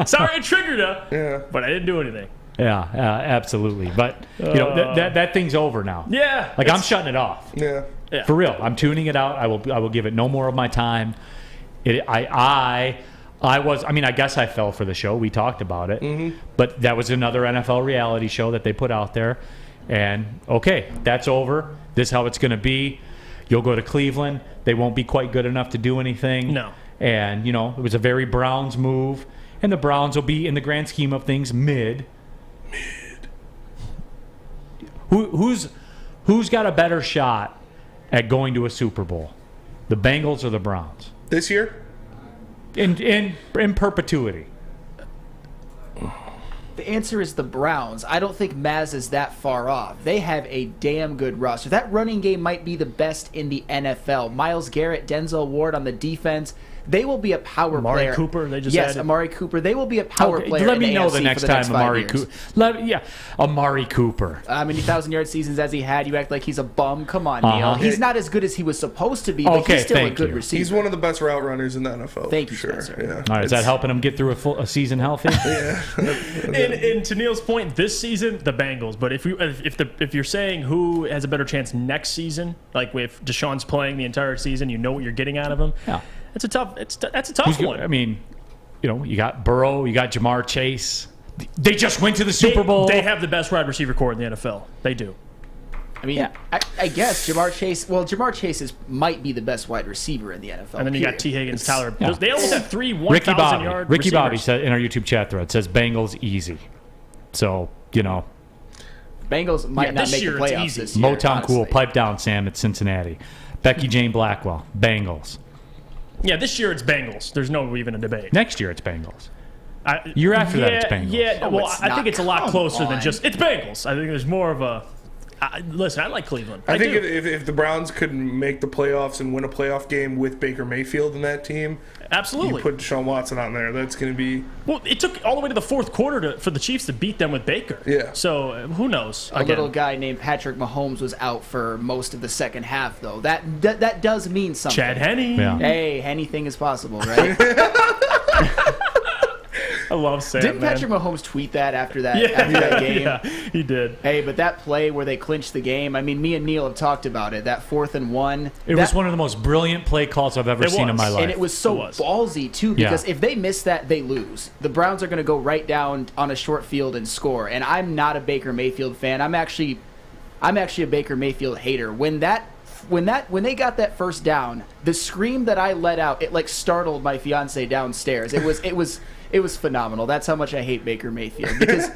Sorry I triggered her, but I didn't do anything. Yeah, absolutely. But, that thing's over now. Yeah. I'm shutting it off. Yeah. For real. I'm tuning it out. I will give it no more of my time. I guess I fell for the show. We talked about it. Mm-hmm. But that was another NFL reality show that they put out there. And, okay, that's over. This is how it's going to be. You'll go to Cleveland. They won't be quite good enough to do anything. No. And, it was a very Browns move. And the Browns will be, in the grand scheme of things, mid. Who's got a better shot at going to a Super Bowl? The Bengals or the Browns? This year? In perpetuity. The answer is the Browns. I don't think Maz is that far off. They have a damn good roster. That running game might be the best in the NFL. Myles Garrett, Denzel Ward on the defense. They will be a power Amari player. Cooper, they just yes, added. Amari Cooper. They will be a power player. Let in me know AFC the next for time 5 Amari years. Cooper. Amari Cooper. How many 1,000-yard seasons as he had? You act like he's a bum. Come on, Neal. He's not as good as he was supposed to be, but he's still a good receiver. He's one of the best route runners in the NFL. Thank you, sure. Spencer. Yeah. All right, is that helping him get through a season healthy? Yeah. And to Neal's point, this season the Bengals. But if you're saying who has a better chance next season, like if Deshaun's playing the entire season, you know what you're getting out of him. Yeah, that's a tough one. I mean, you got Burrow, you got Jamar Chase. They just went to the Super Bowl. They have the best wide receiver core in the NFL. They do. I mean, I guess Jamar Chase. Well, Jamar Chase might be the best wide receiver in the NFL. And then you got T. Higgins, Tyler. Yeah. They almost have 3 Ricky 1,000-yard Bobby receivers. said in our YouTube chat thread says Bengals easy. So Bengals might not make the playoffs this year. Motown Cool, pipe down, Sam. It's Cincinnati. Becky Jane Blackwell, Bengals. Yeah, this year it's Bengals. There's no even a debate. Next year it's Bengals. Year after that it's Bengals. Yeah, well, it's I think it's a lot Come closer on. than just it's Bengals. I think there's more of a. Listen, I like Cleveland. I think do. if the Browns could make the playoffs and win a playoff game with Baker Mayfield in that team, absolutely, you put Deshaun Watson on there. That's going to be. Well, it took all the way to the fourth quarter for the Chiefs to beat them with Baker. Yeah. So who knows? A little guy named Patrick Mahomes was out for most of the second half, though. That does mean something. Chad Henne. Yeah. Hey, anything is possible, right? I love Sam. Didn't Patrick Mahomes tweet that after that game? Yeah, he did. Hey, but that play where they clinched the game, I mean, me and Neal have talked about it. That 4th and 1. It was one of the most brilliant play calls I've ever seen in my life. And it was so ballsy, too, because if they miss that, they lose. The Browns are going to go right down on a short field and score. And I'm not a Baker Mayfield fan. I'm actually a Baker Mayfield hater. When they got that first down, the scream that I let out, it like startled my fiance downstairs. It was phenomenal. That's how much I hate Baker Mayfield. Because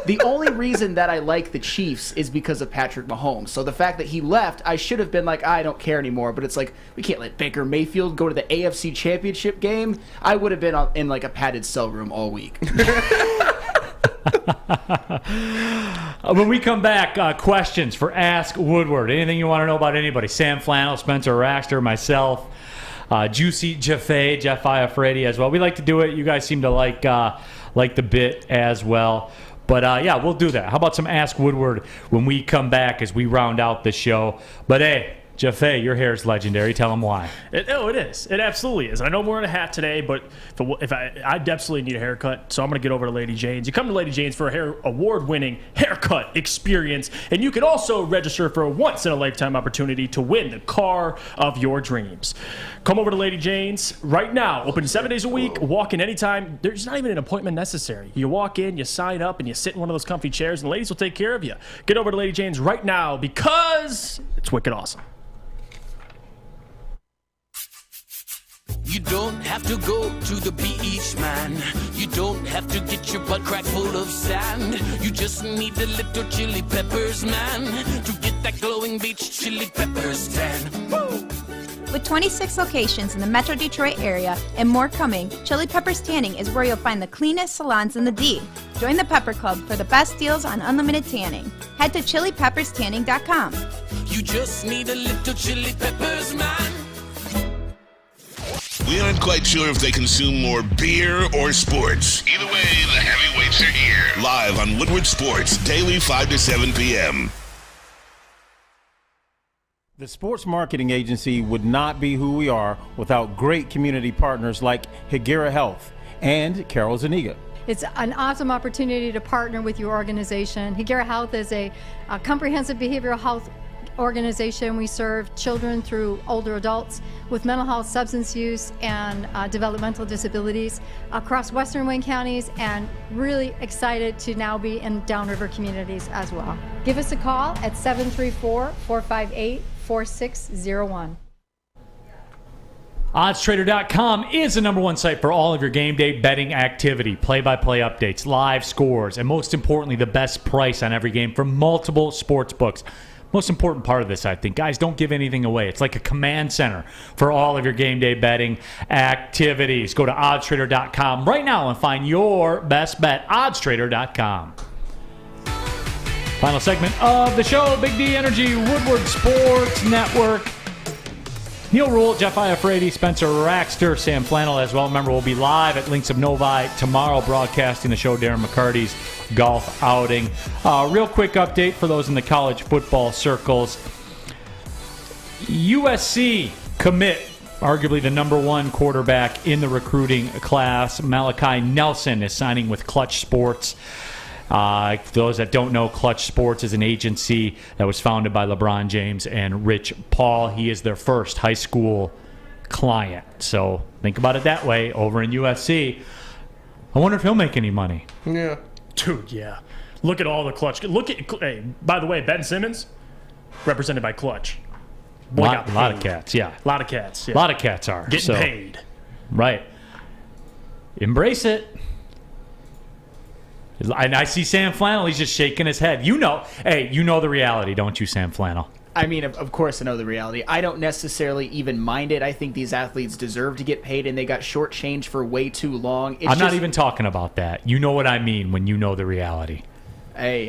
the only reason that I like the Chiefs is because of Patrick Mahomes. So the fact that he left, I should have been like, I don't care anymore. But it's like, we can't let Baker Mayfield go to the AFC Championship game. I would have been in like a padded cell room all week. When we come back, questions for Ask Woodward. Anything you want to know about anybody? Sam Flannel, Spencer Raxter, myself. Juicy Jeff Iafrate as well. We like to do it. You guys seem to like the bit as well. But yeah, we'll do that. How about some Ask Woodward when we come back as we round out the show? But hey, Jeff, your hair is legendary. Tell them why. It is. It absolutely is. I know I'm wearing a hat today, but if I absolutely need a haircut, so I'm going to get over to Lady Jane's. You come to Lady Jane's for a hair award-winning haircut experience, and you can also register for a once-in-a-lifetime opportunity to win the car of your dreams. Come over to Lady Jane's right now. Open 7 days a week. Walk in anytime. There's not even an appointment necessary. You walk in, you sign up, and you sit in one of those comfy chairs, and the ladies will take care of you. Get over to Lady Jane's right now because it's wicked awesome. You don't have to go to the beach, man. You don't have to get your butt crack full of sand. You just need a little chili peppers, man, to get that glowing beach chili peppers tan. Woo! With 26 locations in the Metro Detroit area and more coming, Chili Peppers Tanning is where you'll find the cleanest salons in the D. Join the Pepper Club for the best deals on unlimited tanning. Head to chilipepperstanning.com. You just need a little chili peppers, man. We aren't quite sure if they consume more beer or sports. Either way, the heavyweights are here. Live on Woodward Sports, daily 5 to 7 p.m. The sports marketing agency would not be who we are without great community partners like Higuera Health and Carol Zuniga. It's an awesome opportunity to partner with your organization. Higuera Health is a comprehensive behavioral health organization. We serve children through older adults with mental health, substance use, and developmental disabilities across Western Wayne counties, and really excited to now be in downriver communities as well. Give us a call at 734-458-4601. OddsTrader.com is the #1 site for all of your game day betting activity, play-by-play updates, live scores, and most importantly, the best price on every game from multiple sports books. Most important part of this, I think, guys, don't give anything away. It's like a command center for all of your game day betting activities. Go to oddstrader.com right now and find your best bet. oddstrader.com. Final segment of the show, Big D Energy, Woodward Sports Network. Neal Ruhl, Jeff Iafrate, Spencer Raxter, Sam Flannel as well. Remember, we'll be live at Links of Novi tomorrow broadcasting the show, Darren McCarty's golf outing. Real quick update for those in the college football circles. USC commit, arguably the number one quarterback in the recruiting class, Malachi Nelson, is signing with Clutch Sports. For those that don't know, Clutch Sports is an agency that was founded by LeBron James and Rich Paul. He is their first high school client. So think about it that way over in USC. I wonder if he'll make any money. Yeah. Dude, yeah. Look at all the Clutch. Hey, by the way, Ben Simmons, represented by Clutch. A lot of cats, yeah. A lot of cats, yeah. A lot of cats are. Getting paid. Right. Embrace it. And I see Sam Flannel. He's just shaking his head. You know the reality, don't you, Sam Flannel? I mean, of course I know the reality. I don't necessarily even mind it. I think these athletes deserve to get paid, and they got shortchanged for way too long. I'm not even talking about that. You know what I mean when you know the reality. Hey,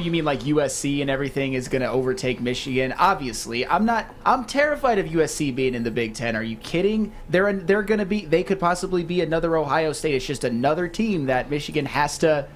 you mean like USC and everything is going to overtake Michigan? Obviously, I'm terrified of USC being in the Big Ten. Are you kidding? They're going to be. They could possibly be another Ohio State. It's just another team that Michigan has to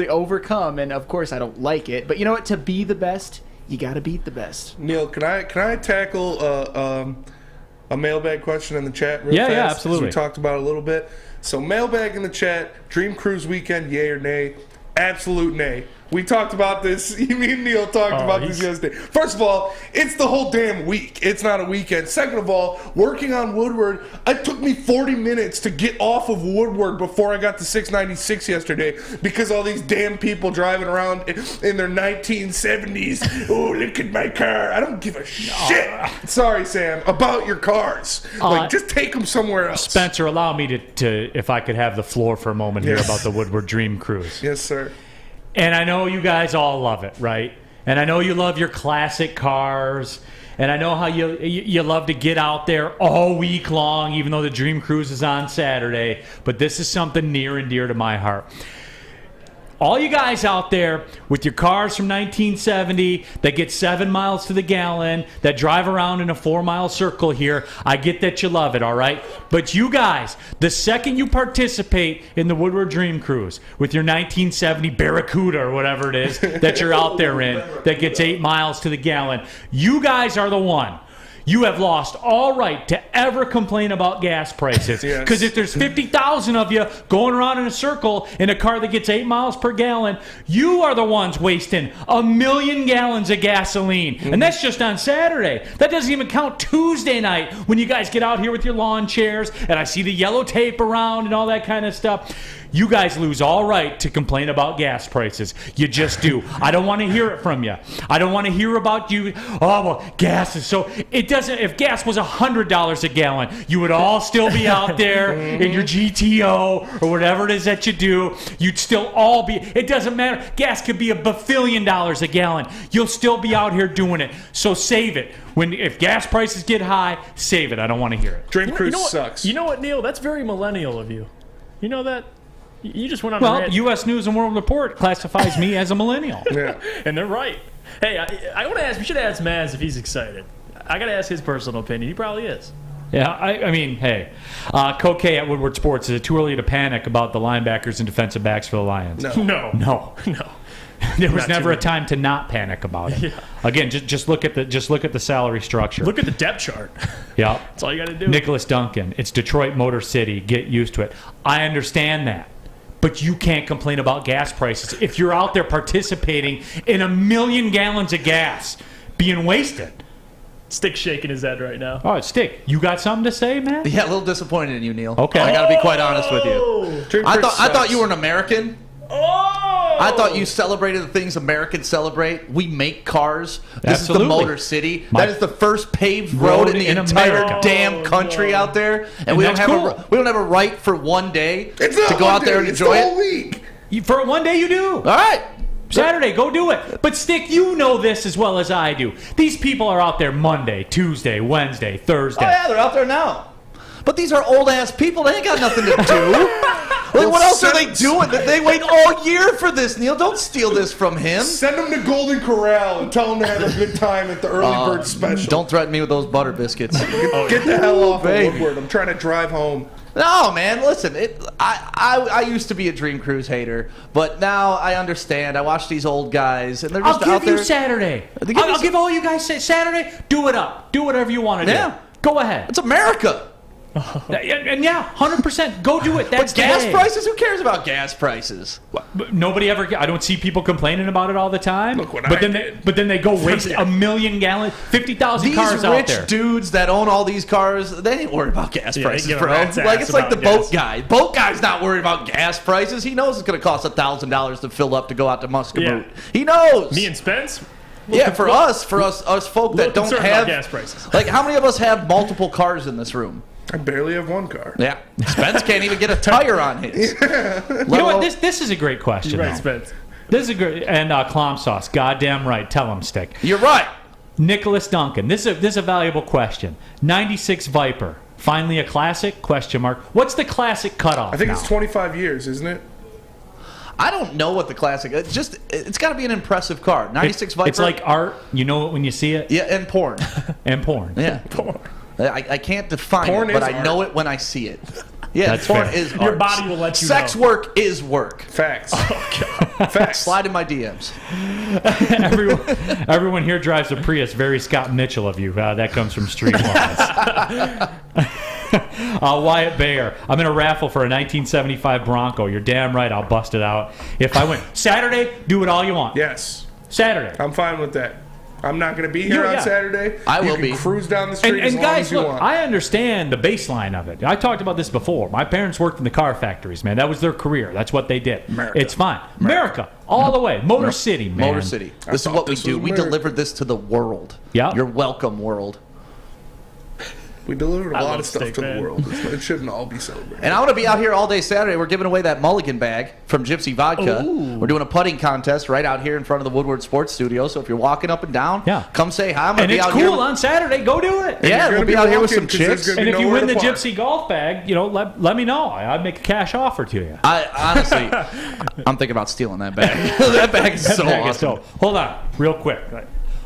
overcome. And of course, I don't like it. But you know what? To be the best, you got to beat the best. Neal, can I tackle a mailbag question in the chat real fast? Yeah, absolutely. We talked about it a little bit. So mailbag in the chat. Dream Cruise weekend, yay or nay? Absolute nay. We talked about this. Me and Neal talked about this yesterday. First of all, it's the whole damn week. It's not a weekend. Second of all, working on Woodward, it took me 40 minutes to get off of Woodward before I got to 696 yesterday because all these damn people driving around in their 1970s. Oh, look at my car. I don't give a shit. Sorry, Sam, about your cars. Just take them somewhere else. Spencer, allow me to if I could have the floor for a moment here about the Woodward Dream Cruise. Yes, sir. And I know you guys all love it, right? And I know you love your classic cars. And I know how you love to get out there all week long, even though the Dream Cruise is on Saturday. But this is something near and dear to my heart. All you guys out there with your cars from 1970 that get 7 miles to the gallon, that drive around in a 4-mile circle here, I get that you love it, all right? But you guys, the second you participate in the Woodward Dream Cruise with your 1970 Barracuda or whatever it is that you're out there in that gets 8 miles to the gallon, you guys are the one. You have lost all right to ever complain about gas prices. Because if there's 50,000 of you going around in a circle in a car that gets 8 miles per gallon, you are the ones wasting 1 million gallons of gasoline. And that's just on Saturday. That doesn't even count Tuesday night when you guys get out here with your lawn chairs and I see the yellow tape around and all that kind of stuff. You guys lose all right to complain about gas prices. You just do. I don't want to hear it from you. I don't want to hear about you. Oh, well, gas is so... It doesn't... If gas was $100 a gallon, you would all still be out there in your GTO or whatever it is that you do. You'd still all be... It doesn't matter. Gas could be $1 billion a gallon. You'll still be out here doing it. So save it. If gas prices get high, save it. I don't want to hear it. Dream Cruise sucks. You know what, Neal? That's very millennial of you. You know that? You just went on Well, U.S. News and World Report classifies me as a millennial. Yeah. And they're right. Hey, I want to ask, we should ask Maz if he's excited. I got to ask his personal opinion. He probably is. Yeah, I mean, hey. Coke at Woodward Sports, is it too early to panic about the linebackers and defensive backs for the Lions? No. There was never a time to not panic about it. Yeah. Again, just look at the salary structure. Look at the depth chart. Yeah. That's all you got to do. Nicholas Duncan. It's Detroit Motor City. Get used to it. I understand that. But you can't complain about gas prices if you're out there participating in 1 million gallons of gas being wasted. Stick shaking his head right now. Oh, Stick, you got something to say, man? Yeah, a little disappointed in you, Neal. Okay. I got to be quite honest with you. I thought you were an American. I thought you celebrated the things Americans celebrate. We make cars. This is the Motor City. That is the first paved road in the entire damn country out there, and we don't have a right for one day to go out there and enjoy it. For one day, you do. All right. Saturday, go do it. But Stick, you know this as well as I do. These people are out there Monday, Tuesday, Wednesday, Thursday. Oh yeah, they're out there now. But these are old ass people. They ain't got nothing to do. Like, what else are they doing? They wait all year for this, Neal. Don't steal this from him. Send them to Golden Corral and tell them to have a good time at the early bird special. Don't threaten me with those butter biscuits. Get the hell off of Woodward. I'm trying to drive home. No, man, listen. I used to be a Dream Cruise hater, but now I understand. I watch these old guys, and they're just out there. I'll give you Saturday. I'll give all you guys Saturday. Do it up. Do whatever you want to do. Go ahead. It's America. And yeah, 100%. Go do it. That's but gas prices? Who cares about gas prices? Nobody ever. I don't see people complaining about it all the time. But then they go waste 1 million gallons, 50,000 cars out there. These rich dudes that own all these cars, they ain't worried about gas prices, bro. Like it's like the boat guy. Boat guy's not worried about gas prices. He knows it's going to cost $1,000 to fill up to go out to Muscatine. He knows. Me and Spence. Yeah, for us folk that don't have gas prices. Like, how many of us have multiple cars in this room? I barely have one car. Yeah, Spence can't even get a tire on his. You know what? This is a great question. You're right, Spence. This is a great and clam sauce. Goddamn right. Tell him, Stick. You're right. Nicholas Duncan. This is a valuable question. 96 Viper. Finally a classic? Question mark. What's the classic cutoff? I think it's 25 years, isn't it? I don't know what the classic. It's got to be an impressive car. 96 Viper. It's like art. You know it when you see it. Yeah, and porn. And porn. Yeah, porn. I can't define it, but I know it when I see it. Yeah, That's porn fair. is art. Your body will let you Sex know. work is work. Facts. Facts. Slide in my DMs. Everyone here drives a Prius. Very Scott Mitchell of you. That comes from Streetwise. Wyatt Bayer. I'm in a raffle for a 1975 Bronco. You're damn right. I'll bust it out. If I win Saturday, do it all you want. Yes. Saturday. I'm fine with that. I'm not going to be here on Saturday. I will be. Cruise down the street and as long guys, as you look, want. I understand the baseline of it. I talked about this before. My parents worked in the car factories, man. That was their career. That's what they did. America. It's fine. America. All the way. Motor City, man. Motor City. This is what we do. We delivered this to the world. Yeah. You're welcome, world. We delivered a lot of stuff to the world. It shouldn't all be celebrated. And I want to be out here all day Saturday. We're giving away that mulligan bag from Gypsy Vodka. Ooh. We're doing a putting contest right out here in front of the Woodward Sports Studio. So if you're walking up and down, come say hi. I'm going to be out here. And it's cool on Saturday. Go do it. Yeah, we'll be out here with some chicks. And if you win the Gypsy golf bag, let me know. I'd make a cash offer to you. I honestly, I'm thinking about stealing that bag. That bag is so awesome. Hold on, real quick.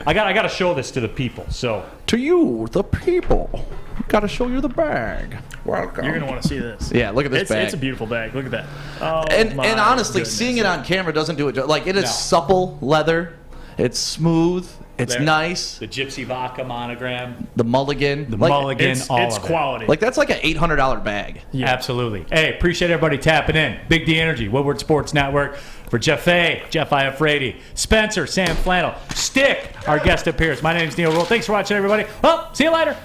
I got to show this to the people. So to you, the people. Got to show you the bag. Welcome. You're going to want to see this. Yeah, look at this bag. It's a beautiful bag. Look at that. Oh, and honestly, seeing it on camera doesn't do it. Like, it is supple leather. It's smooth. It's nice. The Gypsy Vodka monogram. The mulligan. The mulligan. It's all of quality. Like, that's like an $800 bag. Yeah. Absolutely. Hey, appreciate everybody tapping in. Big D Energy, Woodward Sports Network. For Jeff Iafrate, Spencer, Sam Flannel, Stick, our guest appears. My name is Neal Ruhl. Thanks for watching, everybody. Well, see you later.